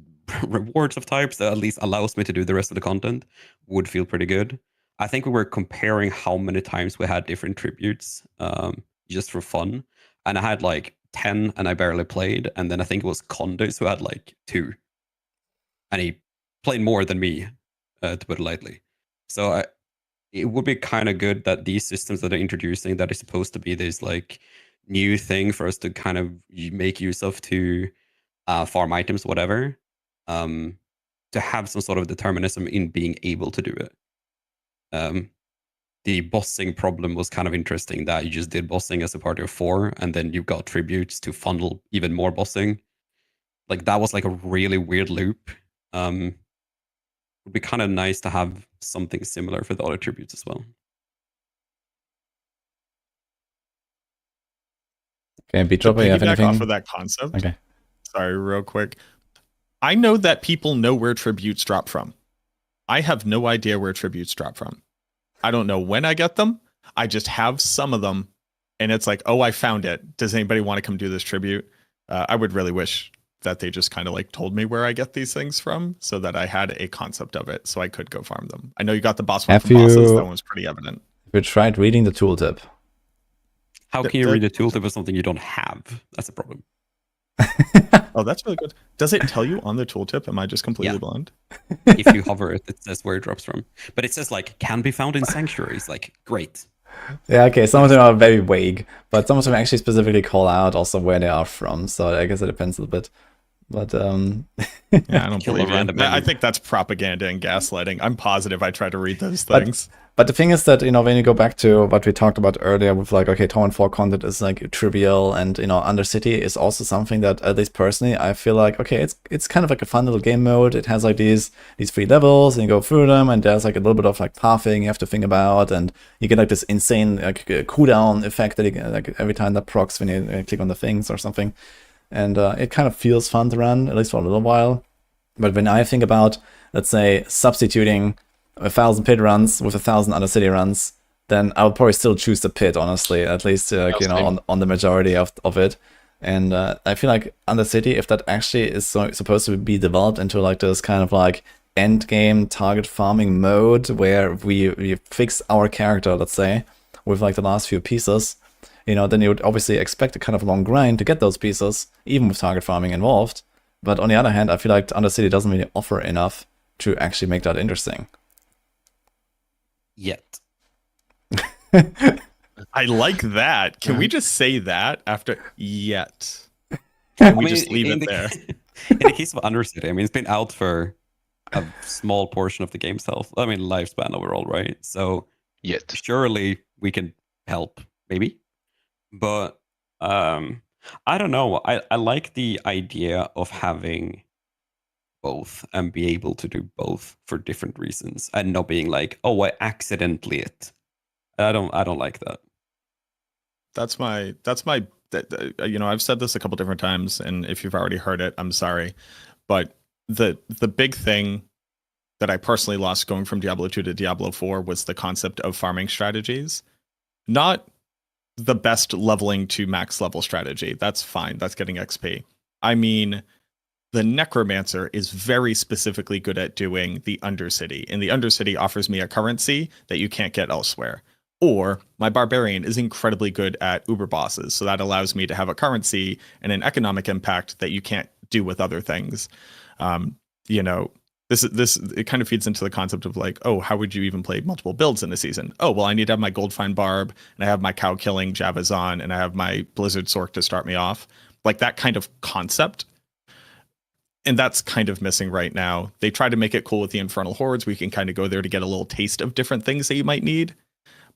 rewards of types that at least allows me to do the rest of the content would feel pretty good. I think we were comparing how many times we had different tributes just for fun. And I had like 10 and I barely played. And then I think it was Condis who had like 2. And he played more than me, to put it lightly. So it would be kind of good that these systems that are introducing, that is supposed to be this like new thing for us to kind of make use of to farm items, whatever, to have some sort of determinism in being able to do it. The bossing problem was kind of interesting, that you just did bossing as a party of 4 and then you got tributes to funnel even more bossing. Like that was like a really weird loop. Would be kind of nice to have something similar for the other tributes as well. Okay, Beatdropper, you have anything? Off of that concept. Okay. Sorry, real quick. I know that people know where tributes drop from. I have no idea where tributes drop from. I don't know when I get them. I just have some of them, and it's like, oh, I found it. Does anybody want to come do this tribute? I would really wish that they just kind of like told me where I get these things from, so that I had a concept of it, so I could go farm them. I know you got the boss one from bosses. That one's pretty evident. Have you tried reading the tooltip? How can you read the tooltip of something you don't have? That's a problem. Oh, that's really good. Does it tell you on the tooltip? Am I just completely blind? If you hover it, it says where it drops from. But it says like, can be found in sanctuaries. Like, great. Yeah, okay, some of them are very vague, but some of them actually specifically call out also where they are from, so I guess it depends a little bit. But yeah, I don't believe it. I think that's propaganda and gaslighting. I'm positive I try to read those things. But the thing is that, when you go back to what we talked about earlier with like, okay, Torment 4 content is like trivial, and, Undercity is also something that, at least personally, I feel like, okay, it's kind of like a fun little game mode. It has like these 3 levels, and you go through them, and there's like a little bit of like pathing you have to think about, and you get like this insane like cooldown effect that you get like every time that procs when you click on the things or something. And it kind of feels fun to run, at least for a little while. But when I think about, let's say, substituting 1,000 pit runs with 1,000 Undercity runs, then I would probably still choose the pit, honestly, at least on the majority of it. And I feel like Undercity, if that actually is supposed to be developed into like this kind of like endgame target farming mode where we fix our character, let's say, with like the last few pieces, then you would obviously expect a kind of long grind to get those pieces, even with target farming involved. But on the other hand, I feel like Undercity doesn't really offer enough to actually make that interesting. Yet. I like that. Can we just say that after yet? Can we just leave it there? In the case of Undercity, it's been out for a small portion of the game's health. Lifespan overall, right? So Yet. surely we can help maybe. But I don't know. I like the idea of having both and be able to do both for different reasons, and not being like, oh, I accidentally it. I don't like that. That's my you know, I've said this a couple different times, and if you've already heard it, I'm sorry. But the big thing that I personally lost going from Diablo 2 to Diablo 4 was the concept of farming strategies. Not the best leveling to max level strategy. That's fine. That's getting XP. I mean, the Necromancer is very specifically good at doing the Undercity, and the Undercity offers me a currency that you can't get elsewhere. Or my Barbarian is incredibly good at Uber bosses, so that allows me to have a currency and an economic impact that you can't do with other things. You know, this it kind of feeds into the concept of like, oh, how would you even play multiple builds in a season? Oh, well, I need to have my Goldfine Barb, and I have my Cow Killing Javazon, and I have my Blizzard Sork to start me off. Like that kind of concept. And that's kind of missing right now. They try to make it cool with the Infernal Hordes. We can kind of go there to get a little taste of different things that you might need.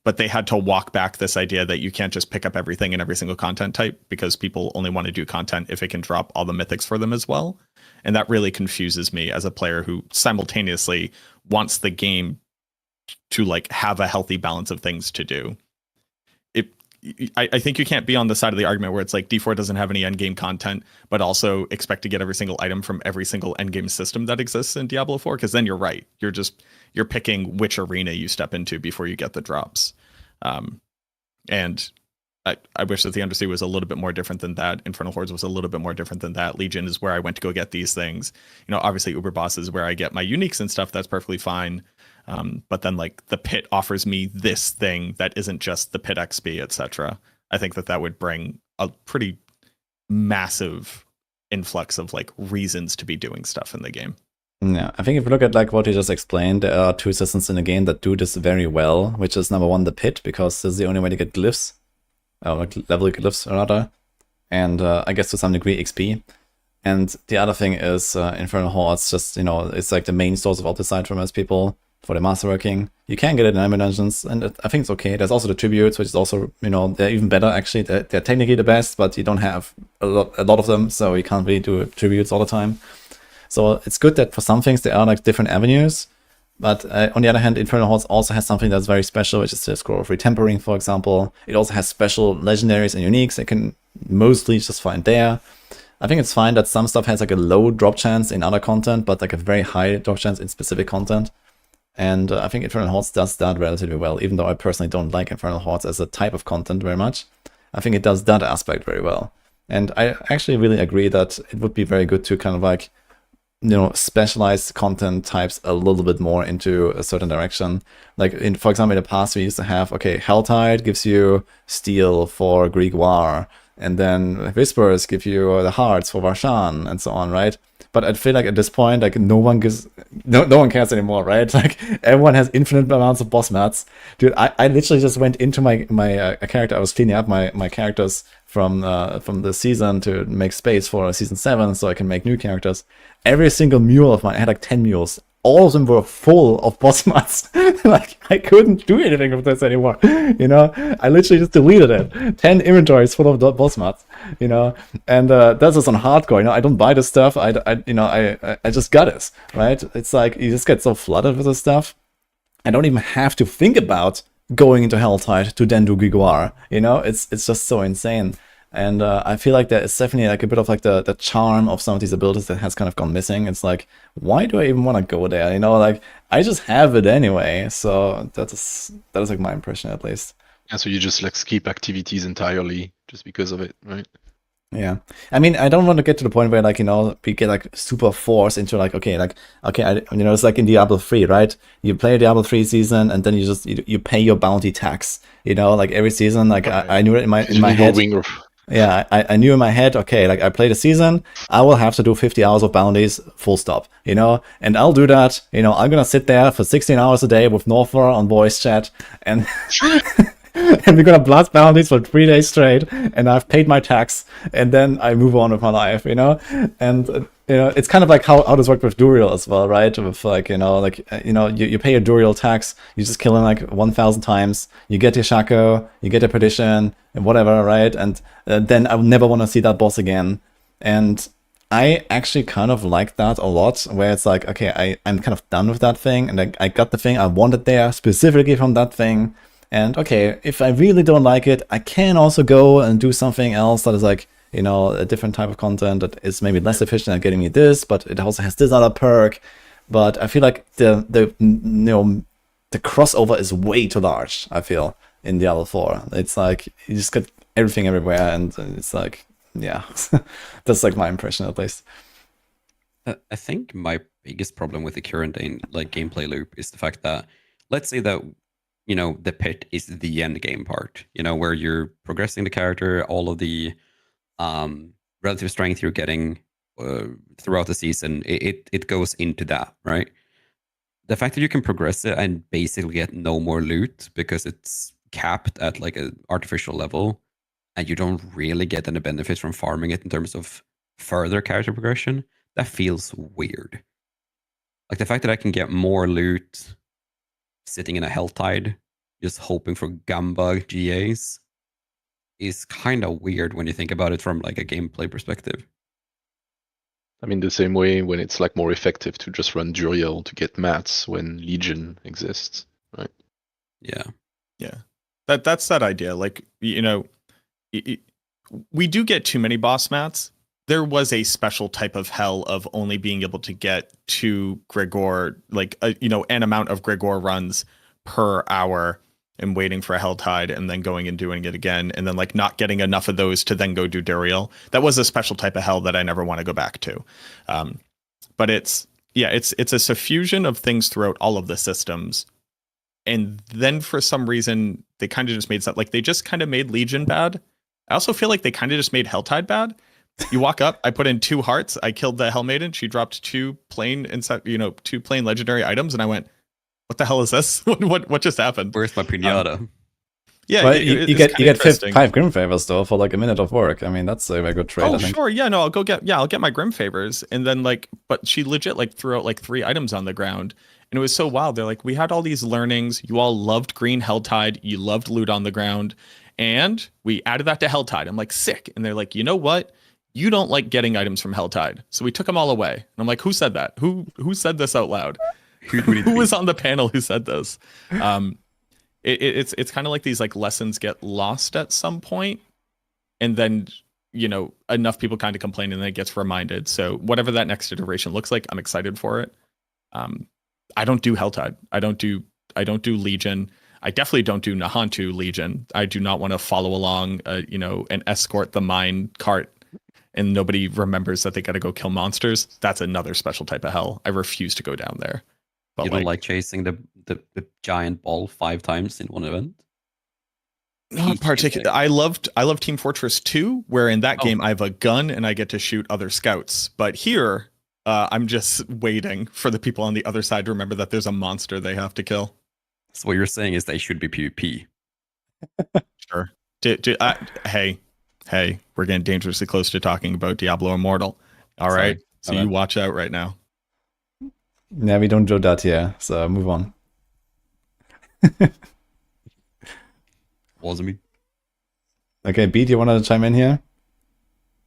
But they had to walk back this idea that you can't just pick up everything in every single content type, because people only want to do content if it can drop all the mythics for them as well. And that really confuses me as a player who simultaneously wants the game to like have a healthy balance of things to do. I think you can't be on the side of the argument where it's like D4 doesn't have any endgame content, but also expect to get every single item from every single endgame system that exists in Diablo 4, because then you're right. You're picking which arena you step into before you get the drops. And I wish that the Undersea was a little bit more different than that. Infernal Hordes was a little bit more different than that. Legion is where I went to go get these things. You know, obviously Uber Boss is where I get my uniques and stuff. That's perfectly fine. But then like the pit offers me this thing that isn't just the pit XP, etc. I think that would bring a pretty massive influx of like reasons to be doing stuff in the game. Yeah, I think if you look at like what you just explained, there are two systems in the game that do this very well, which is number one, the pit, because this is the only way to get glyphs, or like level glyphs rather, and I guess to some degree XP. And the other thing is Infernal Hordes, just, you know, it's like the main source of Opticite for most people for the masterworking. You can get it in Enemy Dungeons, and I think it's okay. There's also the tributes, which is also, you know, they're even better actually. They're technically the best, but you don't have a lot of them, so you can't really do tributes all the time. So it's good that for some things there are like different avenues, but on the other hand, Infernal Hordes also has something that's very special, which is the Scroll of Retempering, for example. It also has special legendaries and uniques that can mostly just find there. I think it's fine that some stuff has like a low drop chance in other content, but like a very high drop chance in specific content. And I think Infernal Hordes does that relatively well, even though I personally don't like Infernal Hordes as a type of content very much. I think it does that aspect very well. And I actually really agree that it would be very good to kind of like, you know, specialize content types a little bit more into a certain direction. Like for example, in the past we used to have, okay, Helltide gives you steel for Greek War, and then Whispers give you the hearts for Varshan, and so on, right? But I feel like at this point, like no one cares anymore, right? Like everyone has infinite amounts of boss mats. Dude, I literally just went into my character. I was cleaning up my characters from the season to make space for season 7, so I can make new characters. Every single mule of mine, I had like 10 mules. All of them were full of boss mats. Like I couldn't do anything with this anymore. You know, I literally just deleted it. 10 inventories full of boss mats. You know, and that's just on hardcore. You know, I don't buy this stuff. I just got this, right? It's like you just get so flooded with this stuff. I don't even have to think about going into Helltide to then do Giguar. You know, it's just so insane. And I feel like there is definitely like a bit of like the charm of some of these abilities that has kind of gone missing. It's like, why do I even want to go there? You know, like I just have it anyway. So that is like my impression at least. Yeah, so you just like skip activities entirely just because of it, right? Yeah, I mean, I don't want to get to the point where like, you know, we get like super forced into like, okay, you know, it's like in Diablo 3, right? You play a Diablo 3 season and then you pay your bounty tax. You know, like every season, like okay. I knew it in my head. Yeah, I knew in my head, okay, like I played a season, I will have to do 50 hours of bounties, full stop, you know? And I'll do that, you know, I'm gonna sit there for 16 hours a day with Northor on voice chat, and and we're gonna blast bounties for 3 days straight, and I've paid my tax, and then I move on with my life, you know? And it's kind of like how this worked with Duriel as well, right? With like, you pay your Duriel tax, you just kill him like 1,000 times, you get your Shaco, you get a Perdition, and whatever, right? And then I will never want to see that boss again. And I actually kind of like that a lot, where it's like, okay, I'm kind of done with that thing, and I got the thing I wanted there specifically from that thing. And okay, if I really don't like it, I can also go and do something else that is like, a different type of content that is maybe less efficient at getting me this, but it also has this other perk. But I feel like the crossover is way too large, I feel, in Diablo 4. It's like you just get everything everywhere, and it's like, yeah, that's like my impression at least. I think my biggest problem with the current gameplay loop is the fact that, let's say that the pit is the end game part, where you're progressing the character, all of the relative strength you're getting throughout the season, it goes into that, right? The fact that you can progress it and basically get no more loot because it's capped at like an artificial level, and you don't really get any benefits from farming it in terms of further character progression, that feels weird. Like the fact that I can get more loot sitting in a health tide, just hoping for Gumbug GAs, is kind of weird when you think about it from like a gameplay perspective. I mean, the same way when it's like more effective to just run Duriel to get mats when Legion exists, right? Yeah. That's that idea. Like, we do get too many boss mats. There was a special type of hell of only being able to get 2 Gregor, like an amount of Gregor runs per hour, and waiting for a hell tide, and then going and doing it again, and then like not getting enough of those to then go do Duriel. That was a special type of hell that I never want to go back to. But it's a suffusion of things throughout all of the systems. And then for some reason, they kind of just made something, like they just kind of made Legion bad. I also feel like they kind of just made Helltide bad. You walk up, I put in 2 hearts, I killed the Hell Maiden, she dropped 2 plain legendary items, and I went, what the hell is this? What just happened? Where's my pinata? Yeah, well, you get 5 Grim Favors though for like a minute of work. I mean, that's a very good trade. Oh, I think. sure, yeah, no, I'll get my Grim Favors, and then but she legit threw out 3 items on the ground, and it was so wild. They're like, we had all these learnings. You all loved Green Helltide. You loved loot on the ground, and we added that to Helltide. I'm like, sick. And they're like, you know what? You don't like getting items from Helltide, so we took them all away. And I'm like, who said that? Who said this out loud? Who was on the panel who said this? It's kind of like these lessons get lost at some point, and then enough people kind of complain, and then it gets reminded. So whatever that next iteration looks like, I'm excited for it. I don't do Helltide. I don't do Legion. I definitely don't do Nahantu Legion. I do not want to follow along, and escort the mine cart, and nobody remembers that they got to go kill monsters. That's another special type of hell. I refuse to go down there. But you don't like chasing the giant ball 5 times in one event? Not particularly. I loved Team Fortress 2, where in that game I have a gun and I get to shoot other scouts. But here, I'm just waiting for the people on the other side to remember that there's a monster they have to kill. So what you're saying is they should be PvP. Sure. Hey, we're getting dangerously close to talking about Diablo Immortal. All right. So you watch out right now. Yeah, we don't do that here, so move on. Wasn't me. Okay, B, do you want to chime in here?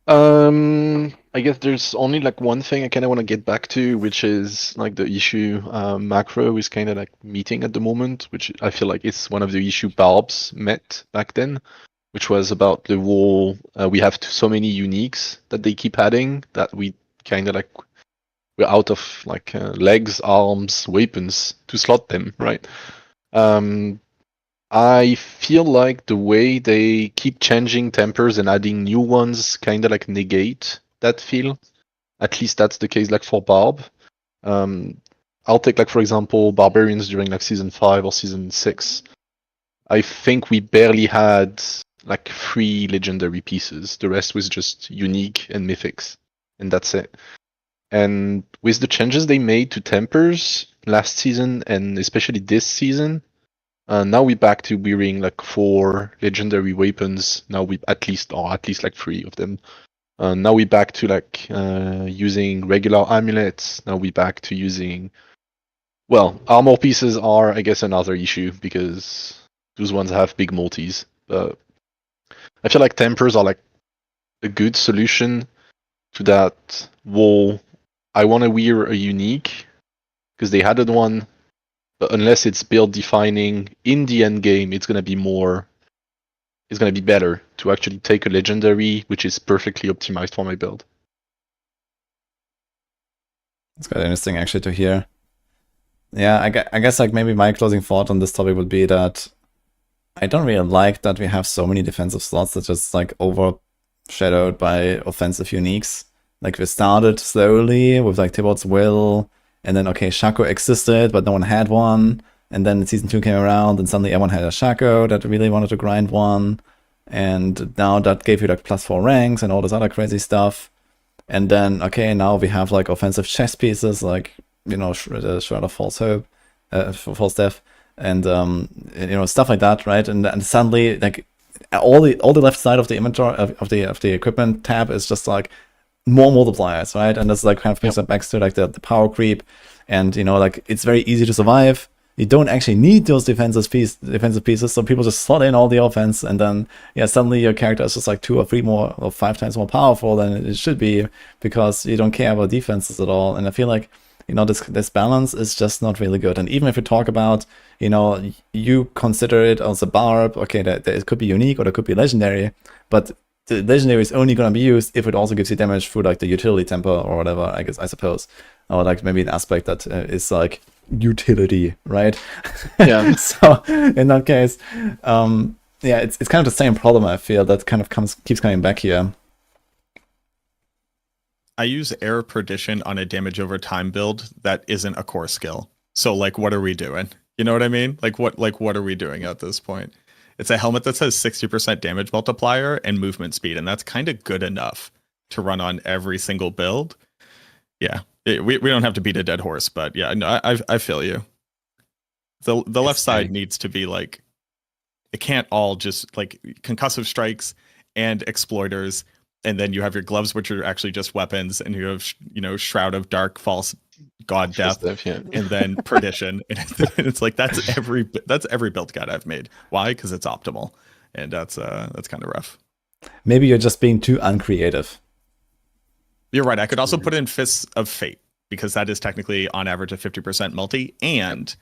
I guess there's only one thing I kind of want to get back to, which is the issue Macro is kind of meeting at the moment, which I feel like it's one of the issue Barbs met back then, which was about the whole we have so many uniques that they keep adding that we kind of we're out of legs, arms, weapons to slot them, right? I feel like the way they keep changing tempers and adding new ones kind of negate that feel. At least that's the case for Barb. I'll take for example Barbarians during season 5 or season 6. I think we barely had 3 legendary pieces. The rest was just unique and mythics, and that's it. And with the changes they made to tempers last season and especially this season, now we're back to wearing 4 legendary weapons. Now we at least 3 of them. Now we're back to like using regular amulets. Now we're back to using, well, armor pieces are, I guess, another issue because those ones have big multis. But I feel like tempers are like a good solution to that wall. I want to wear a unique because they added one, but unless it's build defining in the end game, it's gonna be more. It's gonna be better to actually take a legendary, which is perfectly optimized for my build. It's quite interesting actually to hear. Yeah, I guess like maybe my closing thought on this topic would be that I don't really like that we have so many defensive slots that just like overshadowed by offensive uniques. Like we started slowly with like Tibbot's Will, and then okay, Shaco existed, but no one had one. And then season 2 came around, and suddenly everyone had a Shaco that really wanted to grind one. And now that gave you like +4 ranks and all this other crazy stuff. And then, okay, now we have like offensive chess pieces, like, you know, Shroud of False Hope, False Death, and you know, stuff like that, right? And suddenly, like, all the left side of the inventory of the equipment tab is just like more multipliers, right? And that's like kind of brings it back to like the power creep, and you know, like it's very easy to survive. You don't actually need those defensive pieces, so people just slot in all the offense, and then yeah, suddenly your character is just like 2 or 3 more or 5 times more powerful than it should be because you don't care about defenses at all. And I feel like, you know, this balance is just not really good. And even if you talk about, you know, you consider it as a barb, okay, that it could be unique or it could be legendary, but the legendary is only going to be used if it also gives you damage through like the utility temper or whatever, I suppose, or like maybe an aspect that is like utility, right? Yeah. So in that case, yeah, it's kind of the same problem. I feel that kind of keeps coming back here. I use error perdition on a damage over time build that isn't a core skill. So like, what are we doing? You know what I mean? Like what are we doing at this point? It's a helmet that says 60% damage multiplier and movement speed, and that's kind of good enough to run on every single build. Yeah, we don't have to beat a dead horse, but yeah, no, I feel you. The left side needs to be like, it can't all just like concussive strikes and exploiters, and then you have your gloves, which are actually just weapons, and you have, you know, Shroud of Dark, False God Death, Yeah. and then Perdition. And it's like that's every build guide I've made. Why? Because it's optimal, and that's kind of rough. Maybe you're just being too uncreative. You're right. I could also put in Fists of Fate because that is technically on average a 50% multi, and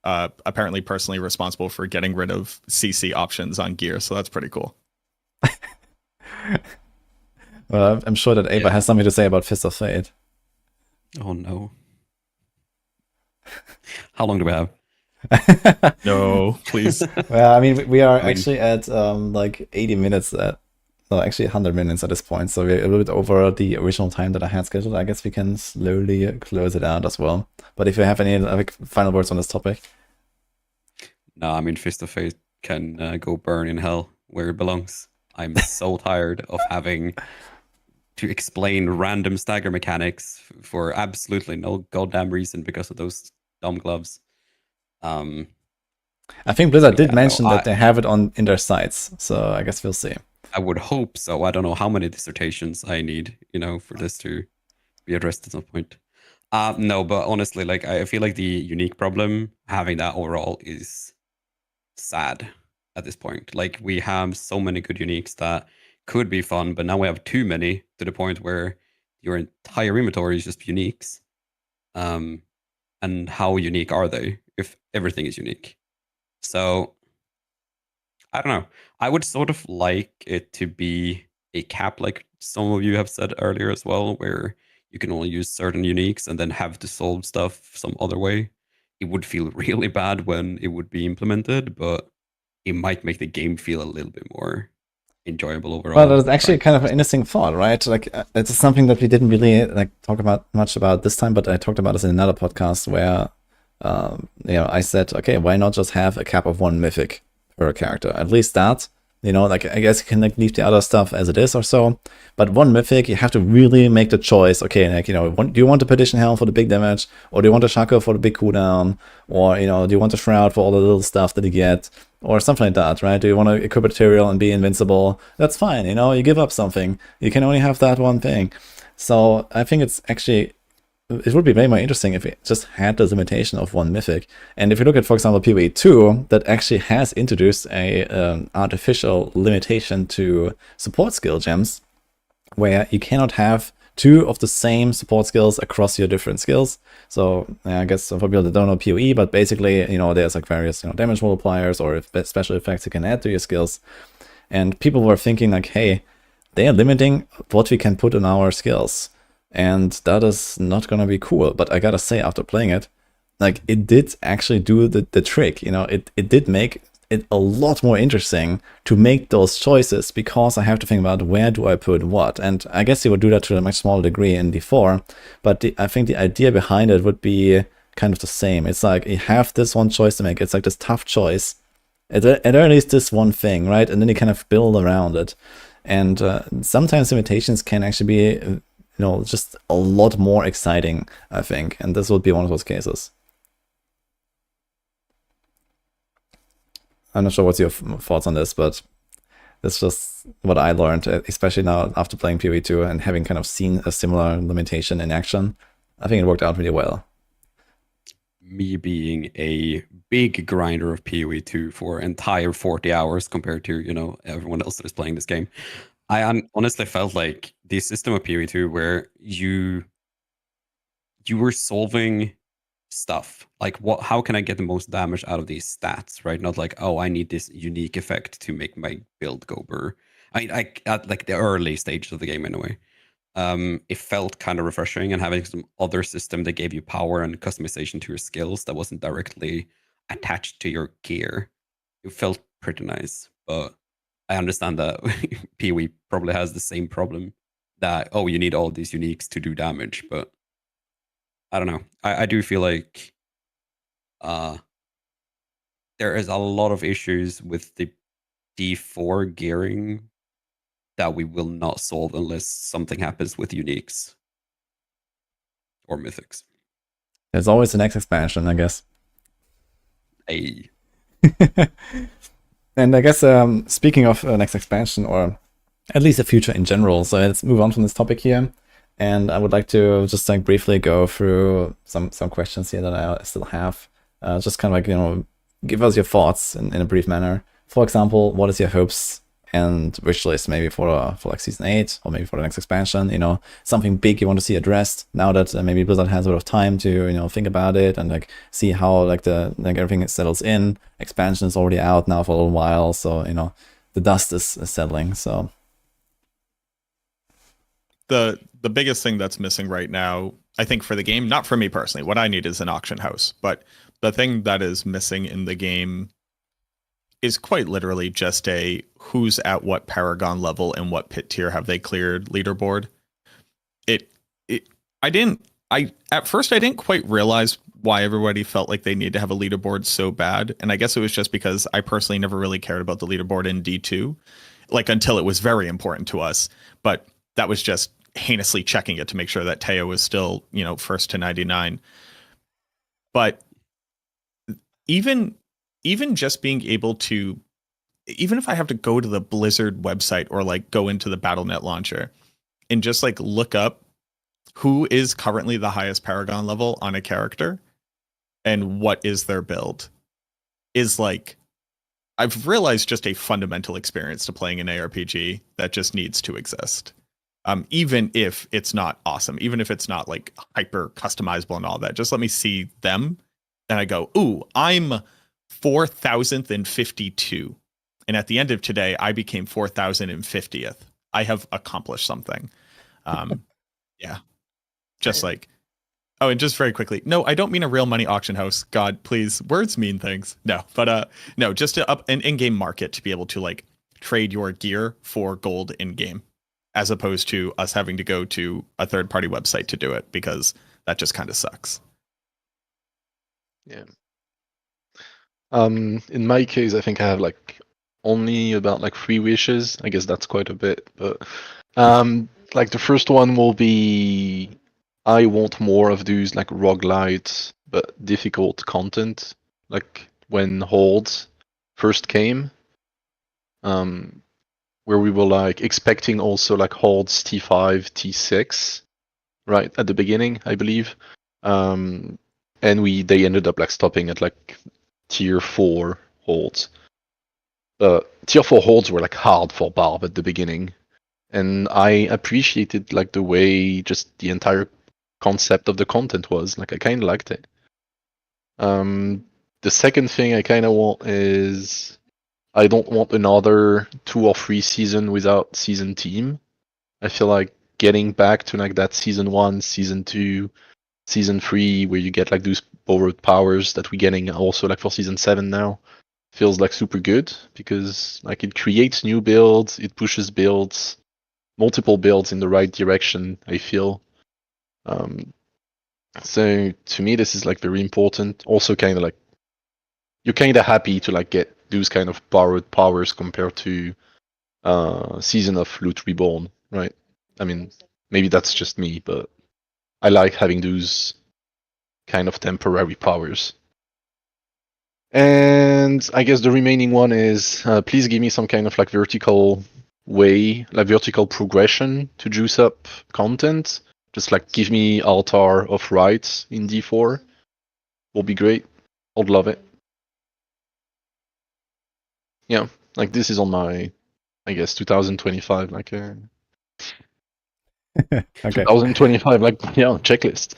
apparently personally responsible for getting rid of CC options on gear. So that's pretty cool. Well, I'm sure that Ava has something to say about Fist of Fate. Oh no. How long do we have? No, please. Well, I mean, we are actually at like 80 minutes no, actually 100 minutes at this point, so we're a little bit over the original time that I had scheduled. I guess we can slowly close it out as well. But if you have any like final words on this topic. No, I mean, Fist of Fate can go burn in hell where it belongs. I'm so tired of having to explain random stagger mechanics for absolutely no goddamn reason because of those dumb gloves. I think Blizzard did Yeah, mention no, that they have it in their sites, so I guess we'll see. I would hope so. I don't know how many dissertations I need, you know, for this to be addressed at some point. No, but honestly, like I feel like the unique problem having that overall is sad at this point. Like we have so many good uniques that could be fun, but now we have too many to the point where your entire inventory is just uniques. And how unique are they if everything is unique? So I don't know. I would sort of like it to be a cap, like some of you have said earlier as well, where you can only use certain uniques and then have to solve stuff some other way. It would feel really bad when it would be implemented, but it might make the game feel a little bit more enjoyable overall. Well, that's actually kind of an interesting thought, right? Like it's something that we didn't really like talk about much about this time, but I talked about this in another podcast where you know, I said, okay, why not just have a cap of 1 mythic per character? At least that You know, like I guess you can like leave the other stuff as it is or so. But one mythic, you have to really make the choice. Okay, like, you know, do you want the Petition Helm for the big damage, or do you want the Shaco for the big cooldown, or, you know, do you want the Shroud for all the little stuff that you get, or something like that, right? Do you want to equip material and be invincible? That's fine, you know, you give up something. You can only have that one thing. So I think it's actually, it would be very more interesting if it just had the limitation of one mythic. And if you look at, for example, PoE 2, that actually has introduced a artificial limitation to support skill gems, where you cannot have two of the same support skills across your different skills. So I guess for people that don't know PoE, but basically, you know, there's like various, you know, damage multipliers or special effects you can add to your skills. And people were thinking like, hey, they are limiting what we can put in our skills. And that is not gonna be cool. But I gotta say, after playing it, like, it did actually do the trick. You know, it did make it a lot more interesting to make those choices, because I have to think about where do I put what. And I guess you would do that to a much smaller degree in D4, but I think the idea behind it would be kind of the same. It's like you have this one choice to make. It's like this tough choice. At least this one thing, right? And then you kind of build around it. And sometimes limitations can actually be, you know, just a lot more exciting, I think. And this would be one of those cases. I'm not sure what's your thoughts on this, but that's just what I learned, especially now after playing PoE 2 and having kind of seen a similar limitation in action. I think it worked out really well. Me being a big grinder of PoE 2 for entire 40 hours compared to, you know, everyone else that is playing this game, I honestly felt like the system of PoE 2 where you were solving stuff like, how can I get the most damage out of these stats, right? Not like, oh, I need this unique effect to make my build go burr. I at like the early stages of the game anyway. It felt kind of refreshing, and having some other system that gave you power and customization to your skills that wasn't directly attached to your gear. It felt pretty nice, but I understand that PoE probably has the same problem that, oh, you need all these uniques to do damage, but I don't know. I do feel like there is a lot of issues with the D4 gearing that we will not solve unless something happens with uniques or mythics. There's always the next expansion, I guess. Hey. And I guess speaking of next expansion, or at least the future in general, so let's move on from this topic here. And I would like to just like briefly go through some questions here that I still have. Just kind of like, you know, give us your thoughts in a brief manner. For example, what is your hopes and wish list maybe for like season 8 or maybe for the next expansion? You know, something big you want to see addressed now that maybe Blizzard has a bit of time to, you know, think about it and like see how like everything settles in. Expansion is already out now for a little while, so, you know, the dust is settling. So the biggest thing that's missing right now, I think, for the game, not for me personally, what I need is an auction house. But the thing that is missing in the game is quite literally just a who's at what Paragon level and what pit tier have they cleared leaderboard. At first I didn't quite realize why everybody felt like they need to have a leaderboard so bad. And I guess it was just because I personally never really cared about the leaderboard in D2, like until it was very important to us. But that was just heinously checking it to make sure that Teo was still, you know, first to 99. But even just being able to, even if I have to go to the Blizzard website or like go into the BattleNet launcher and just like look up who is currently the highest Paragon level on a character and what is their build, is like, I've realized just a fundamental experience to playing an ARPG that just needs to exist. Even if it's not awesome, even if it's not like hyper customizable and all that, just let me see them. And I go, ooh, I'm 4,052. And at the end of today, I became 4,050th. I have accomplished something. Yeah. Just like, oh, and just very quickly. No, I don't mean a real money auction house. God, please. Words mean things. No, but no, just to up an in-game market to be able to like trade your gear for gold in-game, as opposed to us having to go to a third-party website to do it, because that just kind of sucks. Yeah. In my case, I think I have like only about like 3 wishes. I guess that's quite a bit, but like the first one will be I want more of those like roguelite but difficult content, like when Hold first came, where we were like expecting also like Holds T5, T6, right at the beginning, I believe, and they ended up like stopping at like tier 4 Holds. Tier 4 Holds were like hard for Barb at the beginning, and I appreciated like the way just the entire concept of the content was. Like I kind of liked it. The second thing I kind of want is I don't want another 2 or 3 season without season team. I feel like getting back to like that season 1, season 2, season 3, where you get like those borrowed powers that we're getting also like for season 7 now, feels like super good because like it creates new builds, it pushes builds, multiple builds in the right direction, I feel. So to me, this is like very important. Also, kind of like you're kind of happy to like get those kind of borrowed powers compared to Season of Loot Reborn, right? I mean, maybe that's just me, but I like having those kind of temporary powers. And I guess the remaining one is please give me some kind of like vertical way, like vertical progression to juice up content. Just like give me Altar of Rights in D4. Will be great. I'd love it. Yeah, like this is on my, I guess, 2025, like Okay. 2025, like, yeah, checklist.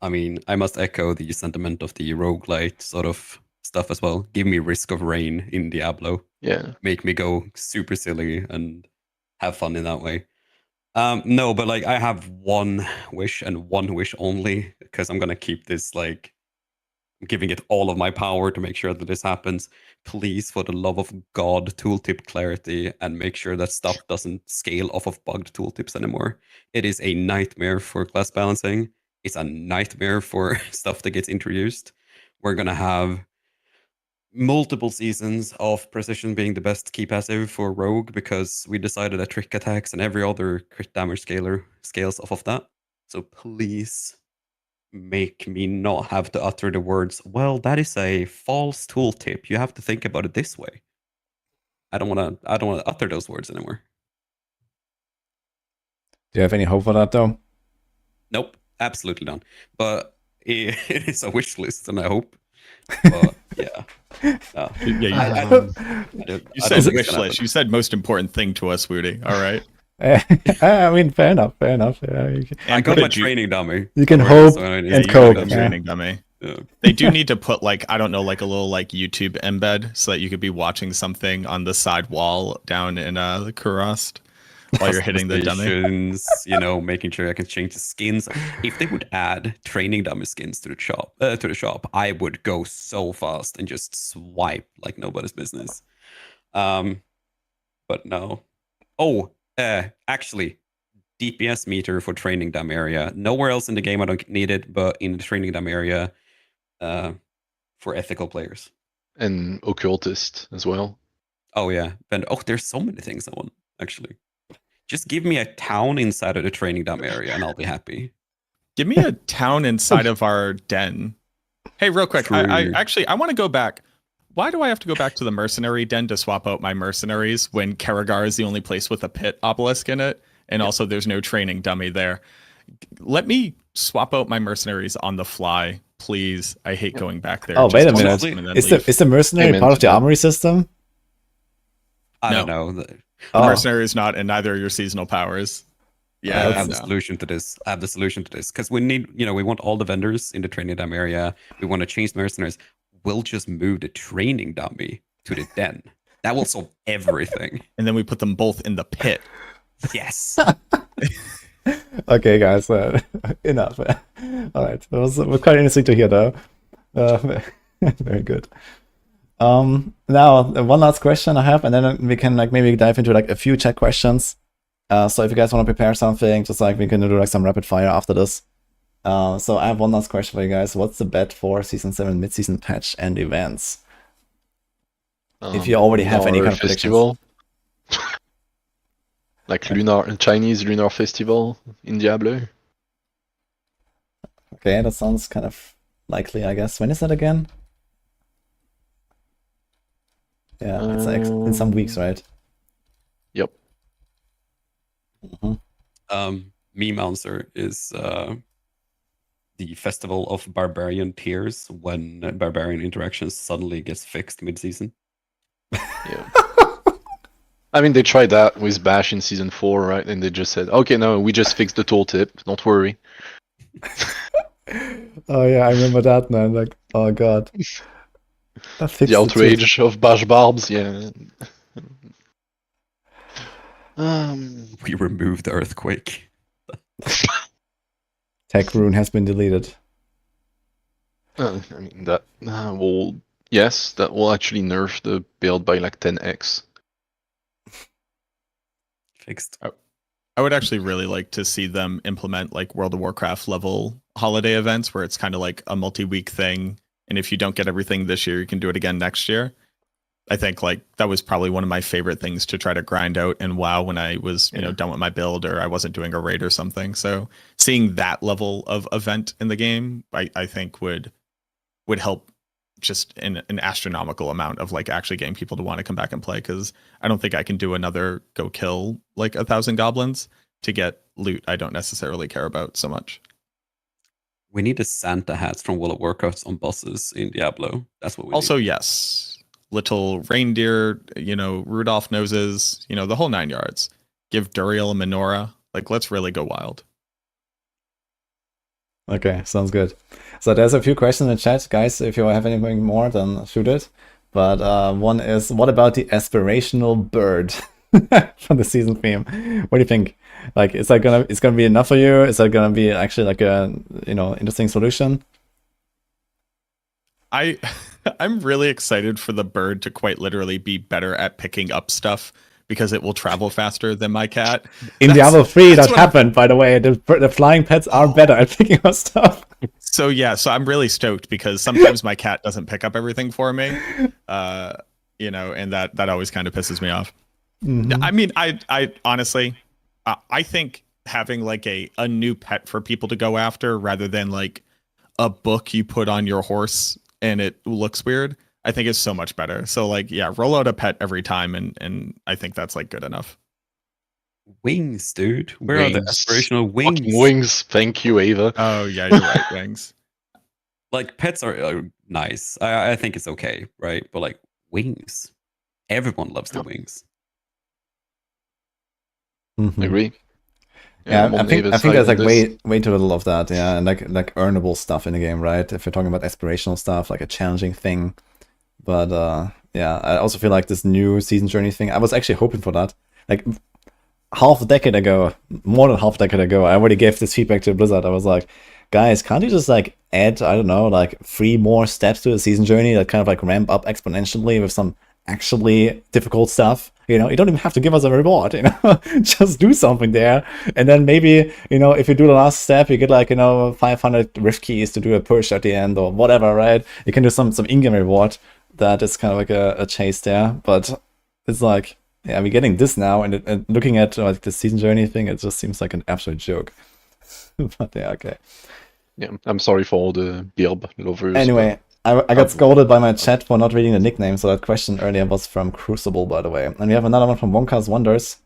I mean, I must echo the sentiment of the roguelite sort of stuff as well. Give me Risk of Rain in Diablo. Yeah. Make me go super silly and have fun in that way. No, but like I have one wish and one wish only because I'm gonna keep this like giving it all of my power to make sure that this happens. Please, for the love of God, tooltip clarity and make sure that stuff doesn't scale off of bugged tooltips anymore. It is a nightmare for class balancing. It's a nightmare for stuff that gets introduced. We're gonna have multiple seasons of precision being the best key passive for rogue because we decided that trick attacks and every other crit damage scaler scales off of that. So please make me not have to utter the words, well, that is a false tooltip. You have to think about it this way. I don't want to utter those words anymore. Do you have any hope for that though? Nope, absolutely none. But it is a wish list, and I hope. But yeah, You said wish list. You said most important thing to us, Woody. All right. I mean, fair enough. Yeah, I got my training dummy. You can hope and cope. Training dummy. Yeah. They do need to put like, I don't know, like a little like YouTube embed so that you could be watching something on the side wall down in the Kurast while you're hitting the dummy. You know, making sure I can change the skins. If they would add training dummy skins to the shop, I would go so fast and just swipe like nobody's business. But no. Oh, actually, DPS meter for training dummy area. Nowhere else in the game I don't need it, but in the training dummy area, for ethical players. And occultist as well. Oh yeah, and there's so many things I want actually. Just give me a town inside of the training dummy area, and I'll be happy. Give me a town inside of our den. Hey, real quick, I want to go back. Why do I have to go back to the mercenary den to swap out my mercenaries when Karagar is the only place with a pit obelisk in it, and also there's no training dummy there? Let me swap out my mercenaries on the fly, please. I hate going back there. Oh, wait a minute. Is the mercenary part of the armory system? I don't know. The mercenary is not, and neither are your seasonal powers. Yeah, I have the solution to this. Because we need, we want all the vendors in the training dummy area. We want to change the mercenaries. We'll just move the training dummy to the den. That will solve everything. And then we put them both in the pit. Yes. Okay, guys, enough. All right, that was quite interesting to hear, though. Very good. Now, one last question I have, and then we can maybe dive into a few chat questions. So if you guys want to prepare something, just we can do some rapid fire after this. So I have one last question for you guys. What's the bet for Season 7 mid-season patch and events? If you already have any Lunar kind of predictions. festival. Like Chinese lunar festival in Diablo. Okay, that sounds kind of likely, I guess. When is that again? Yeah, it's like in some weeks, right? Yep. Meme answer is the Festival of Barbarian Tears, when barbarian interactions suddenly gets fixed mid-season. Yeah. I mean, they tried that with Bash in season 4, right? And they just said, okay, no, we just fixed the tooltip. Don't worry. Oh yeah, I remember that, man. Like, oh god. The outrage of Bash Barbs, yeah. We removed the earthquake. Tech rune has been deleted. I mean, that will, yes, that will actually nerf the build by like 10x. Fixed. I would actually really like to see them implement like World of Warcraft level holiday events where it's kind of like a multi-week thing. And if you don't get everything this year, you can do it again next year. I think like that was probably one of my favorite things to try to grind out in WoW when I was, done with my build or I wasn't doing a raid or something. So seeing that level of event in the game, I think would help just in an astronomical amount of like actually getting people to want to come back and play, because I don't think I can do another go kill like 1,000 goblins to get loot I don't necessarily care about so much. We need the Santa hats from World of Warcraft on bosses in Diablo. That's what we Also, need. yes, little reindeer, Rudolph noses, the whole 9 yards. Give Duriel a menorah. Like, let's really go wild. Okay, sounds good. So there's a few questions in the chat, guys. If you have anything more, then shoot it. But one is, what about the aspirational bird from the season theme? What do you think? Like, is that gonna be enough for you? Is that gonna be actually like a interesting solution? I'm really excited for the bird to quite literally be better at picking up stuff, because it will travel faster than my cat. In Diablo 3, that happened, by the way. The flying pets are better at picking up stuff. So I'm really stoked, because sometimes my cat doesn't pick up everything for me, and that always kind of pisses me off. Mm-hmm. I mean, I honestly, I think having like a new pet for people to go after rather than like a book you put on your horse and it looks weird, I think is so much better. So like, yeah, roll out a pet every time, and I think that's like good enough. Wings, dude. Where are the aspirational wings? Fucking wings. Thank you, Ava. Oh yeah, you're right. Wings. Like, pets are nice. I think it's okay, right? But like, wings. Everyone loves the wings. Mm-hmm. Agree. Yeah, I think there's like way too little of that, yeah, and like earnable stuff in the game, right? If you're talking about aspirational stuff, like a challenging thing. But yeah, I also feel like this new season journey thing, I was actually hoping for that. Like more than half a decade ago, I already gave this feedback to Blizzard. I was like, guys, can't you just like add, I don't know, like 3 more steps to the season journey that kind of like ramp up exponentially with some actually difficult stuff? You don't even have to give us a reward, just do something there. And then maybe, if you do the last step, you get like, 500 rift keys to do a push at the end or whatever, right? You can do some in-game reward that is kind of like a chase there. But it's like, yeah, we're getting this now, and looking at like the season journey thing, it just seems like an absolute joke. But yeah, okay. Yeah, I'm sorry for all the Gilb lovers. Anyway, I got scolded by my chat for not reading the nickname, so that question earlier was from Crucible, by the way. And we have another one from Wonka's Wonders.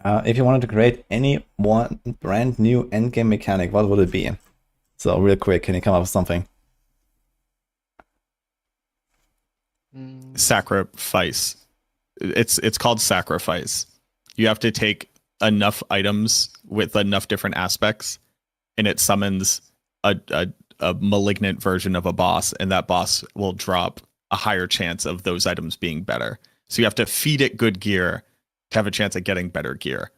If you wanted to create any one brand new endgame mechanic, what would it be? So real quick, can you come up with something? Sacrifice. It's called sacrifice. You have to take enough items with enough different aspects, and it summons a malignant version of a boss, and that boss will drop a higher chance of those items being better. So you have to feed it good gear to have a chance at getting better gear.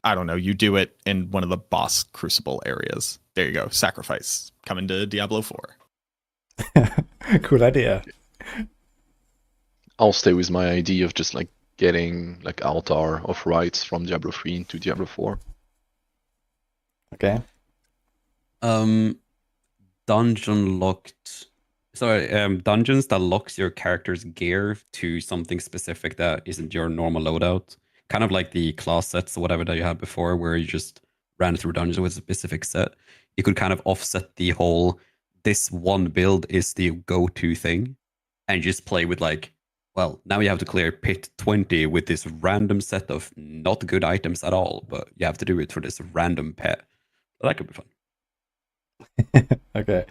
I don't know. You do it in one of the boss crucible areas. There you go. Sacrifice. Coming to Diablo 4. Cool idea. I'll stay with my idea of just like getting like altar of rights from Diablo 3 into Diablo 4. Okay. Dungeon locked So dungeons that locks your character's gear to something specific that isn't your normal loadout. Kind of like the class sets or whatever that you had before, where you just ran through dungeons with a specific set. You could kind of offset the whole this one build is the go-to thing, and just play with like, well, now you have to clear pit 20 with this random set of not good items at all, but you have to do it for this random pet. That could be fun. Okay.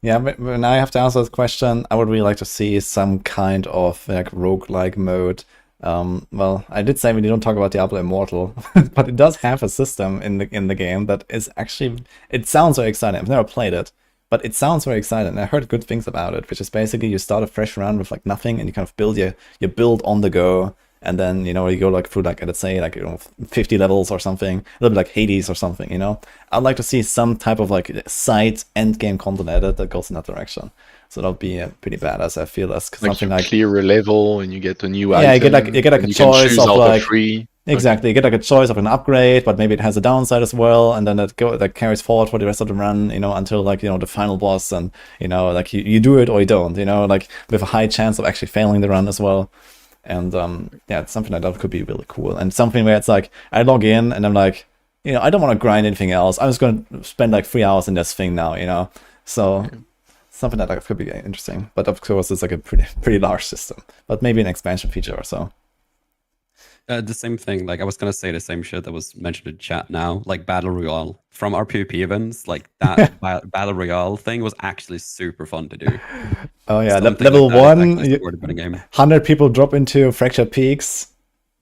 Yeah, but when I have to answer this question, I would really like to see some kind of like roguelike mode. Well, I did say we don't talk about Diablo Immortal, but it does have a system in the game that is actually, it sounds very exciting. I've never played it, but it sounds very exciting. And I heard good things about it, which is basically you start a fresh run with like nothing, and you kind of build your build on the go. And then, you know, you go like through like, let's say like, you know, 50 levels or something, a little bit like Hades or something, you know. I'd like to see some type of like side end game content added that goes in that direction. So that would be pretty badass, I feel, as Like something you like, clear a level and you get a new yeah, item. you get like and a you can choice choose of out like, free. exactly, you get like a choice of an upgrade, but maybe it has a downside as well, and then that carries forward for the rest of the run, you know, until like, you know, the final boss, and you know, like you do it or you don't, you know, like with a high chance of actually failing the run as well. And yeah, it's something like that could be really cool, and something where it's like I log in and I'm like, you know, I don't want to grind anything else. I'm just going to spend like 3 hours in this thing now, you know. So something like that could be interesting, but of course it's like a pretty large system. But maybe an expansion feature or so. The same thing, like I was gonna say the same shit that was mentioned in chat now, like Battle Royale from our PvP events, like that Battle Royale thing was actually super fun to do. Oh yeah, Something level like that is one, actually supported by the game. 100 people drop into Fractured Peaks,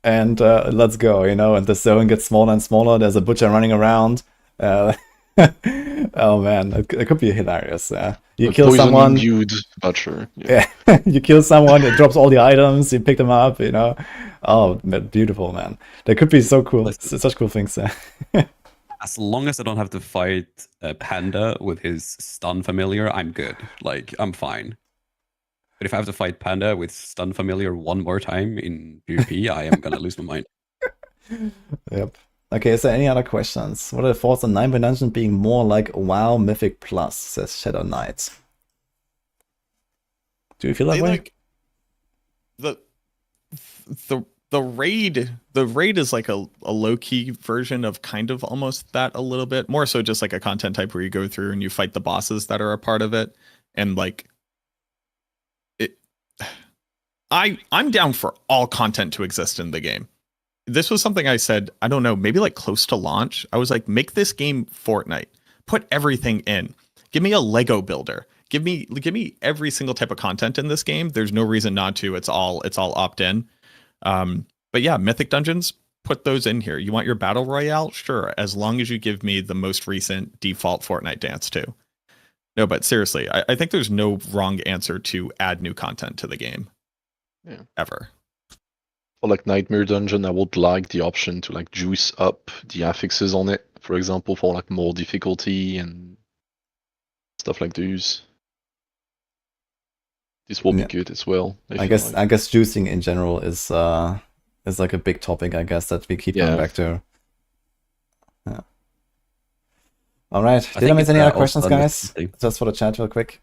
and let's go, you know. And the zone gets smaller and smaller. There's a butcher running around. Oh man, it could be hilarious. You A kill poison someone. imbued butcher. Yeah, you kill someone, it drops all the items, you pick them up, you know. Oh, beautiful, man. That could be so cool. Listen. Such cool things. As long as I don't have to fight a Panda with his stun familiar, I'm good. Like, I'm fine. But if I have to fight Panda with stun familiar one more time in PvP, I am gonna lose my mind. Yep. Okay, is there any other questions? What are the thoughts on 9 Dungeon being more like WoW Mythic Plus, says Shadow Knight? Do you feel that way? Like the raid is like a low-key version of kind of almost that a little bit more, so just like a content type where you go through and you fight the bosses that are a part of it, and like it I'm down for all content to exist in the game. This was something I said, I don't know, maybe like close to launch. I was like, make this game Fortnite, put everything in, give me a Lego builder, give me every single type of content in this game. There's no reason not to. It's all opt-in. But yeah, Mythic Dungeons, put those in here. You want your battle royale? Sure, as long as you give me the most recent default Fortnite dance too. No, but seriously, I think there's no wrong answer to add new content to the game. Yeah. Ever. For like Nightmare Dungeon, I would like the option to like juice up the affixes on it, for example, for like more difficulty and stuff like those. This will be good as well. I guess juicing in general is like a big topic, I guess, that we keep coming back to. Yeah. All right. Did I miss any other questions, guys? Just for the chat, real quick.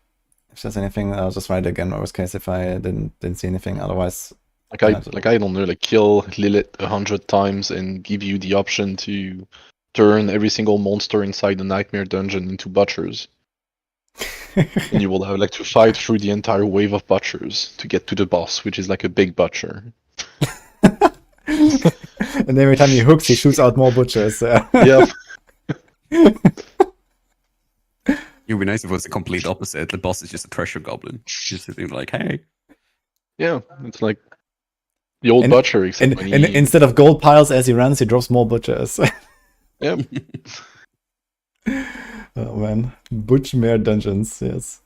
If there's anything, I'll just write it again. Worst case, if I didn't see anything, otherwise. I don't know, like kill Lilith 100 times and give you the option to turn every single monster inside the Nightmare Dungeon into butchers. And you will have like to fight through the entire wave of butchers to get to the boss, which is like a big butcher. And every time he hooks, he shoots out more butchers. Yeah. It would be nice if it was the complete opposite. The boss is just a treasure goblin. Just sitting like, hey. Yeah, it's like the old butcher, except and instead of gold piles as he runs, he drops more butchers. Yeah. Oh man, Butchmare Dungeons, yes.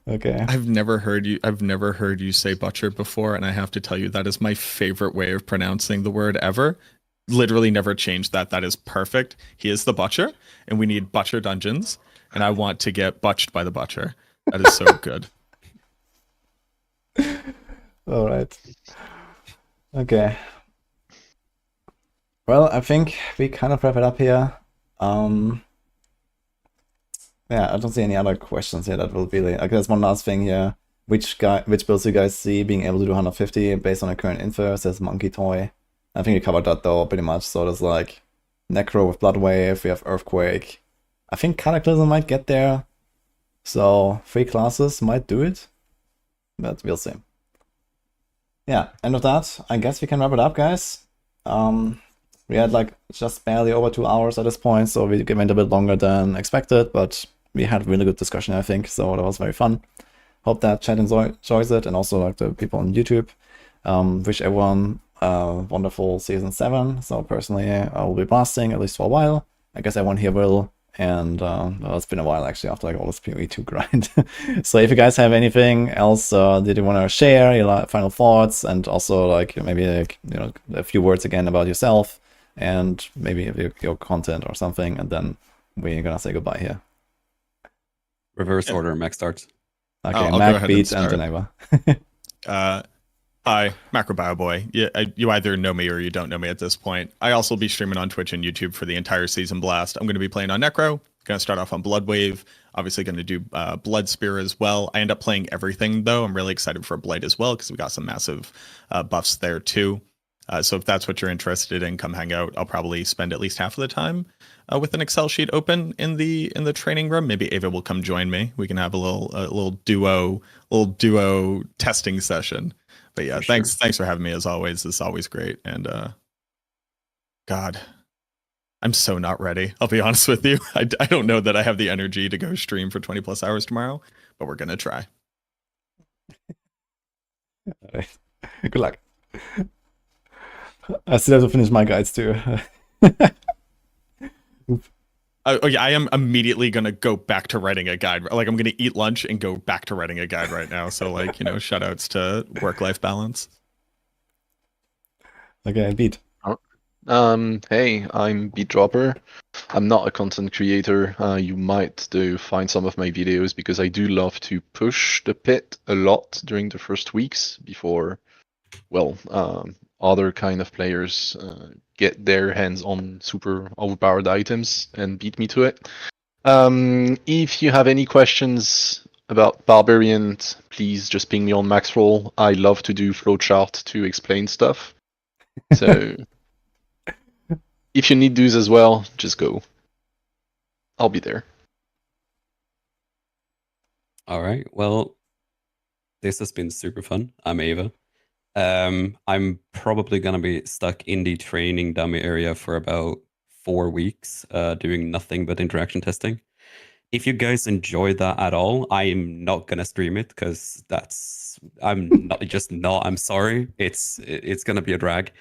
Okay. I've never heard you say butcher before, and I have to tell you that is my favorite way of pronouncing the word ever. Literally never changed that. That is perfect. He is the butcher, and we need butcher dungeons, and I want to get butched by the butcher. That is so good. All right. Okay. Well, I think we kind of wrap it up here. Yeah, I don't see any other questions here that will really. Okay, there's one last thing here. Which builds you guys see being able to do 150 based on the current info? It says Monkey Toy. I think we covered that though pretty much. So there's like Necro with Blood Wave. We have Earthquake. I think Cataclysm might get there. So 3 classes might do it, but we'll see. Yeah, end of that. I guess we can wrap it up, guys. We had like just barely over 2 hours at this point, so we went a bit longer than expected, but we had really good discussion, I think, so that was very fun. Hope that chat enjoys it, and also like the people on YouTube. Wish everyone a wonderful season 7. So personally, I will be blasting at least for a while. I guess everyone here will. And well, it's been a while actually after like all this PoE2 grind. So if you guys have anything else that you want to share, your final thoughts, and also like maybe like, you know, a few words again about yourself and maybe your content or something, and then we're gonna say goodbye here. Reverse order, Max starts. Okay, I'll go Mac, ahead Beat, and and start. Geneva. Hi, Macro Bio Boy. You either know me or you don't know me at this point. I also will be streaming on Twitch and YouTube for the entire season blast. I'm going to be playing on Necro. Going to start off on Blood Wave. Obviously going to do Blood Spear as well. I end up playing everything though. I'm really excited for Blight as well because we got some massive buffs there too. So if that's what you're interested in, come hang out. I'll probably spend at least half of the time with an Excel sheet open in the training room. Maybe Ava will come join me. We can have a little duo testing session. But yeah, thanks for having me as always. This is always great. And God, I'm so not ready. I'll be honest with you. I don't know that I have the energy to go stream for 20 plus hours tomorrow, but we're gonna try. All right. Good luck. I still have to finish my guides too. Oh yeah, I am immediately gonna go back to writing a guide. Like I'm gonna eat lunch and go back to writing a guide right now. So like, you know, shout outs to work-life balance. Okay, Beat. Hey, I'm Beatdropper. I'm not a content creator. You might find some of my videos because I do love to push the pit a lot during the first weeks before, well, other kind of players get their hands on super overpowered items and beat me to it. If you have any questions about Barbarian, please just ping me on Maxroll. I love to do flowchart to explain stuff. So if you need those as well, just go. I'll be there. All right. Well, this has been super fun. I'm Ava. I'm probably gonna be stuck in the training dummy area for about 4 weeks, doing nothing but interaction testing. If you guys enjoy that at all, I am not gonna stream it because I'm not. I'm sorry. It's gonna be a drag.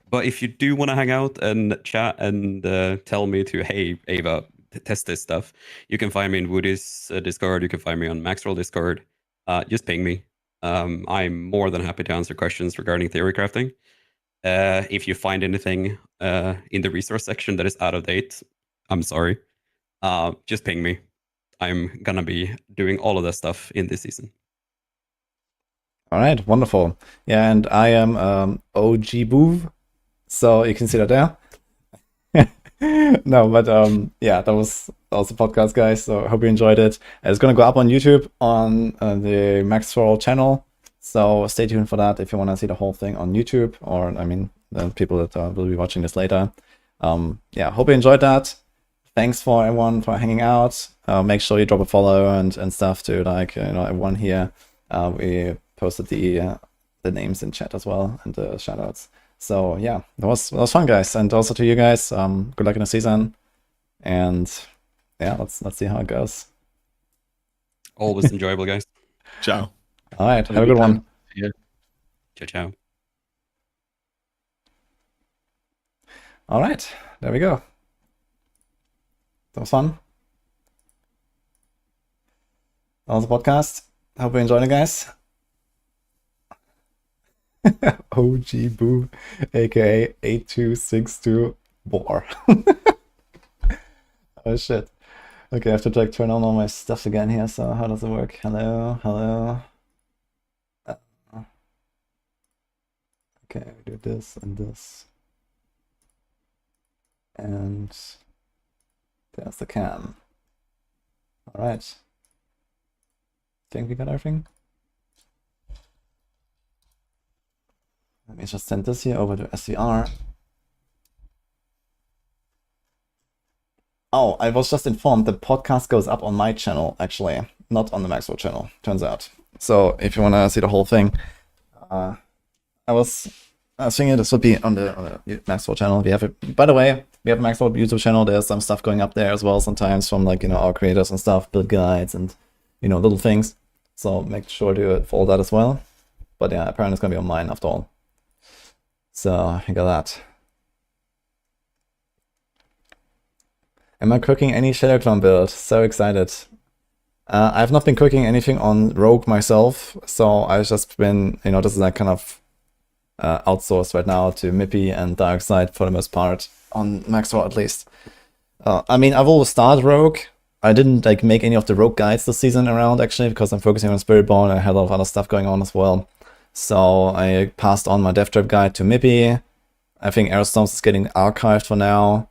But if you do want to hang out and chat and tell me to, hey, Ava, test this stuff, you can find me in Woody's Discord. You can find me on Maxroll Discord. Just ping me. I'm more than happy to answer questions regarding theory crafting. If you find anything in the resource section that is out of date, I'm sorry. Just ping me. I'm gonna be doing all of that stuff in this season. All right, wonderful. Yeah, and I am OG Boov, so you can see that there. No, but yeah, that was the podcast, guys. So I hope you enjoyed it. It's gonna go up on YouTube on the Maxroll channel. So stay tuned for that if you want to see the whole thing on YouTube, or I mean, the people that will be watching this later. Yeah, hope you enjoyed that. Thanks for everyone for hanging out. Make sure you drop a follow and stuff to like everyone here. We posted the names in chat as well and the shoutouts. So yeah, that was fun, guys, and also to you guys. Good luck in the season, and yeah, let's see how it goes. Always enjoyable, guys. Ciao. All right, have a good one. Yeah. Ciao, ciao. All right, there we go. That was fun. That was the podcast. Hope you enjoyed it, guys. OG Boo, aka 8262 War. Oh shit. Okay, I have to like turn on all my stuff again here. So how does it work? Hello. Okay, we do this and this. And there's the cam. Alright. Think we got everything? Let me just send this here over to SVR. Oh, I was just informed the podcast goes up on my channel, actually, not on the Maxroll channel, turns out. So if you want to see the whole thing, I was thinking this would be on the Maxroll channel. We have it. By the way, we have a Maxroll YouTube channel. There's some stuff going up there as well sometimes from like, our creators and stuff, build guides and, little things. So make sure to follow that as well. But yeah, apparently it's going to be on mine after all. So I got that. Am I cooking any Shadow Clone build? So excited. I've not been cooking anything on Rogue myself, so I've just been, this is like kind of outsourced right now to Mippy and Darkside for the most part, on Maxroll at least. I mean, I've always started Rogue. I didn't like make any of the Rogue guides this season around actually, because I'm focusing on Spiritborn and I had a lot of other stuff going on as well. So I passed on my Death Trap guide to Mippy. I think Aerostorms is getting archived for now.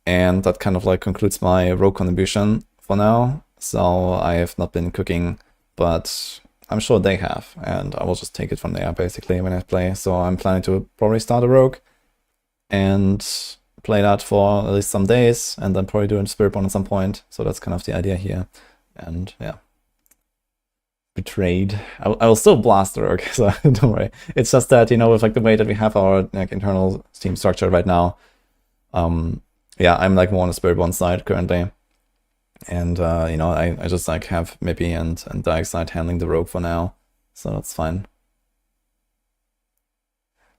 And that kind of like concludes my Rogue contribution for now. So I have not been cooking, but I'm sure they have. And I will just take it from there basically when I play. So I'm planning to probably start a Rogue and play that for at least some days. And then probably do a Spiritborn at some point. So that's kind of the idea here. And yeah. Betrayed. I will still blast the Rogue, so don't worry. It's just that, with like the way that we have our like internal team structure right now. Yeah, I'm like more on the Spiritborn side currently. And, I just like have Mippy and Darkside handling the Rogue for now. So that's fine.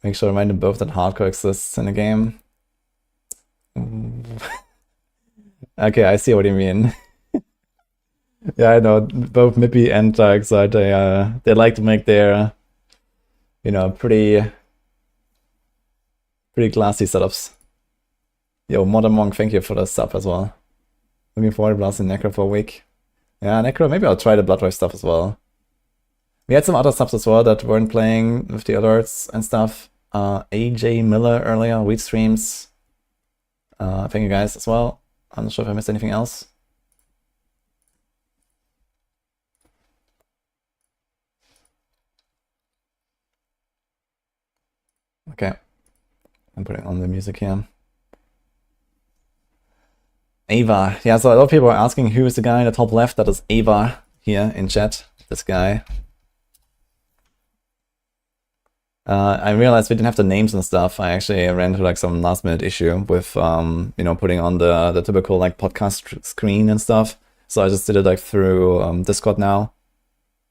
Make sure to remind them both that hardcore exists in the game. Okay, I see what you mean. Yeah, I know. Both Mippy and Darkside, they like to make their, pretty classy setups. Yo, Modern Monk, thank you for the sub as well. Looking forward to blasting Necro for a week. Yeah, Necro, maybe I'll try the Bloodrise stuff as well. We had some other subs as well that weren't playing with the alerts and stuff. AJ Miller earlier, Wheat Streams. Thank you guys as well. I'm not sure if I missed anything else. Okay. I'm putting on the music here. Ava. Yeah, so a lot of people are asking who is the guy in the top left. That is Ava here in chat. This guy. I realized we didn't have the names and stuff. I actually ran into like some last minute issue with putting on the typical like podcast screen and stuff. So I just did it like through Discord now.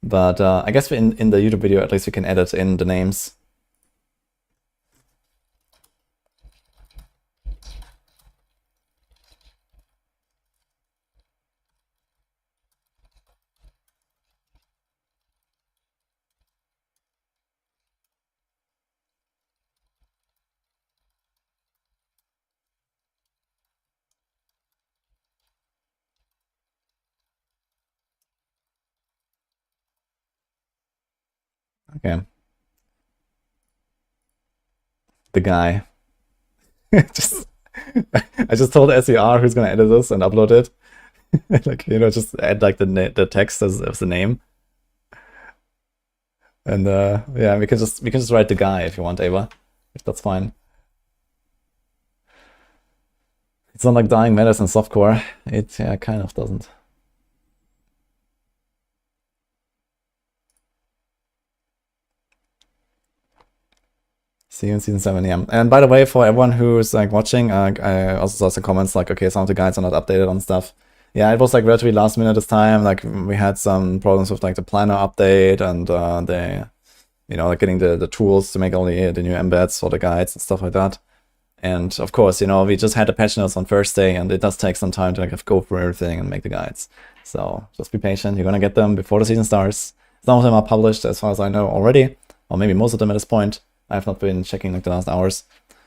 But I guess in the YouTube video at least we can edit in the names. Okay. The guy. I just told SER who's gonna edit this and upload it. Like, just add like the text as the name. And yeah, we can just write the guy if you want, Ava. If that's fine. It's not like Dying Matters in softcore. It kind of doesn't. See you in season 7, yeah. And by the way, for everyone who's like watching, I also saw some comments like, okay, some of the guides are not updated on stuff. Yeah, it was like relatively last minute this time. Like we had some problems with like the planner update and they, like getting the tools to make all the new embeds for the guides and stuff like that. And of course, we just had the patch notes on first day, and it does take some time to like go through everything and make the guides. So just be patient. You're gonna get them before the season starts. Some of them are published, as far as I know already, or maybe most of them at this point. I have not been checking like the last hours,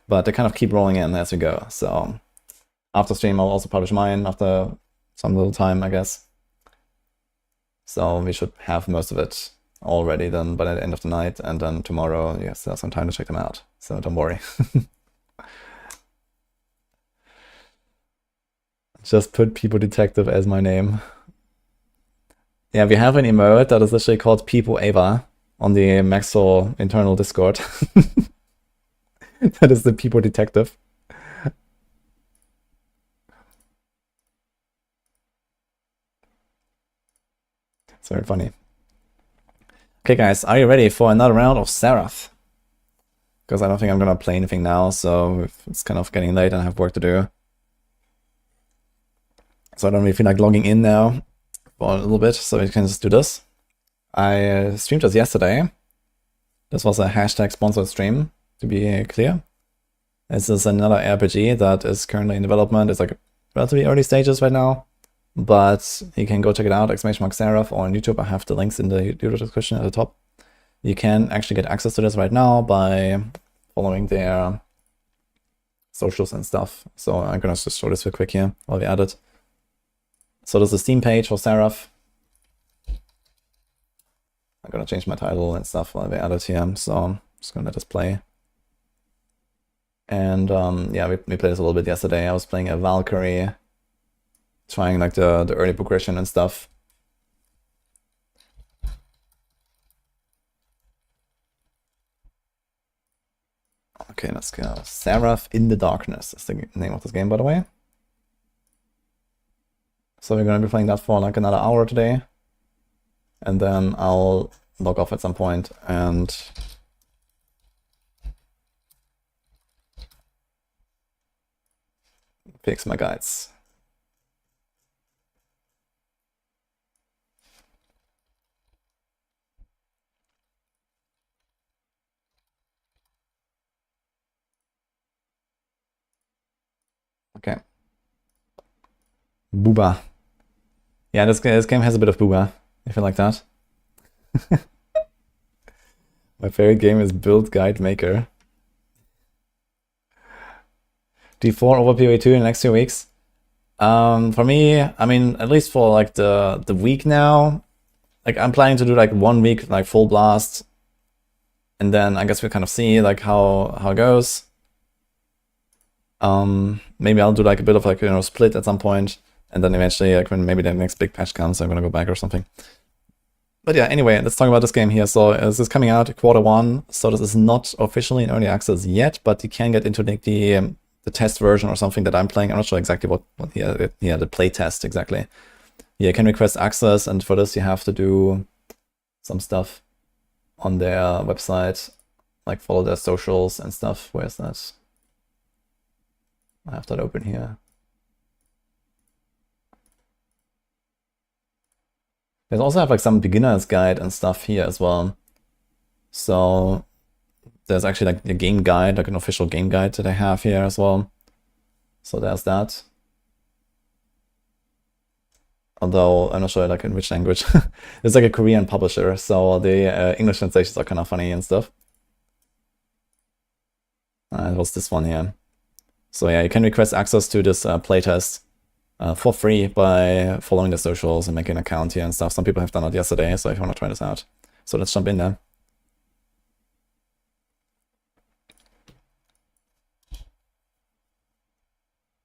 but they kind of keep rolling in as we go. So after stream, I'll also publish mine after some little time, I guess. So we should have most of it already then by the end of the night, and then tomorrow, yes, there's some time to check them out. So don't worry. Just put People Detective as my name. Yeah, we have an emote that is literally called People Ava on the Maxroll internal Discord. That is the People Detective. It's very funny. Okay, guys, are you ready for another round of Seraph? Because I don't think I'm gonna play anything now, so it's kind of getting late and I have work to do. So I don't really feel like logging in now for a little bit, so we can just do this. I streamed this yesterday. This was a hashtag sponsored stream, to be clear. This is another RPG that is currently in development. It's like relatively early stages right now, but you can go check it out, !Seraph, or on YouTube. I have the links in the YouTube description at the top. You can actually get access to this right now by following their socials and stuff. So I'm gonna just show this real quick here while we add it. So there's a Steam page for Seraph. I'm gonna change my title and stuff while we add it here. So I'm just gonna let this play. And yeah, we played this a little bit yesterday. I was playing a Valkyrie, trying like the early progression and stuff. Okay, let's go. Seraph in the Darkness is the name of this game, by the way. So we're gonna be playing that for like another hour today. And then I'll log off at some point and fix my guides. Okay. Booba. Yeah, this game has a bit of booba, if you like that. My favorite game is Build Guide Maker. D4 over PoE2 in the next 2 weeks. For me, I mean, at least for like the week now, like I'm planning to do like 1 week like full blast, and then I guess we'll kind of see like how it goes. Maybe I'll do like a bit of like, you know, split at some point, and then eventually like when maybe the next big patch comes, I'm gonna go back or something. But yeah, anyway, let's talk about this game here. So this is coming out Q1, so this is not officially in early access yet, but you can get into like the test version or something that I'm playing. I'm not sure exactly what the play test exactly. Yeah, you can request access, and for this you have to do some stuff on their website, like follow their socials and stuff. Where's that? I have that open here. There's also have like some beginner's guide and stuff here as well. So there's actually like a game guide, like an official game guide that I have here as well. So there's that. Although I'm not sure like in which language. It's like a Korean publisher, so the English translations are kind of funny and stuff. It was this one here. So yeah, you can request access to this playtest for free by following the socials and making an account here and stuff. Some people have done it yesterday, so if you want to try this out. So let's jump in there.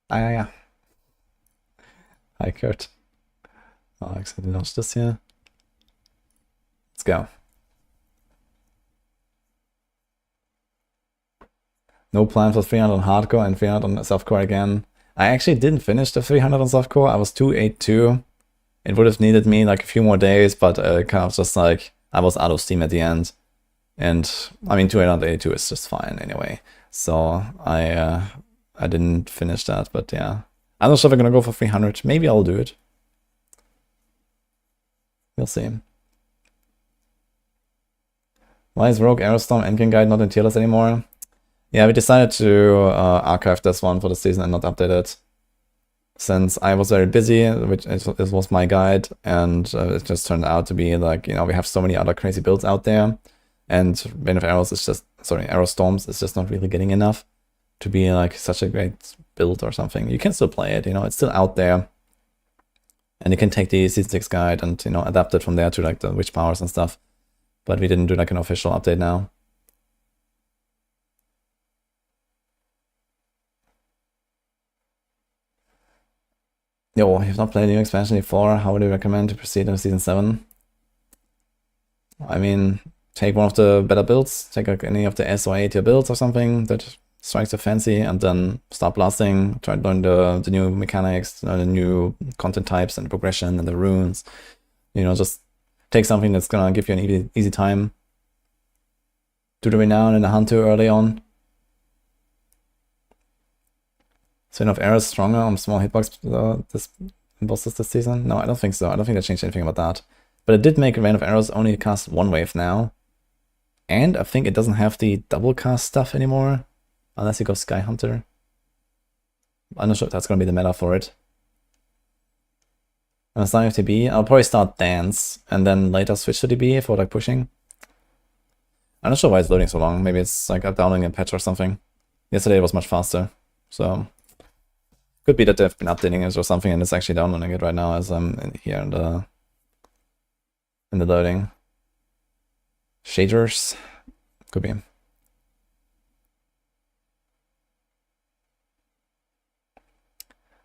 Yeah. Hi, Kurt. Oh, I accidentally launched this here. Let's go. No plan for 300 on hardcore and 300 on softcore again. I actually didn't finish the 300 on softcore. I was 282. It would have needed me like a few more days, but kind of just like I was out of steam at the end. And I mean, 282 is just fine anyway. So I didn't finish that, but yeah. I'm not sure if I'm gonna go for 300. Maybe I'll do it. We'll see. Why is Rogue Aerostorm Endgame Guide not in tier list anymore? Yeah, we decided to archive this one for the season and not update it. Since I was very busy, which it was my guide, and it just turned out to be like, you know, we have so many other crazy builds out there, and Bane of Arrows is just, sorry, Aerostorms is just not really getting enough to be like such a great build or something. You can still play it, you know, it's still out there. And you can take the Season 6 guide and, you know, adapt it from there to like the witch powers and stuff. But we didn't do like an official update now. Yo, if you've not played new expansion before, how would you recommend to proceed into Season 7? I mean, take one of the better builds, take like any of the S or A tier builds or something that strikes your fancy, and then start blasting, try to learn the new mechanics, learn the new content types and progression and the runes. You know, just take something that's gonna give you an easy time. Do the Renown and the Hunter early on. Sin of Error is stronger on small hitbox this bosses this season? No, I don't think so. I don't think they changed anything about that. But it did make Rain of Arrows only cast one wave now. And I think it doesn't have the double cast stuff anymore. Unless you go Sky Hunter. I'm not sure if that's going to be the meta for it. I'm starting with TB. I'll probably start Dance and then later switch to TB for like pushing. I'm not sure why it's loading so long. Maybe it's like downloading a patch or something. Yesterday it was much faster. So could be that they've been updating it or something and it's actually downloading it right now as I'm here in the loading. Shaders. Could be.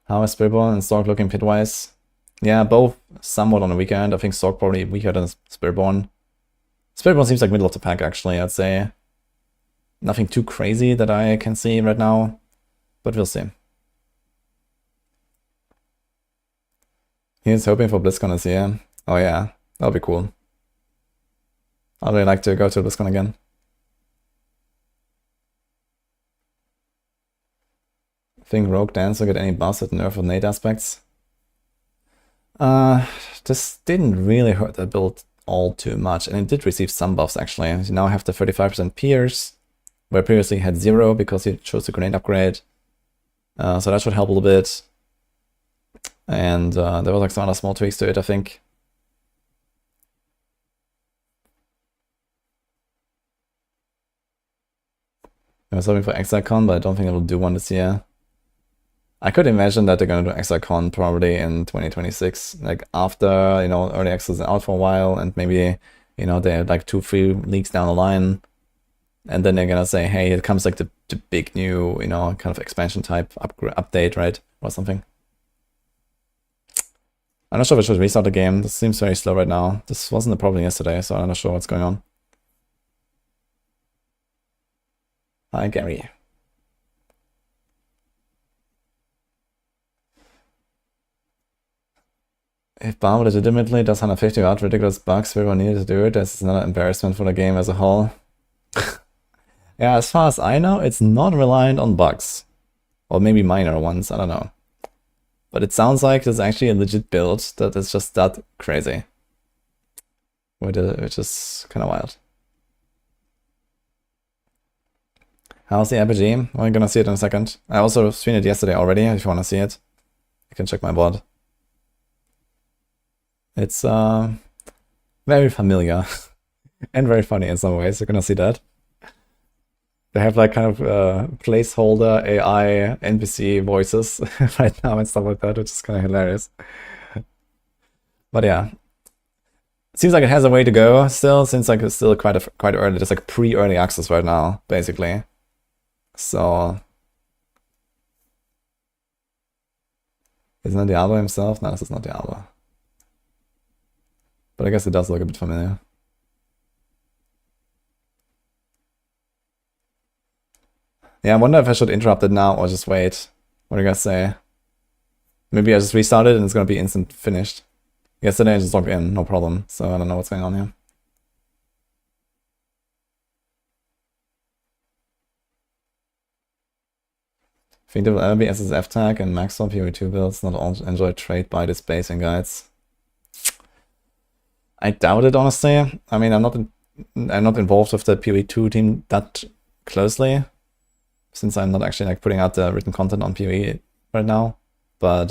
How is Spiritborn and Stork looking pit-wise? Yeah, both somewhat on the weekend. I think Stork probably weaker than Spiritborn. Spiritborn seems like middle of the pack, actually, I'd say. Nothing too crazy that I can see right now, but we'll see. He's hoping for BlizzCon this year. Oh yeah, that'll be cool. I'd really like to go to BlizzCon again. Think Rogue Dance will get any buffs at nerf or nade aspects? This didn't really hurt the build all too much, and it did receive some buffs actually. You now have the 35% pierce, where previously had 0 because you chose the grenade upgrade. So that should help a little bit. And there was like some other small tweaks to it, I think. I was hoping for ExileCon, but I don't think it'll do one this year. I could imagine that they're gonna do ExileCon probably in 2026, like after, you know, early access is out for a while, and maybe, you know, they have like 2-3 leaks down the line, and then they're gonna say, hey, it comes like the big new, you know, kind of expansion type update, right, or something. I'm not sure if I should restart the game. This seems very slow right now. This wasn't a problem yesterday, so I'm not sure what's going on. Hi, Gary. If Barb legitimately does 150 without ridiculous bugs, we will need to do it. This is not an embarrassment for the game as a whole. Yeah, as far as I know, it's not reliant on bugs. Or maybe minor ones, I don't know. But it sounds like there's actually a legit build that is just that crazy. Which is kind of wild. How's the ARPG? Well, you're gonna see it in a second. I also streamed it yesterday already, if you wanna see it. You can check my board. It's very familiar and very funny in some ways. You're gonna see that. They have like kind of placeholder AI NPC voices right now and stuff like that, which is kind of hilarious. But yeah, it seems like it has a way to go still, since like it's still quite early. There's like pre-early access right now, basically. So isn't that Diablo himself? No, this is not Diablo. But I guess it does look a bit familiar. Yeah, I wonder if I should interrupt it now or just wait. What do you guys say? Maybe I just restarted and it's gonna be instant finished. Yesterday I just logged in, no problem. So I don't know what's going on here. Think there will ever be SSF tag and Maxroll PoE2 builds not all enjoy trade by the spacing guides. I doubt it, honestly. I mean, I'm not involved with the PoE2 team that closely, since I'm not actually like putting out the written content on PoE right now. But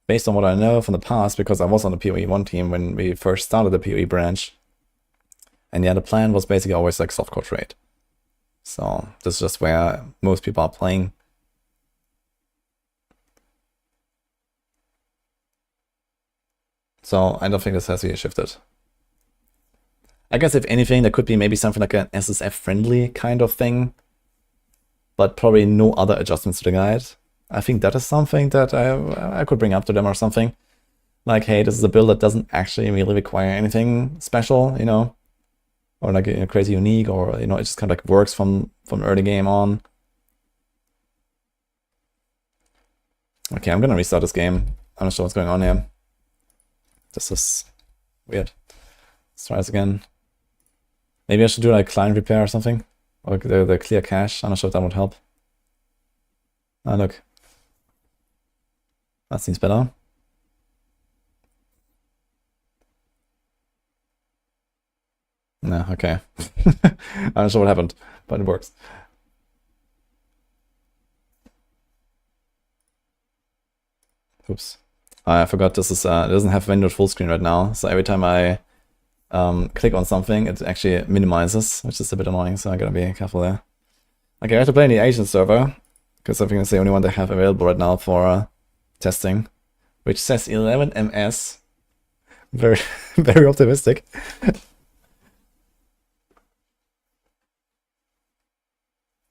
based on what I know from the past, because I was on the PoE1 team when we first started the PoE branch, and yeah, the plan was basically always like softcore trade. So this is just where most people are playing. So I don't think this has to be shifted. I guess if anything, there could be maybe something like an SSF friendly kind of thing, but probably no other adjustments to the guide. I think that is something that I could bring up to them or something. Like, hey, this is a build that doesn't actually really require anything special, you know, or like crazy unique, or you know, it just kind of like works from early game on. Okay, I'm gonna restart this game. I'm not sure what's going on here. This is weird. Let's try this again. Maybe I should do like client repair or something, or the clear cache. I'm not sure if that would help. Ah, look. That seems better. No, okay. I'm not sure what happened, but it works. Oops. I forgot this is it doesn't have rendered full screen right now, so every time I click on something, it actually minimizes, which is a bit annoying, so I gotta be careful there. Okay, I have to play in the Asian server, because I think it's the only one they have available right now for testing, which says 11 ms. Very, very optimistic.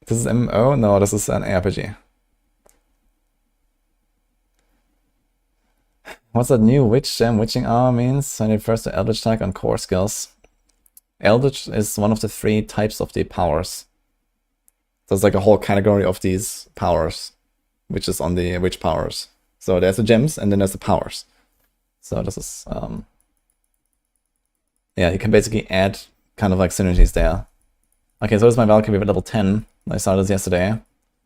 This is MMO? No, this is an ARPG. What's that new witch gem? Witching armor means when it refers to Eldritch attack on core skills. Eldritch is one of the 3 types of the powers. There's like a whole category of these powers, which is on the witch powers. So there's the gems and then there's the powers. So this is yeah, you can basically add kind of like synergies there. Okay, so this is my Valkyrie at level 10. I started this yesterday.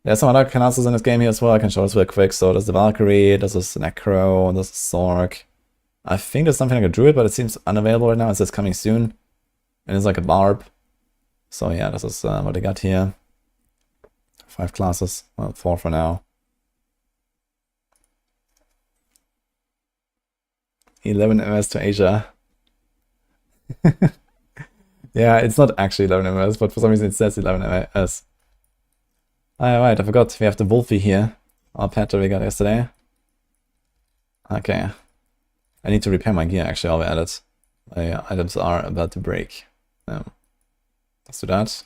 There's some other classes in this game here as well. I can show this real quick. So there's the Valkyrie, this is Necro, this is Sorg. I think there's something like a Druid, but it seems unavailable right now. It says coming soon. And it's like a Barb. So yeah, this is what I got here. 5 classes. Well, 4 for now. 11 ms to Asia. Yeah, it's not actually 11 ms, but for some reason it says 11 ms. Alright, I forgot. We have the Wolfie here. Our pet that we got yesterday. Okay. I need to repair my gear, actually, I'll add it. My items are about to break. Let's do that.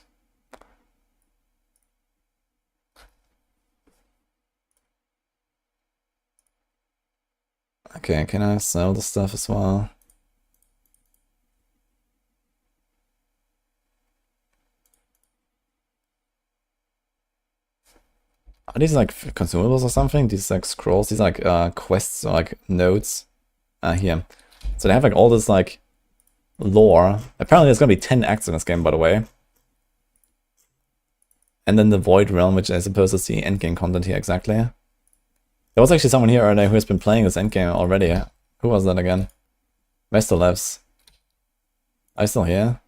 Okay, can I sell the stuff as well? Are these like consumables or something? These like scrolls, these like quests or like nodes here. So they have like all this like lore. Apparently there's gonna be 10 acts in this game, by the way. And then the Void Realm, which I suppose is the endgame content here exactly. There was actually someone here earlier who has been playing this endgame already. Who was that again? Westerlevs. Are you still here?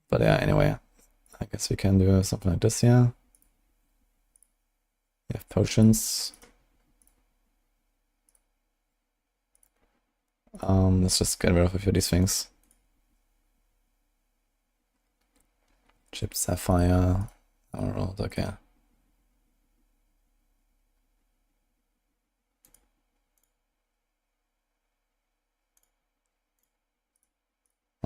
But yeah, anyway. I guess we can do something like this here. We have potions. Let's just get rid of a few of these things. Chip Sapphire. Alright, okay.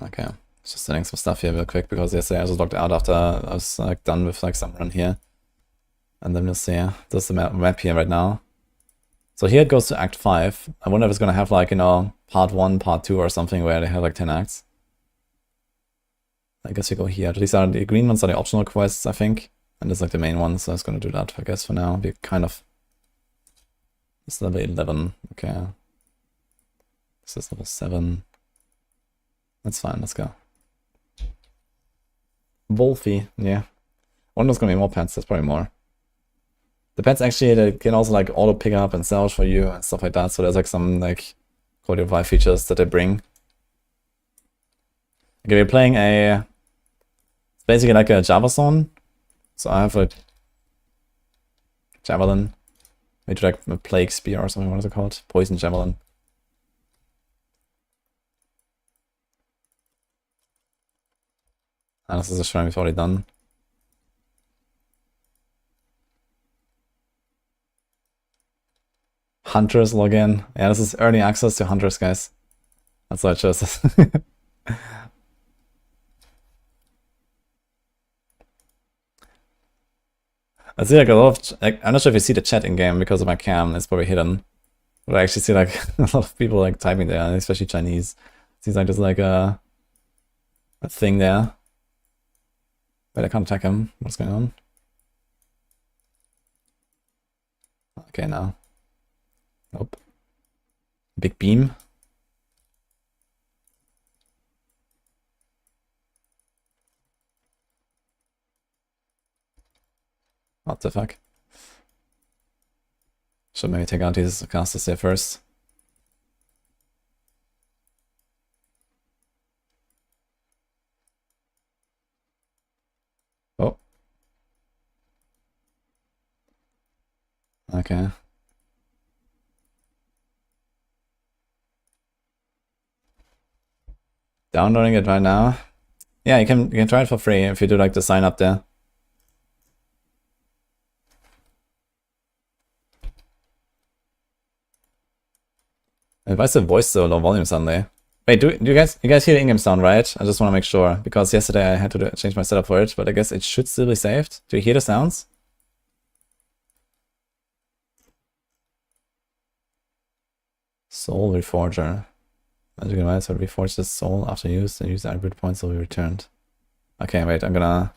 Okay. Just setting some stuff here real quick because yesterday I was logged out after I was like done with like some run here. And then we'll see. This is the map here right now. So here it goes to Act 5. I wonder if it's gonna have like, you know, part 1, part 2 or something where they have like 10 acts. I guess we go here. These are the green ones are the optional quests, I think. And this is like the main one, so it's gonna do that, I guess, for now. Be kind of... It's level 11, okay. This is level 7. That's fine, let's go. Wolfie, yeah. I wonder if there's gonna be more pets, there's probably more. The pets actually, they can also like auto pick up and sell for you and stuff like that, so there's like some like quality of life features that they bring. Okay, we're playing a... It's basically like a Java zone. So I have a Javelin. Maybe like a Plague Spear or something, what is it called? Poison Javelin. And this is a shrine we've already done. Hunters login. Yeah, this is early access to Hunters, guys. That's why I chose this. I see like a lot of, like, I'm not sure if you see the chat in game because of my cam, it's probably hidden. But I actually see like a lot of people like typing there, especially Chinese. Seems like there's like a thing there. Wait, I can't attack him. What's going on? Okay, now. Nope. Big beam. What the fuck? Should maybe take out these casters here first. Oh. Okay. Downloading it right now. Yeah, you can try it for free if you do like the sign up there. Why is the voice so low volume suddenly? Wait, do you guys hear the in-game sound, right? I just want to make sure, because yesterday I had to change my setup for it, but I guess it should still be saved. Do you hear the sounds? Soul Reforger. Magic device will reforge the soul after use and use attribute points will be returned. Okay, wait, I'm gonna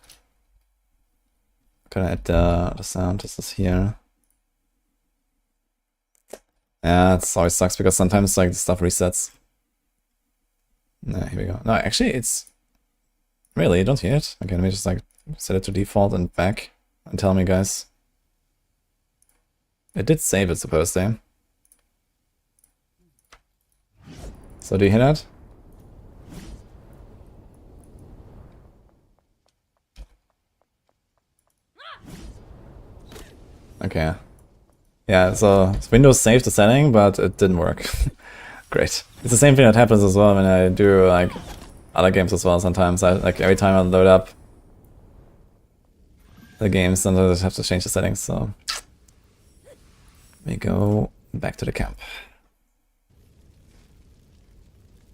add the sound. This is here. Yeah, it always sucks because sometimes like the stuff resets. Nah, here we go. No, actually it's really, you don't hear it. Okay, let me just like set it to default and back and tell me, guys. It did save it supposedly. So do you hear that? Okay. Yeah, so Windows saved the setting, but it didn't work. Great. It's the same thing that happens as well when I do like other games as well sometimes. Like every time I load up the games, sometimes I have to change the settings, so let me go back to the camp.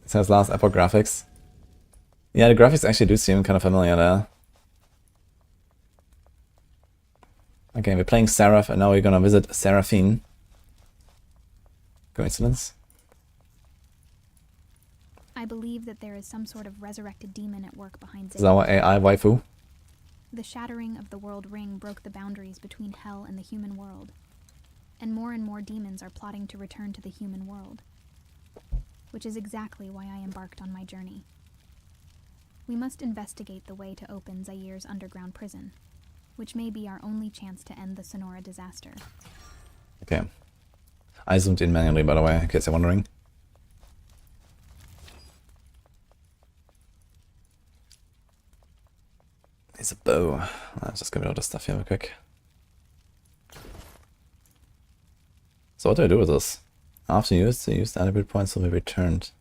It says last epoch graphics. Yeah, the graphics actually do seem kind of familiar there. Okay, we're playing Seraph and now we're gonna visit Seraphine. Coincidence? I believe that there is some sort of resurrected demon at work behind This is our AI waifu. The shattering of the world ring broke the boundaries between hell and the human world. And more demons are plotting to return to the human world. Which is exactly why I embarked on my journey. We must investigate the way to open Zaire's underground prison, which may be our only chance to end the Sonora disaster. Okay. I zoomed in manually, by the way, in case you're wondering. There's a bow. Let's just get rid of the stuff here real quick. So what do I do with this? After use, the used attribute points will be returned.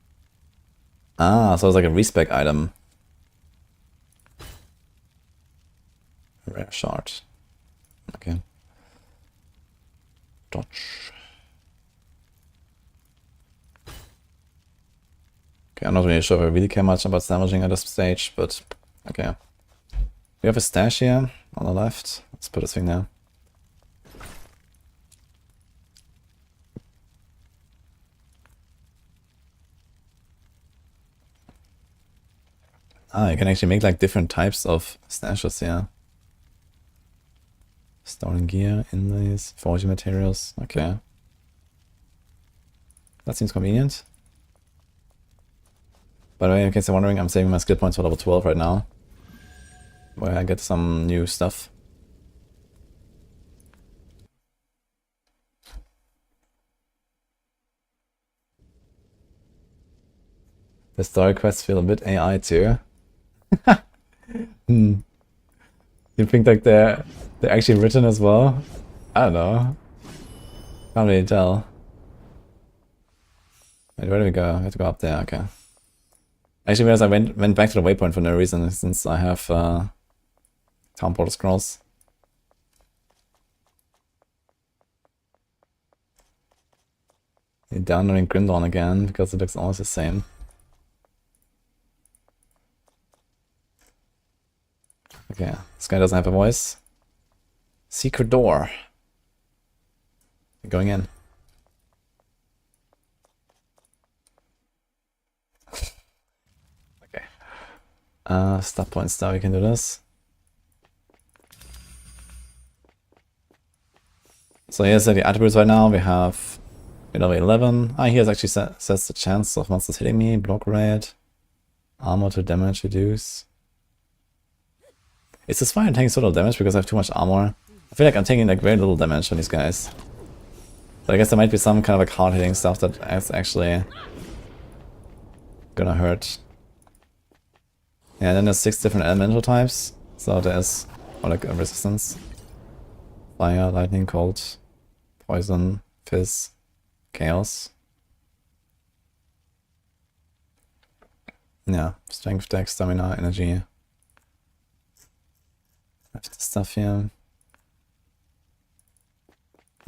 Ah, so it's like a respec item. Rare shard. Okay. Dodge. Okay, I'm not really sure if I really care much about damaging at this stage, but okay. We have a stash here on the left. Let's put this thing there. Ah, you can actually make like different types of stashes here. Storing gear, inlays, forging materials. Okay. That seems convenient. By the way, in case you're wondering, I'm saving my skill points for level 12 right now, where I get some new stuff. The story quests feel a bit AI too. You think like they're actually written as well? I don't know. Can't really tell. Wait, where do we go? We have to go up there, okay. Actually, because I went back to the waypoint for no reason, since I have town portal scrolls. You're downloading Grimdawn again, because it looks almost the same. Okay, this guy doesn't have a voice. Secret door. Going in. Okay. Stop points now, we can do this. So here's the attributes right now. We have level 11. Here's actually sets the chance of monsters hitting me, block rate, armor to damage reduce. Is this fine taking total damage because I have too much armor? I feel like I'm taking like very little damage on these guys. But I guess there might be some kind of like hard hitting stuff that is actually gonna hurt. Yeah, and then there's 6 different elemental types. So there's like a resistance. Fire, lightning, cold, poison, fizz, chaos. Yeah, strength, dex, stamina, energy. I have the stuff here.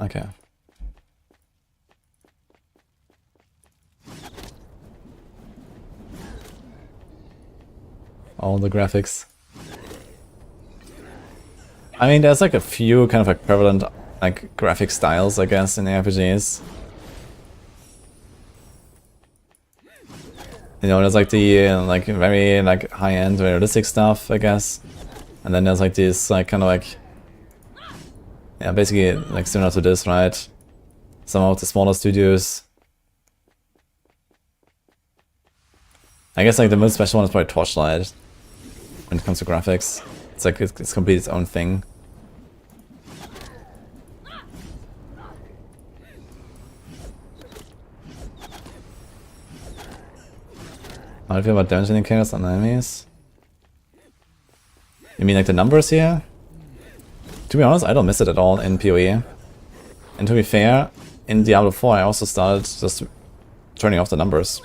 Okay. All the graphics. I mean, there's like a few kind of like prevalent like graphic styles, I guess, in RPGs. You know, there's like the like very like high-end realistic stuff, I guess, and then there's like this like kind of like, yeah, basically like similar to this, right? Some of the smaller studios. I guess like the most special one is probably Torchlight when it comes to graphics. It's like it's completely its own thing. How do you feel about damage indicators on enemies? You mean like the numbers here? To be honest, I don't miss it at all in PoE. And to be fair, in Diablo 4 I also started just turning off the numbers.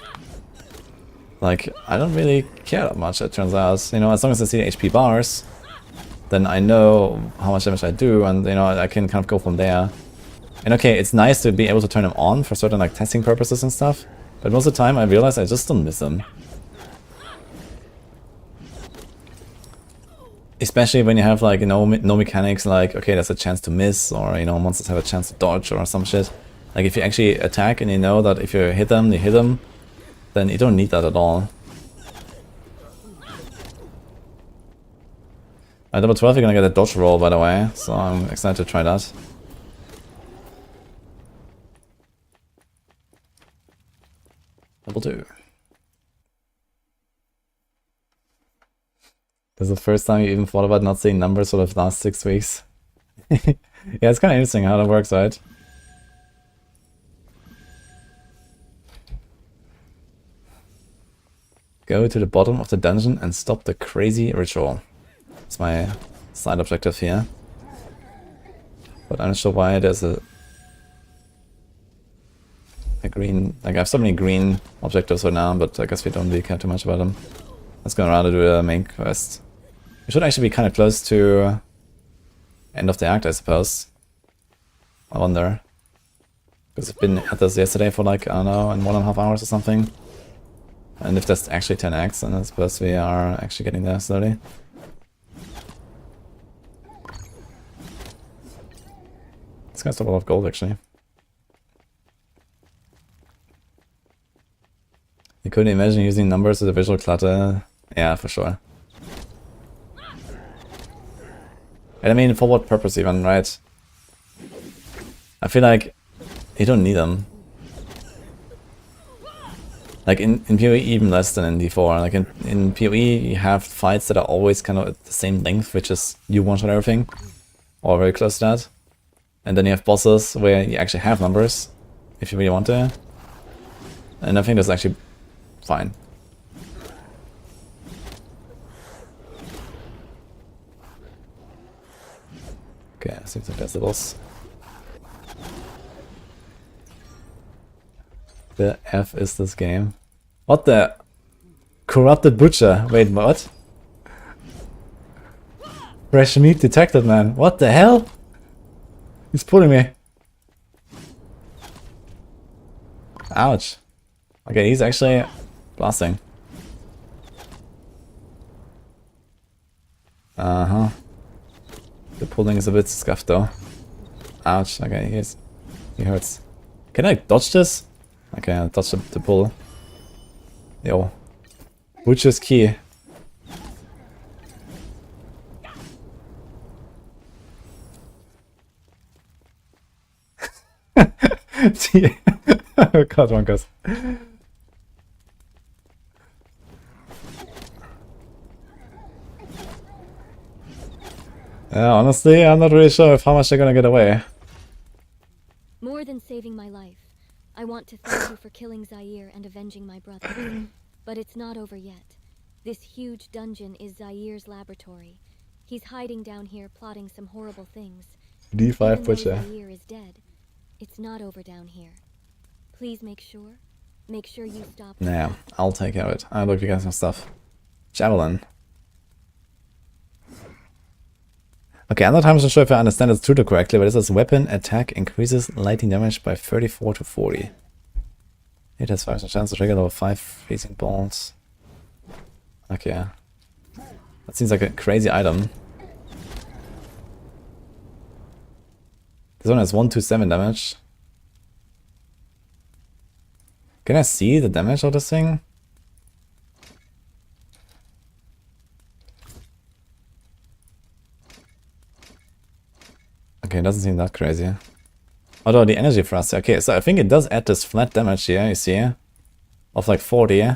Like, I don't really care that much, it turns out. You know, as long as I see the HP bars, then I know how much damage I do, and you know, I can kind of go from there. And okay, it's nice to be able to turn them on for certain like testing purposes and stuff, but most of the time I realize I just don't miss them. Especially when you have like, you know, no mechanics like, okay, there's a chance to miss, or you know, monsters have a chance to dodge or some shit. Like if you actually attack and you know that if you hit them, you hit them, then you don't need that at all. At level 12 you're gonna get a dodge roll, by the way, so I'm excited to try that. Level 2. This is the first time you even thought about not seeing numbers for the last 6 weeks. Yeah, it's kind of interesting how that works, right? Go to the bottom of the dungeon and stop the crazy ritual. That's my side objective here. But I'm not sure why there's a green... Like, I have so many green objectives right now, but I guess we don't really care too much about them. Let's go around and do the main quest. We should actually be kind of close to end of the act, I suppose. I wonder. Because I've been at this yesterday for like, I don't know, 1.5 hours or something. And if that's actually 10 acts, then I suppose we are actually getting there slowly. This guy's a lot of gold, actually. You couldn't imagine using numbers as a visual clutter. Yeah, for sure. And I mean, for what purpose even, right? I feel like you don't need them. Like in PoE even less than in D4. Like in PoE you have fights that are always kind of at the same length, which is you one-shot everything. Or very close to that. And then you have bosses where you actually have numbers, if you really want to. And I think that's actually fine. Okay, seems like that's the boss. The F is this game? What the? Corrupted butcher. Wait, what? Fresh meat detected, man. What the hell? He's pulling me. Ouch. Okay, he's actually blasting. The pulling is a bit scuffed though. Ouch, okay, he hurts. Can I dodge this? Okay, I'll dodge the pull. Yo. Which is key? Oh god, one goes. Yeah, honestly, I'm not really sure how much they're gonna get away. More than saving my life, I want to thank you for killing Zaire and avenging my brother. But it's not over yet. This huge dungeon is Zaire's laboratory. He's hiding down here plotting some horrible things. D5 Even though butcher. Zaire is dead, it's not over down here. Please make sure you stop. Nah, I'll take care of it. I'll look you guys some stuff. Javelin. Okay, I'm not 100% sure if I understand this tutor correctly, but it says weapon attack increases lightning damage by 34 to 40. It has 5% chance to trigger level 5 freezing bolts. Okay. That seems like a crazy item. This one has 127 damage. Can I see the damage of this thing? Okay, it doesn't seem that crazy. Although the energy thrust, okay, so I think it does add this flat damage here, you see? Of like 40.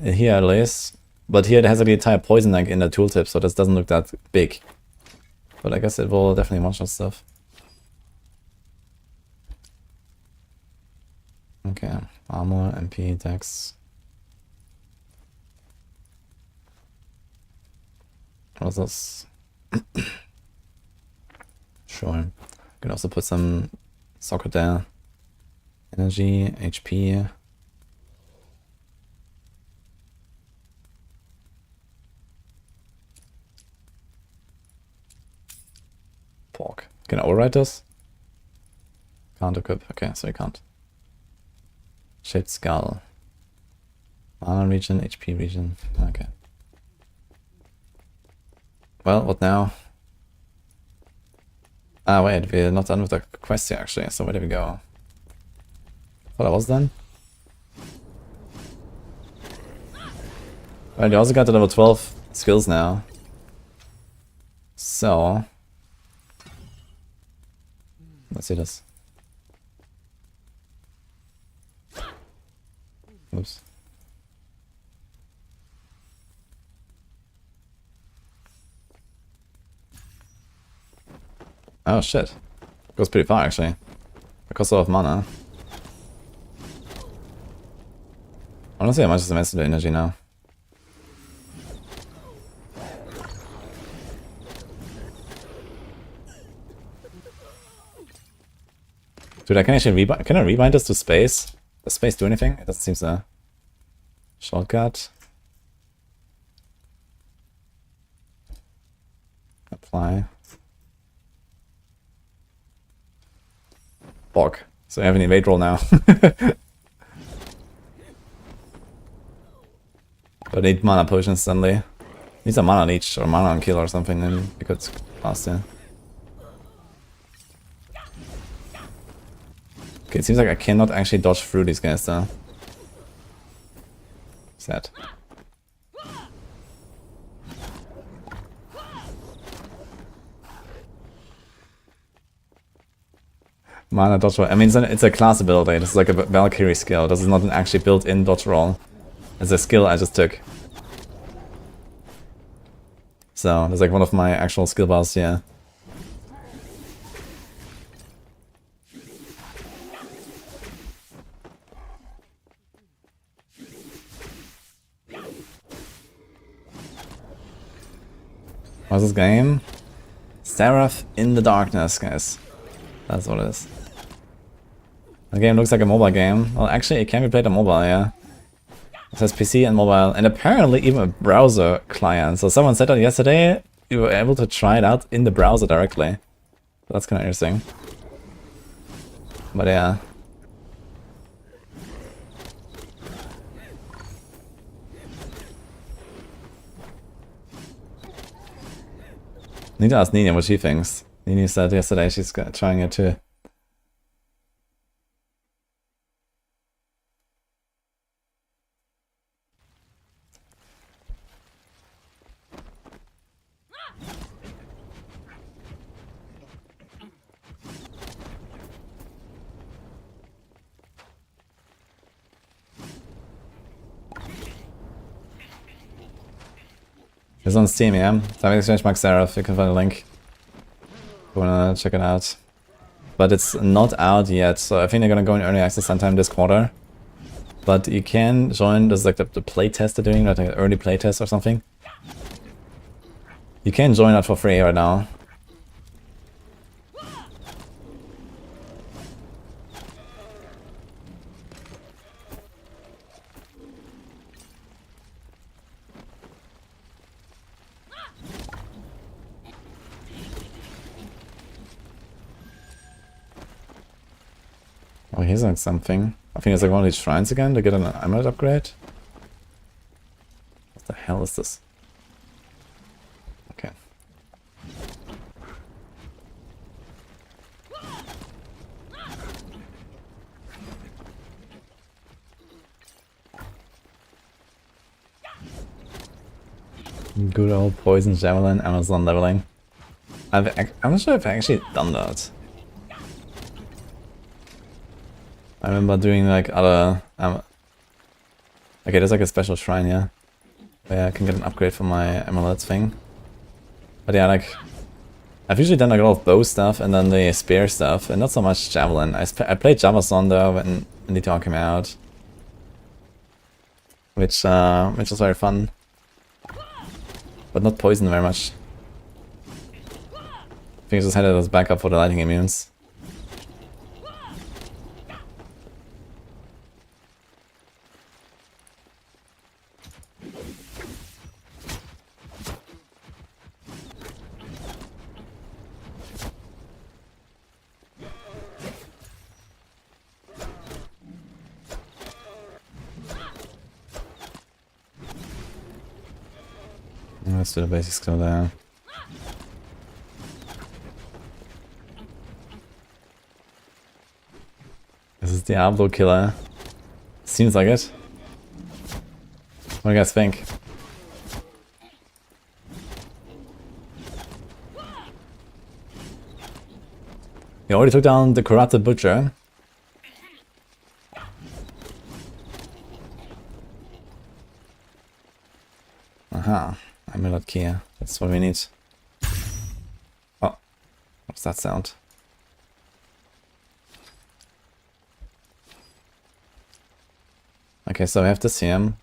Here at least. But here it has like the entire poison like in the tooltip, so this doesn't look that big. But I guess it will definitely one-shot stuff. Okay, armor, MP, dex. What's this? Sure. Can also put some socket there. Energy, HP. Pork. Can I override this? Can't equip. Okay, so you can't. Shaped skull. Mana region, HP region. Okay. Well, what now? Ah, wait, we're not done with the quest here actually, so where did we go? Thought I was done. Right, we also got the level 12 skills now. So... let's see this. Oops. Oh shit. Goes pretty far actually. It costs a lot of mana. Honestly, I might just invest in the energy now. Dude, I can actually rebind. Can I rebind this to space? Does space do anything? It doesn't seem so. Shortcut. Apply. Bog. So I have an evade roll now. But I need mana potions suddenly. Need some mana on each, or mana on kill or something, then we could pass there. Okay, it seems like I cannot actually dodge through these guys though. Sad. Mana dodge roll. I mean, it's a class ability. This is like a Valkyrie skill. This is not an actually built-in dodge roll. It's a skill I just took. So, that's like one of my actual skill bars here. What's this game? Seraph in the Darkness, guys. That's what it is. The game looks like a mobile game. Well, actually, it can be played on mobile, yeah. It says PC and mobile, and apparently even a browser client. So someone said that yesterday, you were able to try it out in the browser directly. That's kind of interesting. But yeah. Need to ask Nina what she thinks. Nina said yesterday she's trying it too. It's on Steam, yeah? Time Exchange Max Seraph, you can find a link. If you wanna check it out. But it's not out yet, so I think they're gonna go in early access sometime this quarter. But you can join, there's like the playtest they're doing, like an early playtest or something. You can join that for free right now. Oh, here's like something. I think it's like one of these shrines again to get an amulet upgrade. What the hell is this? Okay. Good old poison javelin, Amazon leveling. I'm not sure if I've actually done that. I remember doing like other... okay, there's like a special shrine here. Where I can get an upgrade for my amulet thing. But yeah, like... I've usually done like a lot of bow stuff and then the spear stuff, and not so much javelin. I played Javazon though when the talk came out. Which was very fun. But not poison very much. I think I just had it as backup for the lightning immunes. Let's do the basic skill there. This is Diablo killer. Seems like it. What do you guys think? You already took down the corrupted butcher. Aha. Amulet key, that's what we need. Oh, what's that sound? Okay, so we have this here.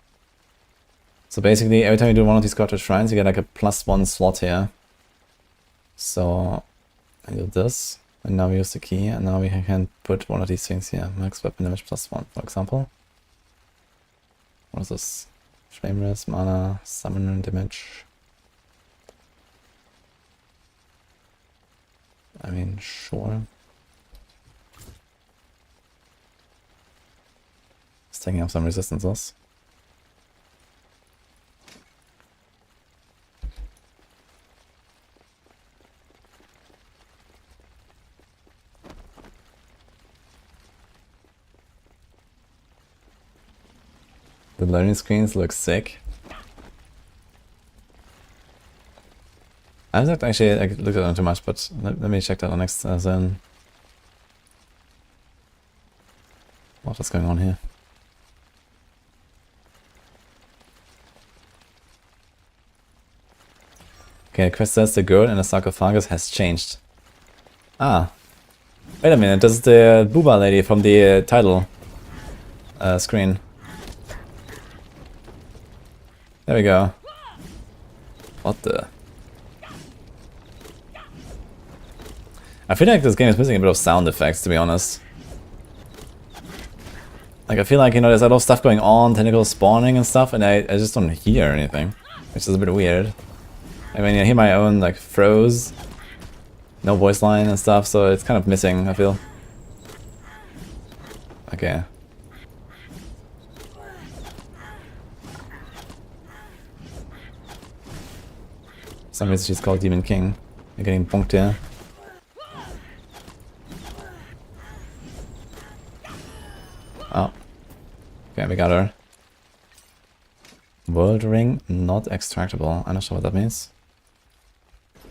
So basically, every time you do one of these quarter shrines, you get like a +1 slot here. So I do this, and now we use the key, and now we can put one of these things here. Max weapon damage +1, for example. What is this? Flameless, mana, summoner damage. I mean, sure. It's taking up some resistances. The loading screens look sick. I haven't actually looked at them too much, but let me check that on next zone. What is going on here? Okay, the quest says the girl in the sarcophagus has changed. Ah. Wait a minute, this is the booba lady from the title screen. There we go. What the? I feel like this game is missing a bit of sound effects, to be honest. Like, I feel like, you know, there's a lot of stuff going on, tentacles spawning and stuff, and I just don't hear anything. Which is a bit weird. I mean, I hear my own, like, throws. No voice line and stuff, so it's kind of missing, I feel. Okay. For some reason she's called Demon King. You're getting bonked here. Oh. Okay, we got her. World ring not extractable. I'm not sure what that means.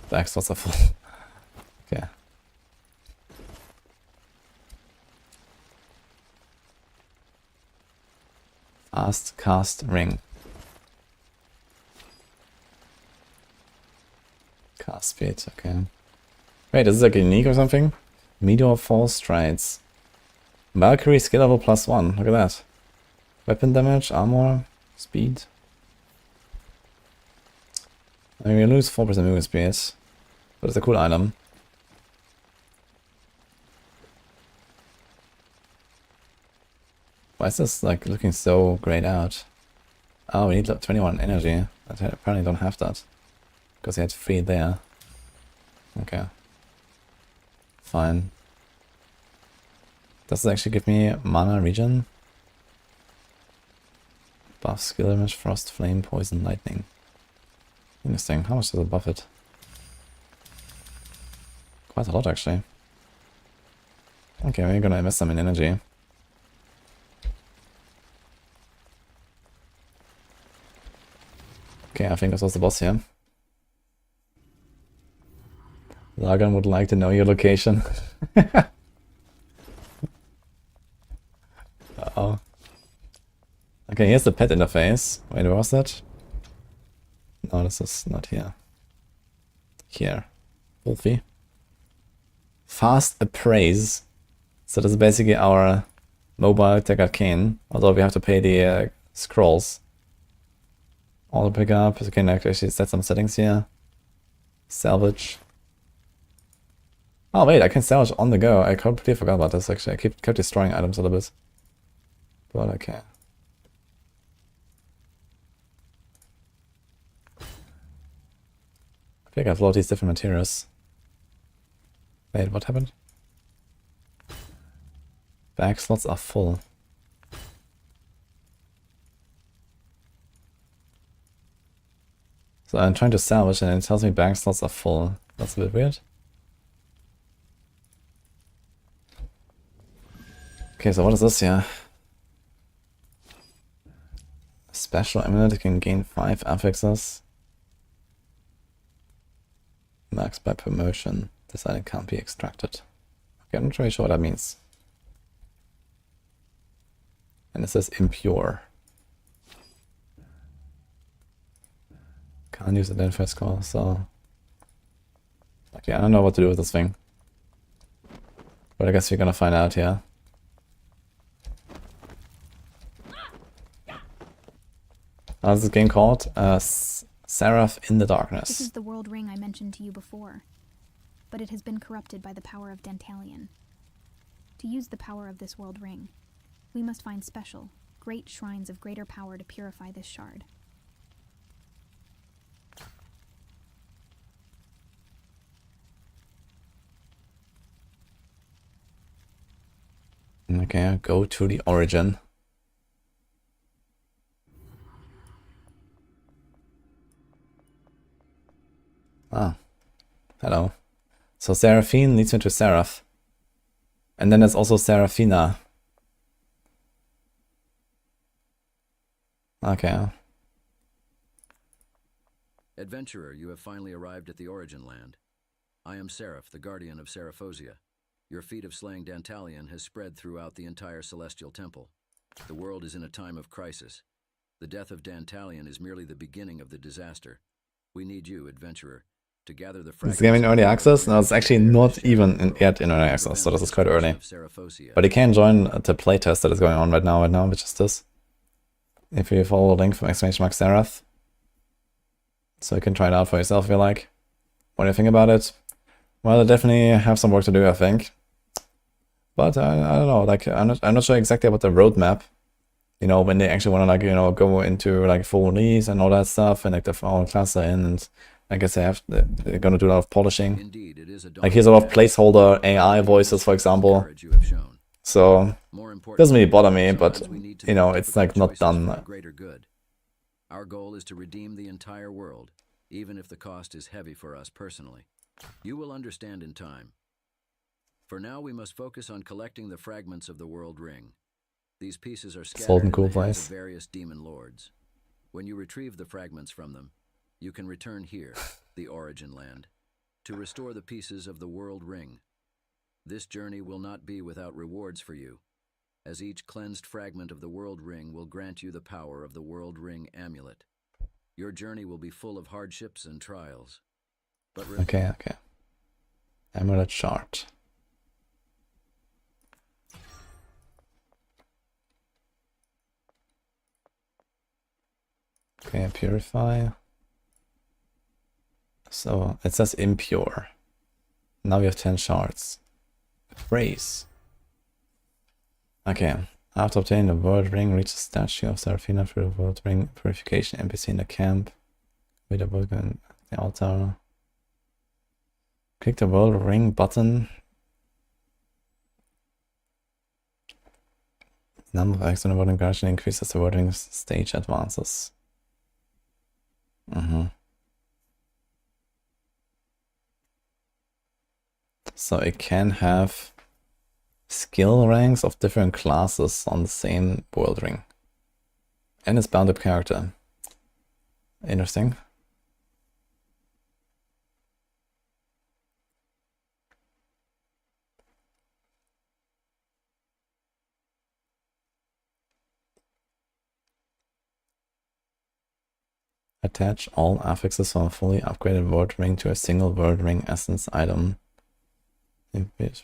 The extras are full. Okay. Fast cast ring. Cast speed, okay. Wait, is this like unique or something? Meteor Fall Strides. Valkyrie skill level +1, look at that. Weapon damage, armor, speed. I mean, we lose 4% movement speed, but it's a cool item. Why is this like looking so grayed out? Oh, we need 21 energy. I apparently don't have that. Because he had 3 there. Okay. Fine. Does it actually give me mana regen? Buff skill damage, frost, flame, poison, lightning. Interesting. How much does it buff it? Quite a lot actually. Okay, we're gonna invest some in energy. Okay, I think this was the boss here. Lagan would like to know your location. Uh-oh. Okay, here's the pet interface. Wait, where was that? No, this is not here. Here. Wolfie. Fast Appraise. So this is basically our mobile tech arcane, although we have to pay the scrolls. Auto pickup, you can actually set some settings here. Salvage. Oh wait, I can salvage on the go. I completely forgot about this actually. I kept destroying items a little bit. But okay. I think I have a lot of these different materials. Wait, what happened? Bag slots are full. So I'm trying to salvage and it tells me bag slots are full. That's a bit weird. Okay, so what is this here? Special amulet can gain 5 affixes. Max by promotion. This item can't be extracted. Okay, I'm not really sure what that means. And it says impure. Can't use it in first call, so... Okay, I don't know what to do with this thing. But I guess we're gonna find out here. How's this game called? Seraph in the Darkness. This is the world ring I mentioned to you before, but it has been corrupted by the power of Dantalion. To use the power of this world ring, we must find special, great shrines of greater power to purify this shard. Okay, go to the origin. Ah, hello. So Seraphine leads me to Seraph. And then there's also Seraphina. Okay. Adventurer, you have finally arrived at the Origin Land. I am Seraph, the guardian of Seraphosia. Your feat of slaying Dantalion has spread throughout the entire Celestial Temple. The world is in a time of crisis. The death of Dantalion is merely the beginning of the disaster. We need you, Adventurer, to gather the fragments. It's game in early access? No, it's actually not even yet in early access, so this is quite early. But you can join the playtest that is going on right now, which is this. If you follow the link from !Seraph. So you can try it out for yourself if you like. What do you think about it? Well, I definitely have some work to do, I think. But I don't know, like I'm not sure exactly about the roadmap. You know, when they actually want to like, you know, go into like full release and all that stuff, and like the all class are in, and I guess they're gonna do a lot of polishing. Indeed, it is a Like here's a lot of placeholder AI voices, for example. So doesn't really bother me, but you know, it's like not done. Greater good. Our goal is to redeem the entire world, even if the cost is heavy for us personally. You will understand in time. For now, we must focus on collecting the fragments of the World Ring. These pieces are scattered in cool the hands place. of various demon lords. When you retrieve the fragments from them, you can return here, the Origin Land, to restore the pieces of the World Ring. This journey will not be without rewards for you, as each cleansed fragment of the World Ring will grant you the power of the World Ring amulet. Your journey will be full of hardships and trials. But Okay, okay. Amulet chart. Okay, purify. So it says impure. Now we have 10 shards. Phrase. Okay. After obtaining the world ring, reach the statue of Seraphina through the world ring purification NPC in the camp. With the book and the altar. Click the world ring button. Number of external world ring gradually increases as the world ring stage advances. So it can have skill ranks of different classes on the same world ring. And its bound up character. Interesting. Attach all affixes from a fully upgraded word ring to a single word ring essence item.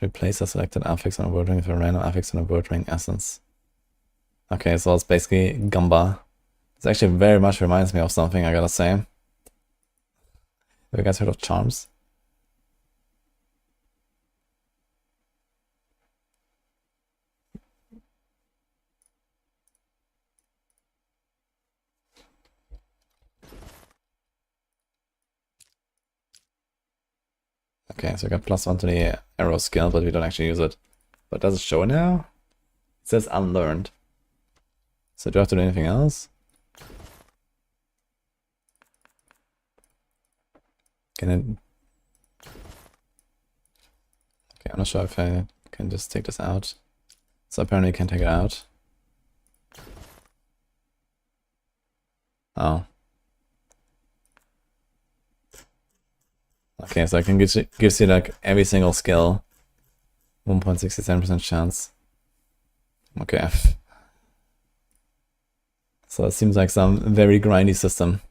Replace a selected affix on a word ring with a random affix on a word ring essence. Okay, so it's basically Gamba. This actually very much reminds me of something, I gotta say. Have you guys heard of Charms? Okay, so we got +1 to the arrow skill, but we don't actually use it. But does it show now? It says unlearned. So do I have to do anything else? Can it... Okay, I'm not sure if I can just take this out. So apparently you can take it out. Oh. Okay, so I can gives you like every single skill. 1.67% chance. Okay. So it seems like some very grindy system.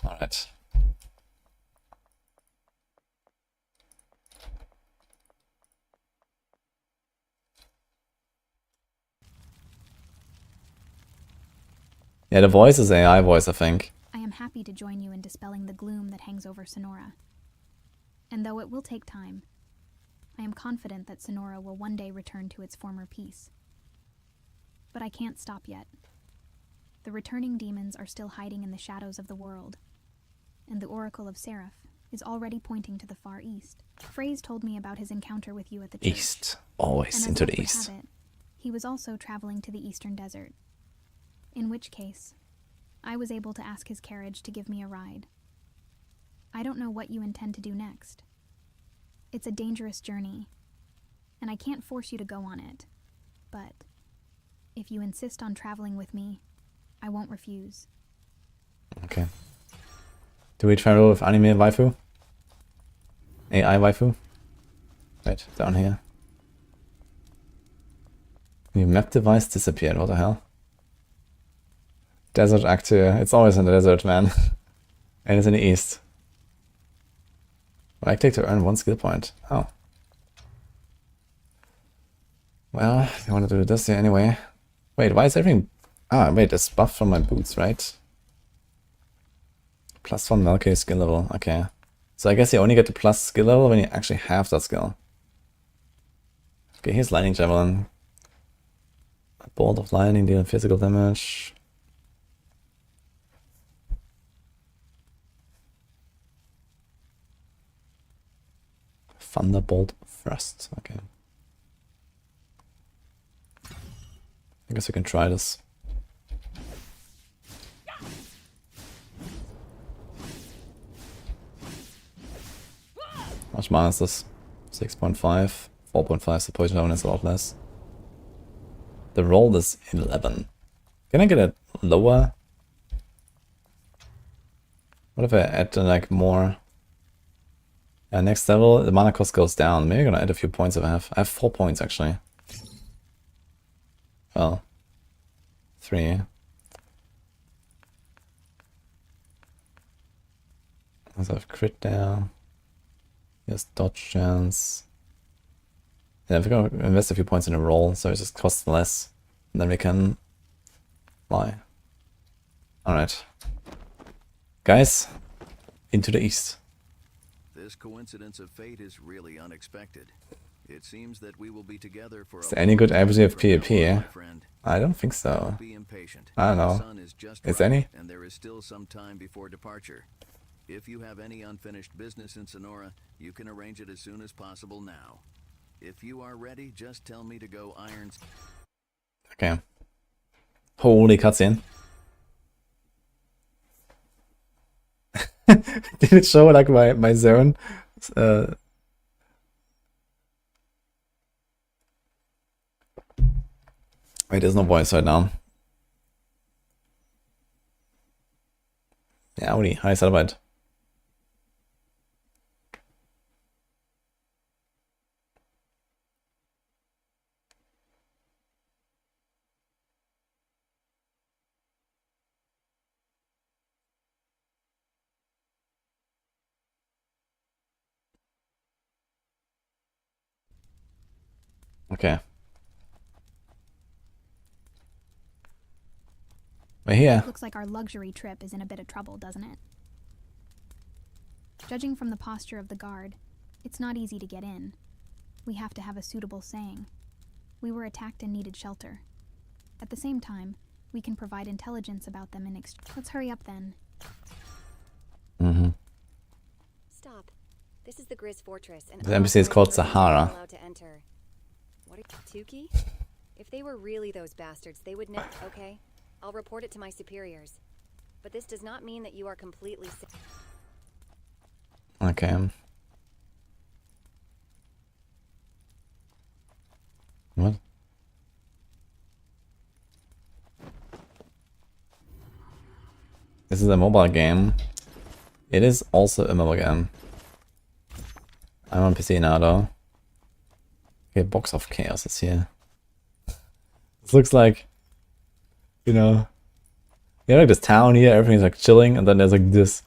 Alright. Yeah, the voice is AI voice, I think. I am happy to join you in dispelling the gloom that hangs over Sonora. And though it will take time, I am confident that Sonora will one day return to its former peace. But I can't stop yet. The returning demons are still hiding in the shadows of the world, and the Oracle of Seraph is already pointing to the far east. Phrase told me about his encounter with you at the church. East. Always And as into luck the would east. have it, he was also traveling to the eastern desert. In which case, I was able to ask his carriage to give me a ride. I don't know what you intend to do next. It's a dangerous journey, and I can't force you to go on it. But if you insist on traveling with me, I won't refuse. Okay. Do we travel with anime waifu? AI waifu? Wait, down here. The map device disappeared, what the hell? Desert actor, it's always in the desert, man. And it's in the east. Right click to earn 1 skill point. Oh. Well, I want to do this here anyway. Wait, why is everything... Ah, wait, it's buff from my boots, right? +1 Melke skill level, okay. So I guess you only get the plus skill level when you actually have that skill. Okay, here's Lightning Javelin. A bolt of lightning dealing physical damage. Thunderbolt Thrust, okay. I guess we can try this. much mana is this? 6.5. 4.5, so poison damage is a lot less. The roll is 11. Can I get it lower? What if I add like more? Next level, the mana cost goes down. Maybe I'm gonna add a few points if I have. I have 4 points actually. Well, 3. Also I have crit there. Yes, dodge chance. Yeah, we're gonna invest a few points in a roll, so it just costs less. And then we can fly. Alright. Guys, into the east. This coincidence of fate is really unexpected. It seems that we will be together for Is there any good RPG of PvP? I don't think so. Be impatient. I don't know. The sun is just Is right, any? and there is still some time before departure. If you have any unfinished business in Sonora, you can arrange it as soon as possible now. If you are ready, just tell me to go irons. Okay. Holy cutscene. Did it show like my zone? Wait, there's no voice right now. Yeah, Audi. Hi, Seraph. Okay. We're here. Looks like our luxury trip is in a bit of trouble, doesn't it? Judging from the posture of the guard, it's not easy to get in. We have to have a suitable saying. We were attacked and needed shelter. At the same time, we can provide intelligence about them in exchange. Let's hurry up then. Mm-hmm. Stop. This is the Grizz Fortress, and The NPC is called Sahara. allowed to enter. What are Tuki? If they were really those bastards, they would know. Okay, I'll report it to my superiors. But this does not mean that you are completely safe. Okay. What? This is a mobile game. It is also a mobile game. I'm on PC now though. Okay, Box of Chaos is here. This looks like, you know, you know, like this town here, everything's like chilling, and then there's like this.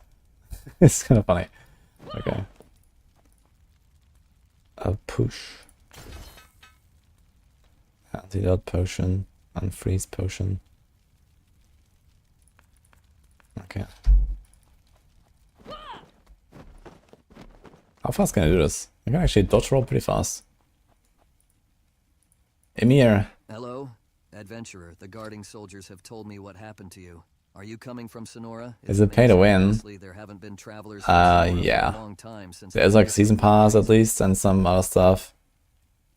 It's kind of funny. Okay. A push. Antidote potion. Unfreeze potion. Okay. How fast can I do this? I can actually dodge roll pretty fast. Emir. Hello, adventurer. The guarding soldiers have told me what happened to you. Are you coming from Sonora? Is it pay to win? Honestly, there haven't been travelers from Sonora for yeah. a long time since There's like season pass at least and some other stuff.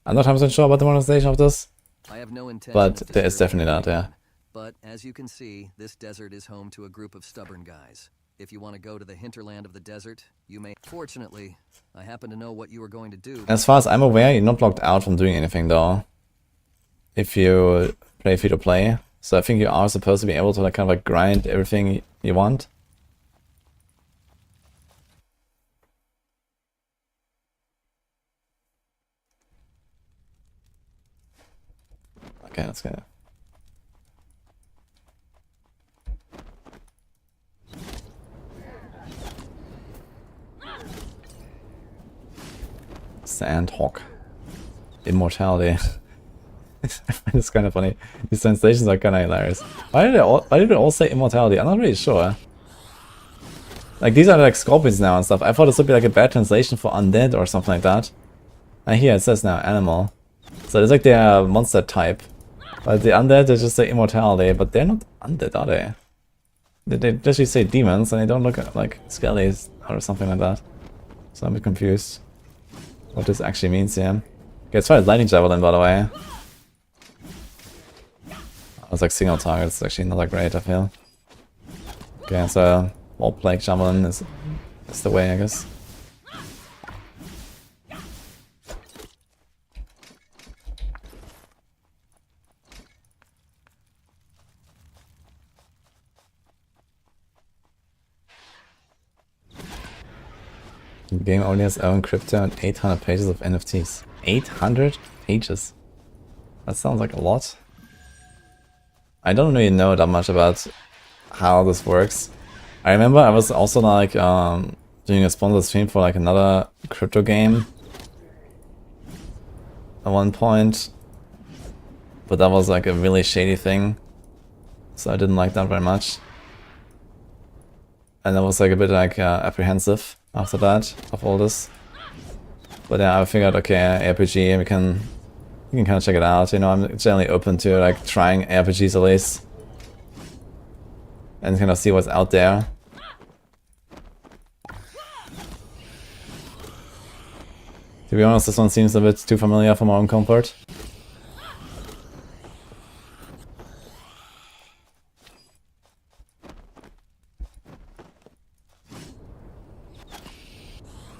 I'm not 100% sure about the monetization of this, I have no intention but of there is disturbing definitely that, yeah. But as you can see, this desert is home to a group of stubborn guys. If you want to go to the hinterland of the desert, you may. Fortunately, I happen to know what you are going to do. As far as I'm aware, you're not locked out from doing anything though. If you play free to play. So I think you are supposed to be able to like kind of like grind everything you want. Okay, let's go. Sandhawk. Immortality. It's kind of funny. These translations are kind of hilarious. Why did they all say immortality? I'm not really sure. Like these are like scorpions now and stuff. I thought this would be like a bad translation for undead or something like that. And here it says now animal. So it's like their monster type. But the undead they just say immortality, but they're not undead, are they? They just say demons and they don't look like skellies or something like that. So I'm a bit confused what this actually means here. Okay, as far as lightning javelin, by the way. It's like single targets, actually not that great, I feel. Okay, so wall plague javelin is the way, I guess. The game only has own crypto and 800 pages of NFTs. 800 pages? That sounds like a lot. I don't really know that much about how this works. I remember I was also like doing a sponsored stream for like another crypto game at one point, but that was like a really shady thing, so I didn't like that very much. And I was like a bit like apprehensive after that of all this. But yeah, I figured, okay, ARPG, we can kind of check it out. You know, I'm generally open to like trying ARPGs at least, and kind of see what's out there. To be honest, this one seems a bit too familiar for my own comfort.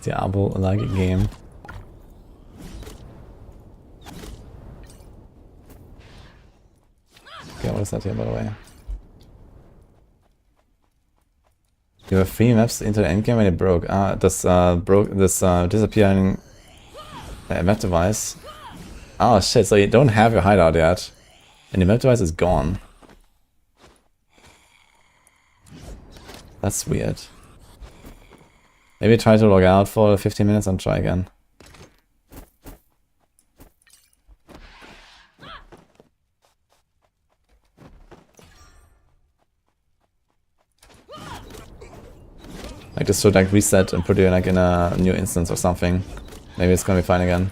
Diablo-like game. Okay, what is that here, by the way? You have 3 maps into the endgame when it broke. This disappearing map device. Oh shit, so you don't have your hideout yet. And the map device is gone. That's weird. Maybe try to log out for 15 minutes and try again. Like this should like reset and put you like in a new instance or something. Maybe it's gonna be fine again.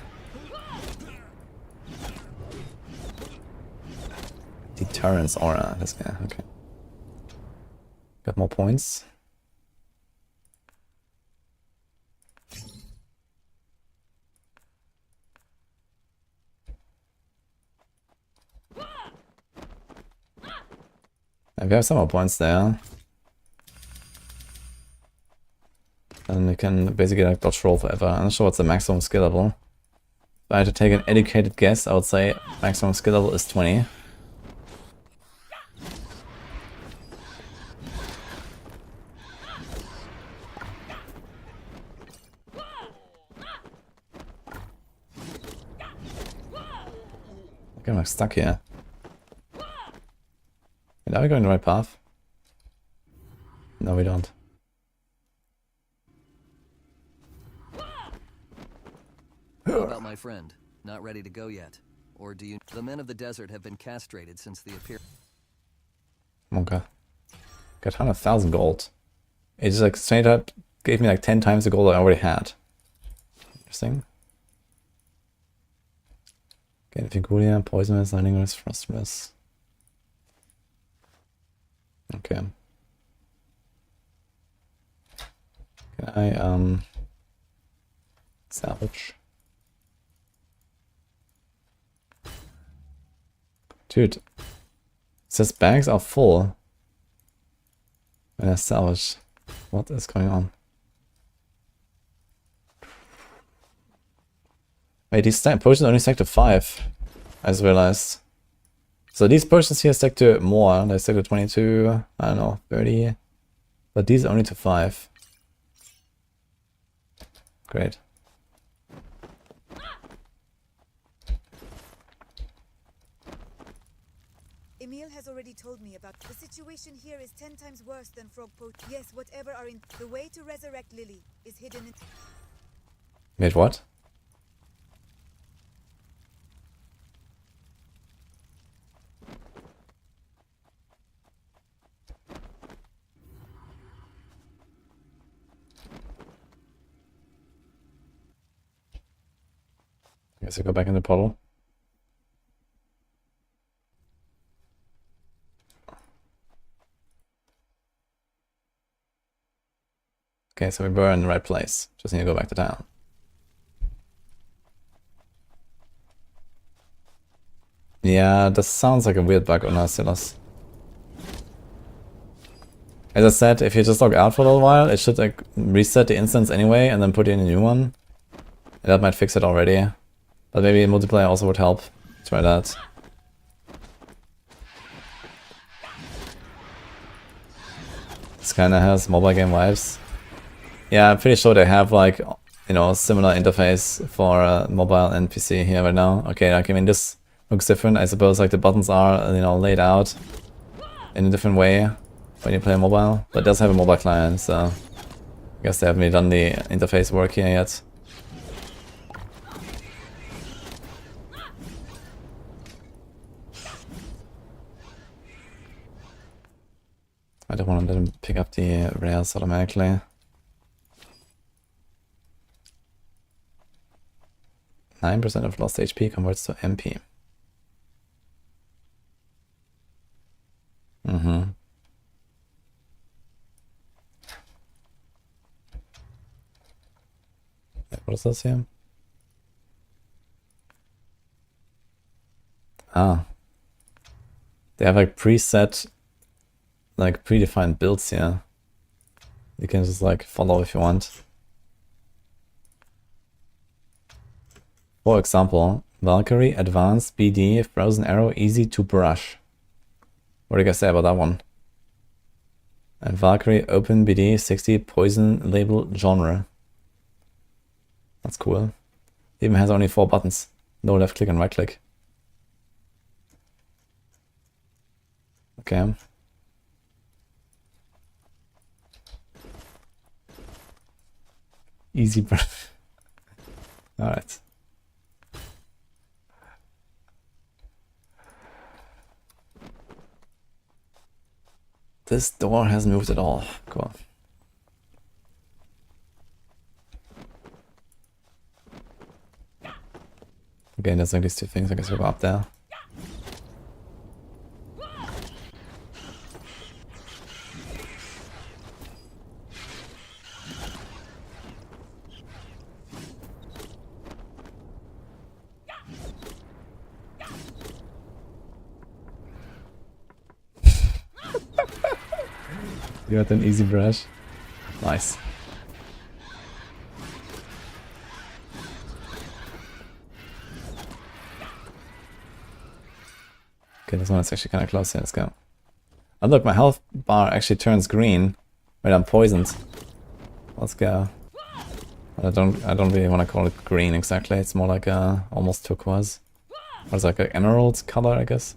Deterrence aura, this guy, okay. Got more points. And we have some more points there. And we can basically like dodge roll forever. I'm not sure what's the maximum skill level. If I had to take an educated guess, I would say maximum skill level is 20. Okay, I'm like stuck here. Wait, are we going the right path? No, we don't. How about my friend? Not ready to go yet? Or do you... The men of the desert have been castrated since the appearance... Okay. Got 100,000 gold. It just like straight up gave me like 10 times the gold I already had. Interesting. Okay, Figuria, Poisonous, Lightningress, Frostress. Okay. Can I salvage? Dude, it says bags are full when I salvage. What is going on? Wait, these potions only stack to 5. I just realized. So these potions here stack to more. They stack to 22, I don't know, 30. But these only to 5. Great. Emil has already told me about the situation here is 10 times worse than frog poach. Yes, whatever are in the way to resurrect Lily is hidden in... Wait, what? I guess I go back in the portal. Okay, so we were in the right place. Just need to go back to town. Yeah, this sounds like a weird bug on Narcillus. As I said, if you just log out for a little while, it should like reset the instance anyway and then put in a new one. And that might fix it already. But maybe multiplayer also would help. Try that. This kinda has mobile game vibes. Yeah, I'm pretty sure they have like, you know, similar interface for mobile and PC here right now. Okay, like, I mean, this looks different. I suppose like the buttons are, you know, laid out in a different way when you play mobile, but it does have a mobile client, so I guess they haven't really done the interface work here yet. I don't want to let him pick up the rares automatically. 9% of lost HP converts to MP. Mm-hmm. What is this here? Ah. They have like preset, like predefined builds here. You can just like follow if you want. For example, Valkyrie, Advanced, BD, Frozen Arrow, Easy to Brush. What do you guys say about that one? And Valkyrie, Open, BD, 60, Poison, Label, Genre. That's cool. It even has only 4 buttons. No left click and right click. Okay. Easy brush. Alright. This door hasn't moved at all. Cool. Okay, there's like these 2 things. I guess we'll go up there. You got an easy brush. Nice. Okay, this one is actually kind of close here. Let's go. Oh look, my health bar actually turns green when I'm poisoned. Let's go. I don't really want to call it green exactly. It's more like a almost turquoise. Or it's like an emerald color, I guess.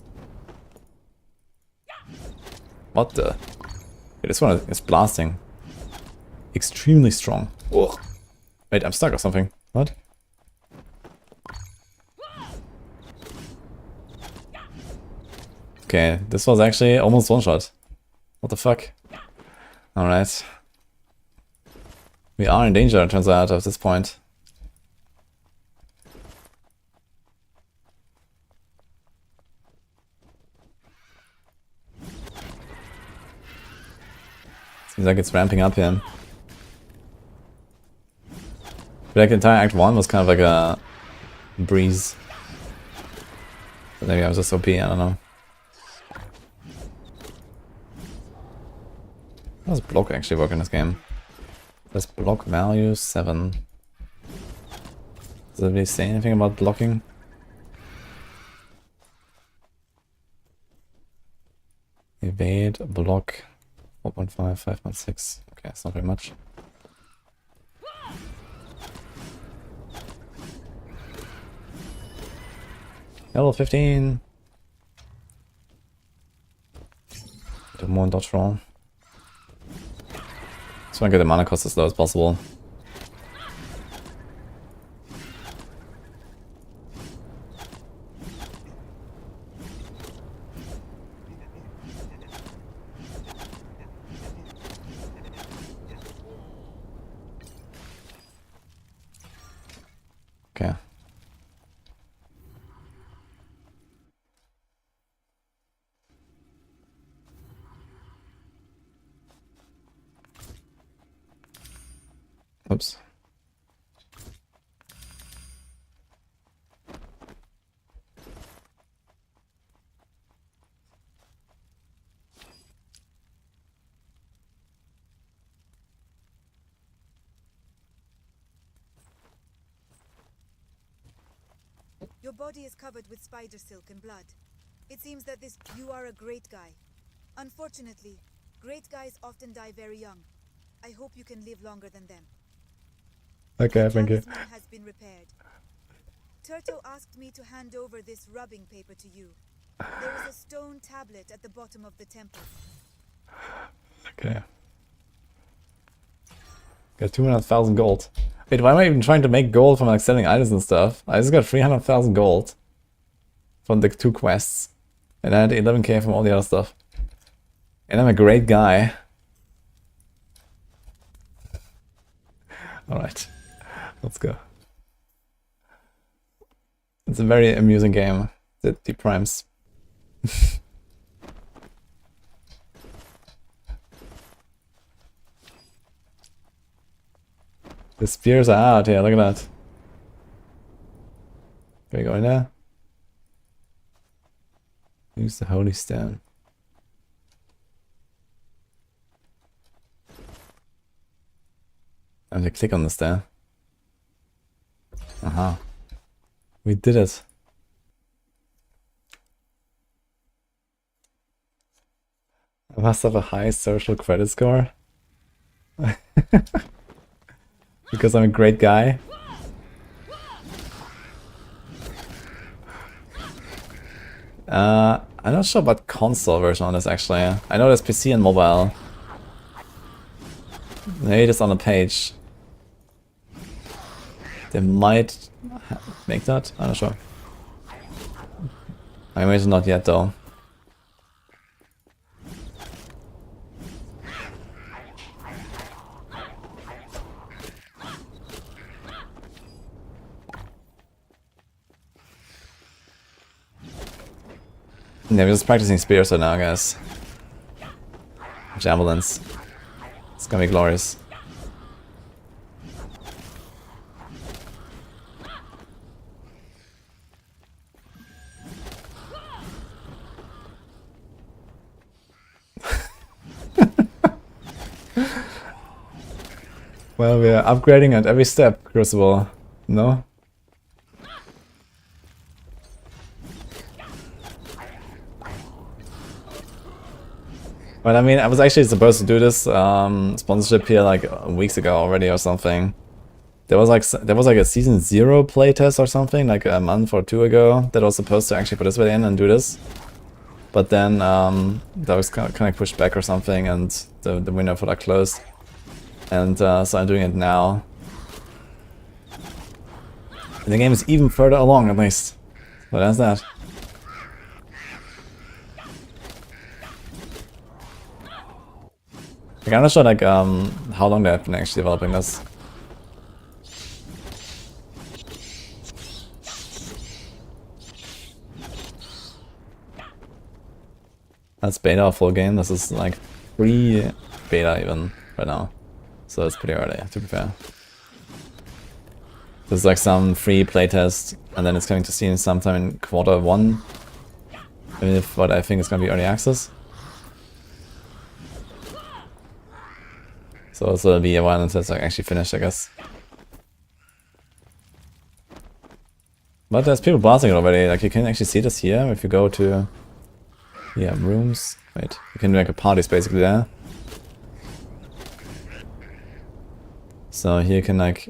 What the? Okay, this one is blasting. Extremely strong. Ugh. Wait, I'm stuck or something. What? Okay, this was actually almost one shot. What the fuck? Alright. We are in danger, it turns out, at this point. Seems like it's ramping up here. But like the entire Act 1 was kind of like a breeze. But maybe I was just OP, I don't know. How does block actually work in this game? Does block value 7? Does it really say anything about blocking? Evade, block, 4.5, 5.6. Okay, it's not very much. Level 15! Do more dodge roll. Just want to get the mana cost as low as possible. Okay. Oops. Your body is covered with spider silk and blood. It seems that you are a great guy. Unfortunately, great guys often die very young. I hope you can live longer than them. Okay, thank you. Talisman has been repaired. Turtle asked me to hand over this rubbing paper to you. There is a stone tablet at the bottom of the temple. Okay. Got 200,000 gold. Wait, why am I even trying to make gold from like selling items and stuff? I just got 300,000 gold from the 2 quests. And I had 11k from all the other stuff. And I'm a great guy. Alright. Let's go. It's a very amusing game, the Deep Primes. The spears are out here, look at that. Can we go in there? Use the holy stone. I have to click on this there. Aha. We did it. I must have a high social credit score. Because I'm a great guy. I'm not sure about console version on this actually. I know there's PC and mobile. Maybe it is on the page. They might make that? I'm not sure. I imagine not yet though. Yeah, we're just practicing spears right now, guys. Javelins. It's gonna be glorious. Well, we are upgrading at every step, Crucible. No? Well, I mean, I was actually supposed to do this sponsorship here like weeks ago already or something. There was like a season 0 playtest or something like a month or 2 ago that I was supposed to actually participate in and do this. But then that was kind of pushed back or something, and the window for that closed. And so I'm doing it now. And the game is even further along at least. But that's that. Like, I'm not sure like how long they've been actually developing this. That's beta or full game. This is like pre-beta even right now. So it's pretty early, to be fair. There's like some free playtest, and then it's coming to Steam sometime in Q1. I mean, if what I think is gonna be early access. So it'll be a while until it's like actually finished, I guess. But there's people blasting it already. Like you can actually see this here if you go to rooms. Wait, you can make a parties basically there. So here you can like,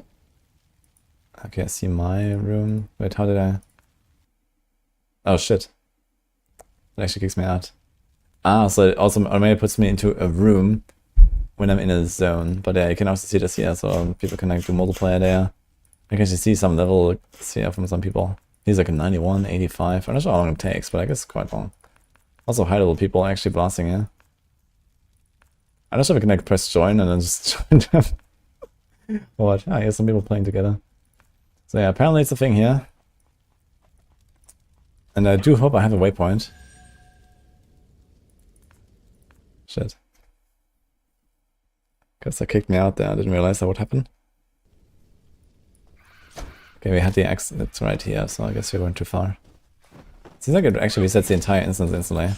okay, I see my room. Wait, how did I? Oh shit! It actually kicks me out. Ah, so it also automatically puts me into a room when I'm in a zone. But yeah, you can also see this here, so people can like do multiplayer there. I can actually see some levels here from some people. He's like a 91, 85. I'm not sure how long it takes, but I guess quite long. Also high level people actually blasting here. I'm not sure if we can like press join and then just join them. What? Ah, here's some people playing together. So yeah, apparently it's a thing here. And I do hope I have a waypoint. Shit. Guess they kicked me out there, I didn't realize that would happen. Okay, we had the exit right here, so I guess we went too far. Seems like it actually resets the entire instance instantly.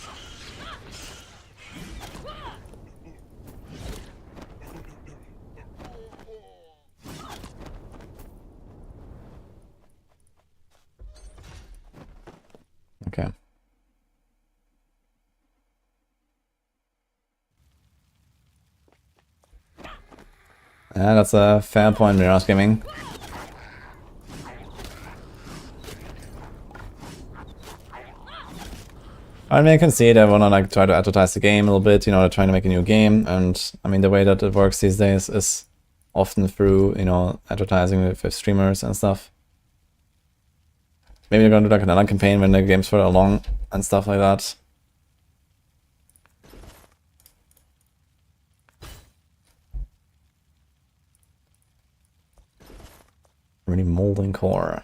Okay. Yeah, that's a fair point, Mirage Gaming. I mean, I can see they wanna like try to advertise the game a little bit, you know, they're trying to make a new game, and I mean the way that it works these days is often through, you know, advertising with streamers and stuff. Maybe they're gonna do like another campaign when the game's further along and stuff like that. Really molding core.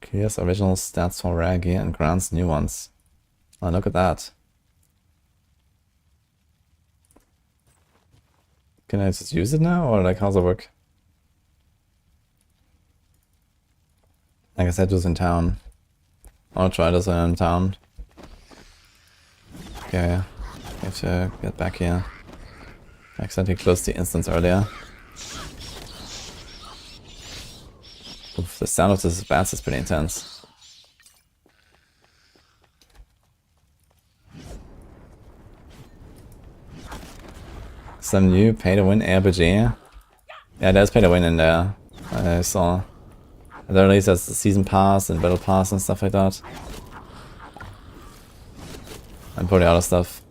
Clears original stats for rare gear and grants new ones. Oh, look at that. Can I just use it now, or like how's it work? Like I said, just in town. I'll try this when I'm in town. Okay, I have to get back here. I accidentally closed the instance earlier. Oof, the sound of this bass is pretty intense. Some new pay-to-win ARPG. Yeah, there's pay-to-win in there. I saw. There at least there's the season pass and battle pass and stuff like that. And probably other stuff.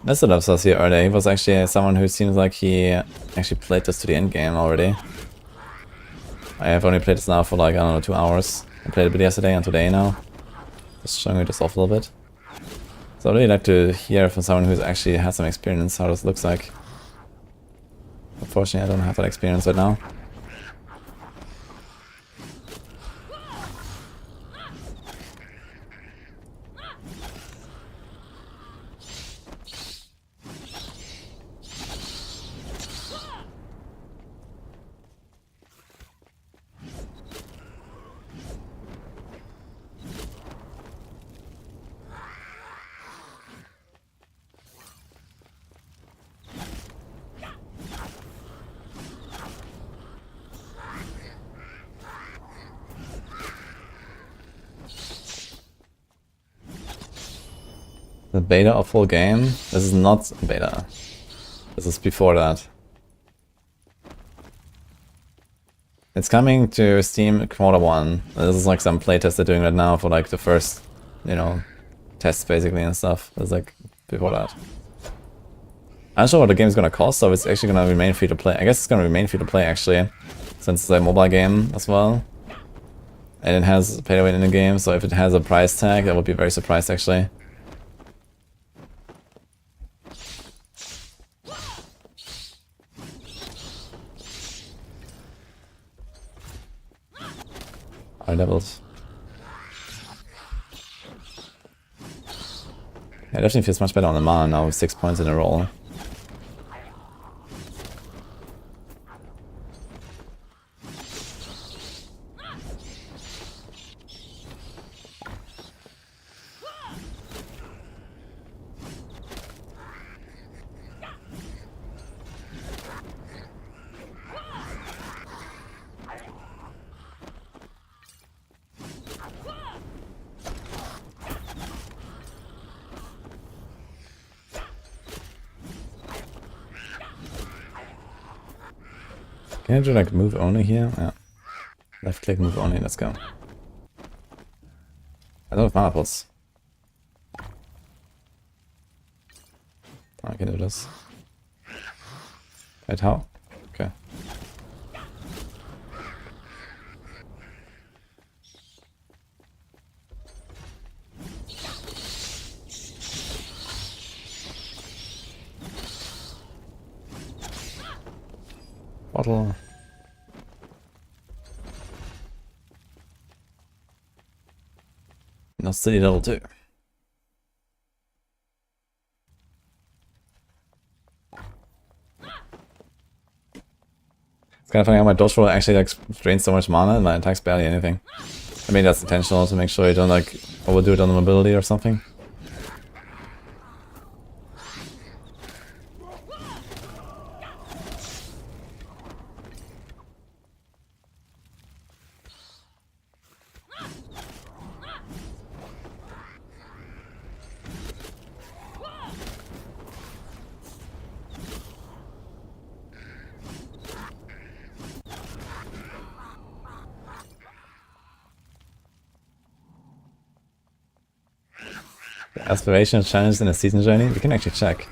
Mr. Loves us here earlier. He was actually someone who seems like he actually played this to the end game already. I have only played this now for like, I don't know, 2 hours. I played a bit yesterday and today now. Just showing you this off a little bit. So I'd really like to hear from someone who's actually had some experience how this looks like. Unfortunately, I don't have that experience right now. The beta of full game? This is not beta. This is before that. It's coming to Steam Q1. This is like some playtest they're doing right now for like the first, you know, tests basically and stuff. It's like before that. I'm not sure what the game's gonna cost, so it's actually gonna remain free to play. I guess it's gonna remain free to play actually, since it's a mobile game as well. And it has pay to win in the game, so if it has a price tag, I would be very surprised actually. High levels. Yeah, it definitely feels much better on the mana now with 6 points in a row. Can I do like move only here? Yeah. Left click, move only, let's go. I don't have mana pots. I can do this. Wait, how? Okay. Bottle. Not city level 2. It's kind of funny how my dodge roll actually like drains so much mana and my attacks barely anything. I mean that's intentional to make sure you don't like overdo it on the mobility or something. Aspiration challenge in a season journey? We can actually check.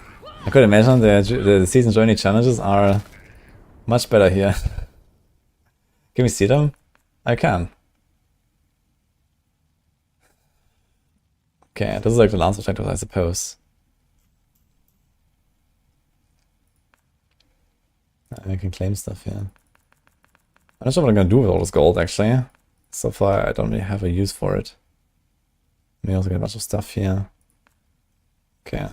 I could imagine the season journey challenges are much better here. Can we see them? I can. Okay, this is like the last objective, I suppose. I can claim stuff here. I'm not sure what I'm gonna do with all this gold, actually. So far, I don't really have a use for it. May also get a bunch of stuff here. Okay.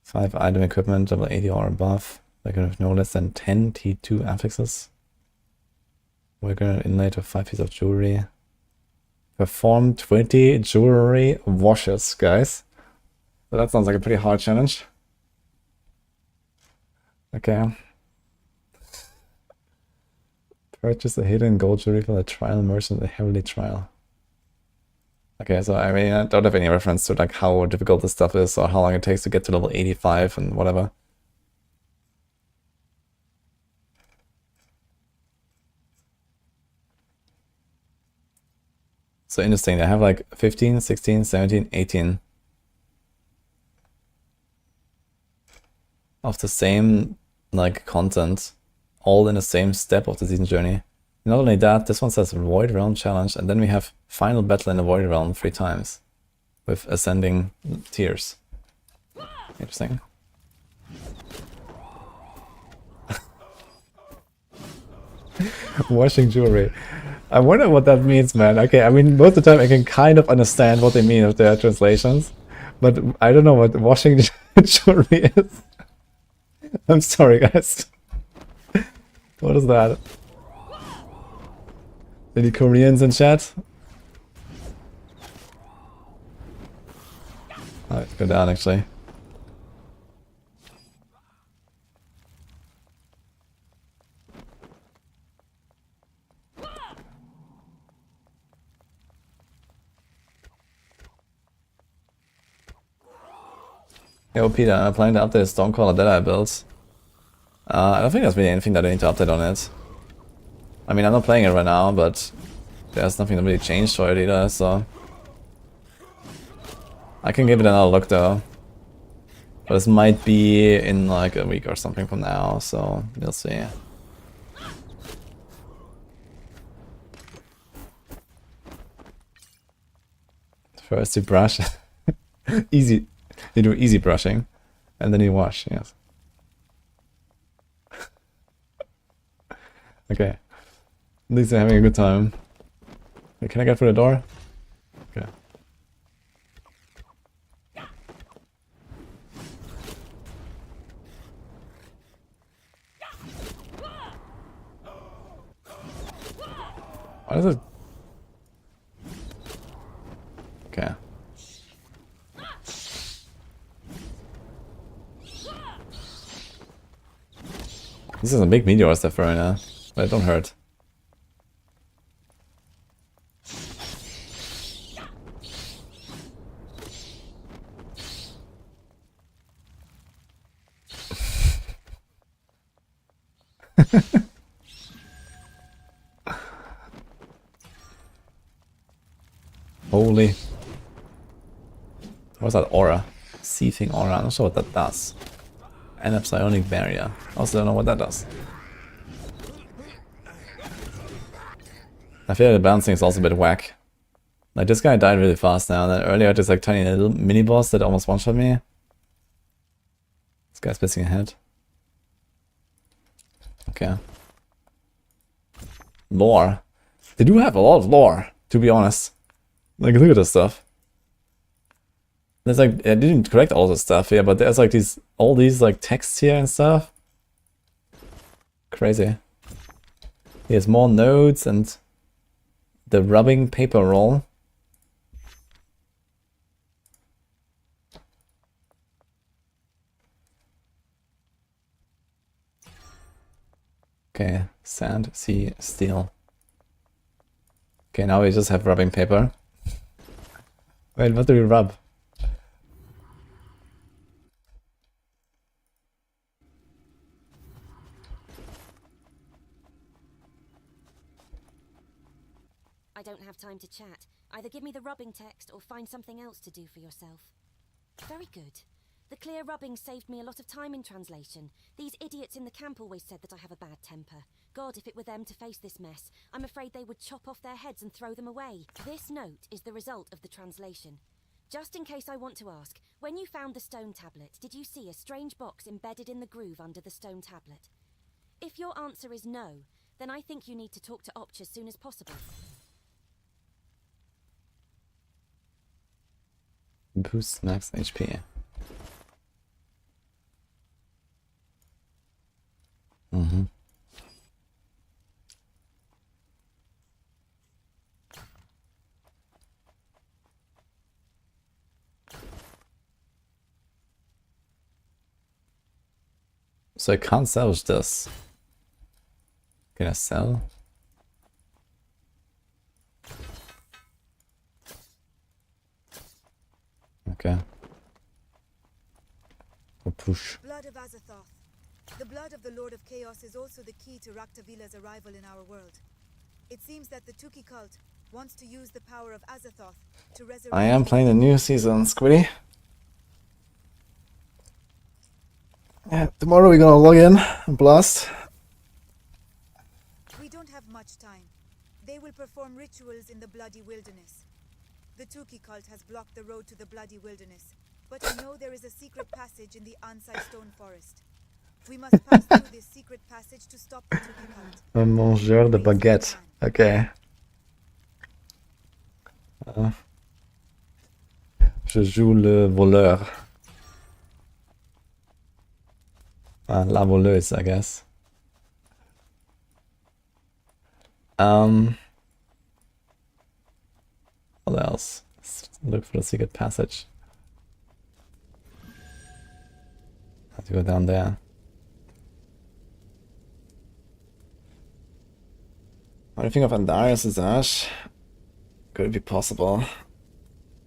5 item equipment, level 80 or above. We're gonna have no less than 10 T2 affixes. We're gonna inlay to 5 pieces of jewelry. Perform 20 jewelry washes, guys. So that sounds like a pretty hard challenge. Okay. Purchase a hidden gold jewelry for the trial merchant, the heavily trial. Okay, so I mean, I don't have any reference to like how difficult this stuff is or how long it takes to get to level 85 and whatever. So interesting, they have like 15, 16, 17, 18 of the same like content, all in the same step of the season journey. Not only that, this one says Void Realm Challenge, and then we have Final Battle in the Void Realm 3 times with ascending tiers. Interesting. Washing jewelry. I wonder what that means, man. Okay, I mean, most of the time I can kind of understand what they mean with their translations, but I don't know what washing jewelry is. I'm sorry, guys. What is that? Any Koreans in chat? Oh, let's go down, actually. Yo, Peter, I'm planning to update Stormcaller Deadeye build. I don't think there's really anything that I need to update on it. I mean, I'm not playing it right now, but there's nothing that really changed for it either, so... I can give it another look though. But this might be in like a week or something from now, so we'll see. First you brush. Easy. You do easy brushing. And then you wash, yes. Okay. At least they're having a good time. Wait, can I get through the door? Okay. What is it? Okay. This is a big meteor stuff right now, but it don't hurt. Holy. What's that aura? Seething aura. I'm not sure what that does. And a psionic barrier. Also don't know what that does. I feel like the bouncing is also a bit whack. Like this guy died really fast now, and then earlier this like tiny little mini boss that almost one-shot me. This guy's missing a head. Okay. Lore. They do have a lot of lore, to be honest. Like look at this stuff. There's like, I didn't collect all this stuff here, but there's like all these like texts here and stuff. Crazy. Here's more nodes and the rubbing paper roll. Okay, sand, sea, steel. Okay, now we just have rubbing paper. Wait, what do we rub? I don't have time to chat. Either give me the rubbing text or find something else to do for yourself. Very good. The clear rubbing saved me a lot of time in translation. These idiots in the camp always said that I have a bad temper. God, if it were them to face this mess, I'm afraid they would chop off their heads and throw them away. This note is the result of the translation. Just in case I want to ask, when you found the stone tablet, did you see a strange box embedded in the groove under the stone tablet? If your answer is no, then I think you need to talk to Opch as soon as possible. Boost max HP. Mm-hmm. So I can't salvage this. Can I sell? Okay. Or push. Blood of Azathoth. The blood of the Lord of Chaos is also the key to Raktavila's arrival in our world. It seems that the Tuki cult wants to use the power of Azathoth to resurrect... I am playing the new season, Squiddy. Yeah, tomorrow we're gonna log in and blast. We don't have much time. They will perform rituals in the Bloody Wilderness. The Tuki cult has blocked the road to the Bloody Wilderness, but I know there is a secret passage in the Ansai Stone Forest. We must pass through this secret passage to stop the Tuki cult. Un mangeur de baguette. Okay. Je joue le voleur. La voleuse, I guess. What else? Let's look for the secret passage. Have to go down there. What do you think of Andarius' Ash? Could it be possible?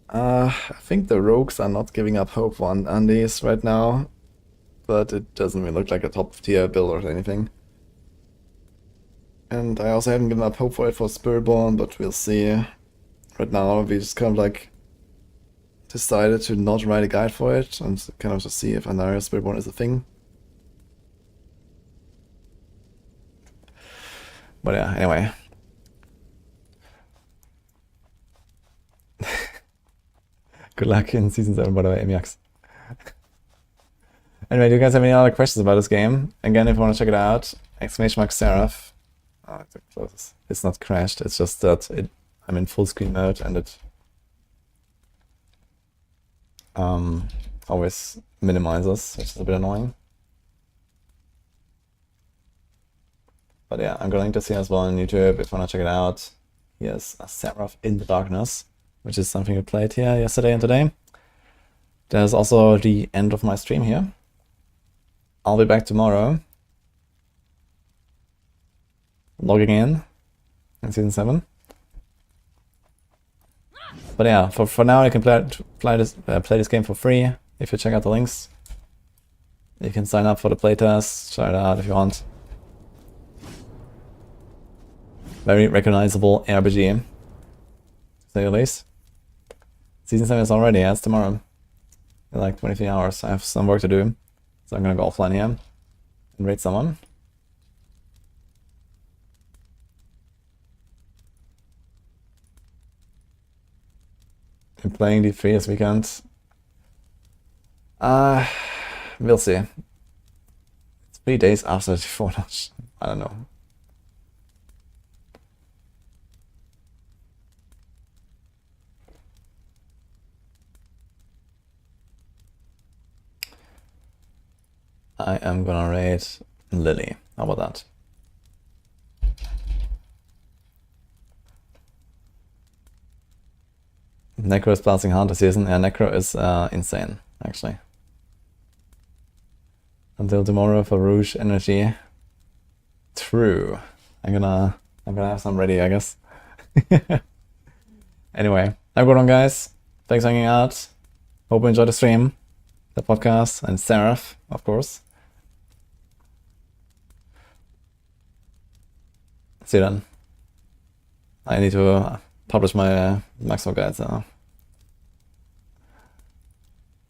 I think the rogues are not giving up hope on Andes right now, but it doesn't really look like a top tier build or anything. And I also haven't given up hope for it for Spiritborn, but we'll see. Right now we just kind of like decided to not write a guide for it and kind of just see if Andarius Spiritborn is a thing. But yeah, anyway. Good luck in Season 7, by the way, Emiax. Anyway, do you guys have any other questions about this game? Again, if you want to check it out, !Seraph. Oh, it's not crashed, it's just that I'm in full screen mode and it always minimizes, which is a bit annoying. But yeah, I'm going to link this here as well on YouTube if you want to check it out. Here's a Seraph in the Darkness, which is something we played here yesterday and today. There's also the end of my stream here. I'll be back tomorrow, logging in Season 7. But yeah, for now you can play this game for free if you check out the links. You can sign up for the playtest, try it out if you want. Very recognizable ARPG, to say the least. Season 7 is already, yeah, it's tomorrow. In like 23 hours. I have some work to do, so I'm gonna go offline here and raid someone. I'm playing D3 this weekend. We'll see. It's 3 days after the 4 launch. I don't know. I am gonna raid Lily. How about that? Necro is blasting Hunter season. Yeah, Necro is insane, actually. Until tomorrow for Rouge Energy. True. I'm gonna have some ready, I guess. Anyway, have a good one, guys. Thanks for hanging out. Hope you enjoyed the stream, the podcast, and Seraph, of course. See you then. Bye. need to publish my Maxroll guide, so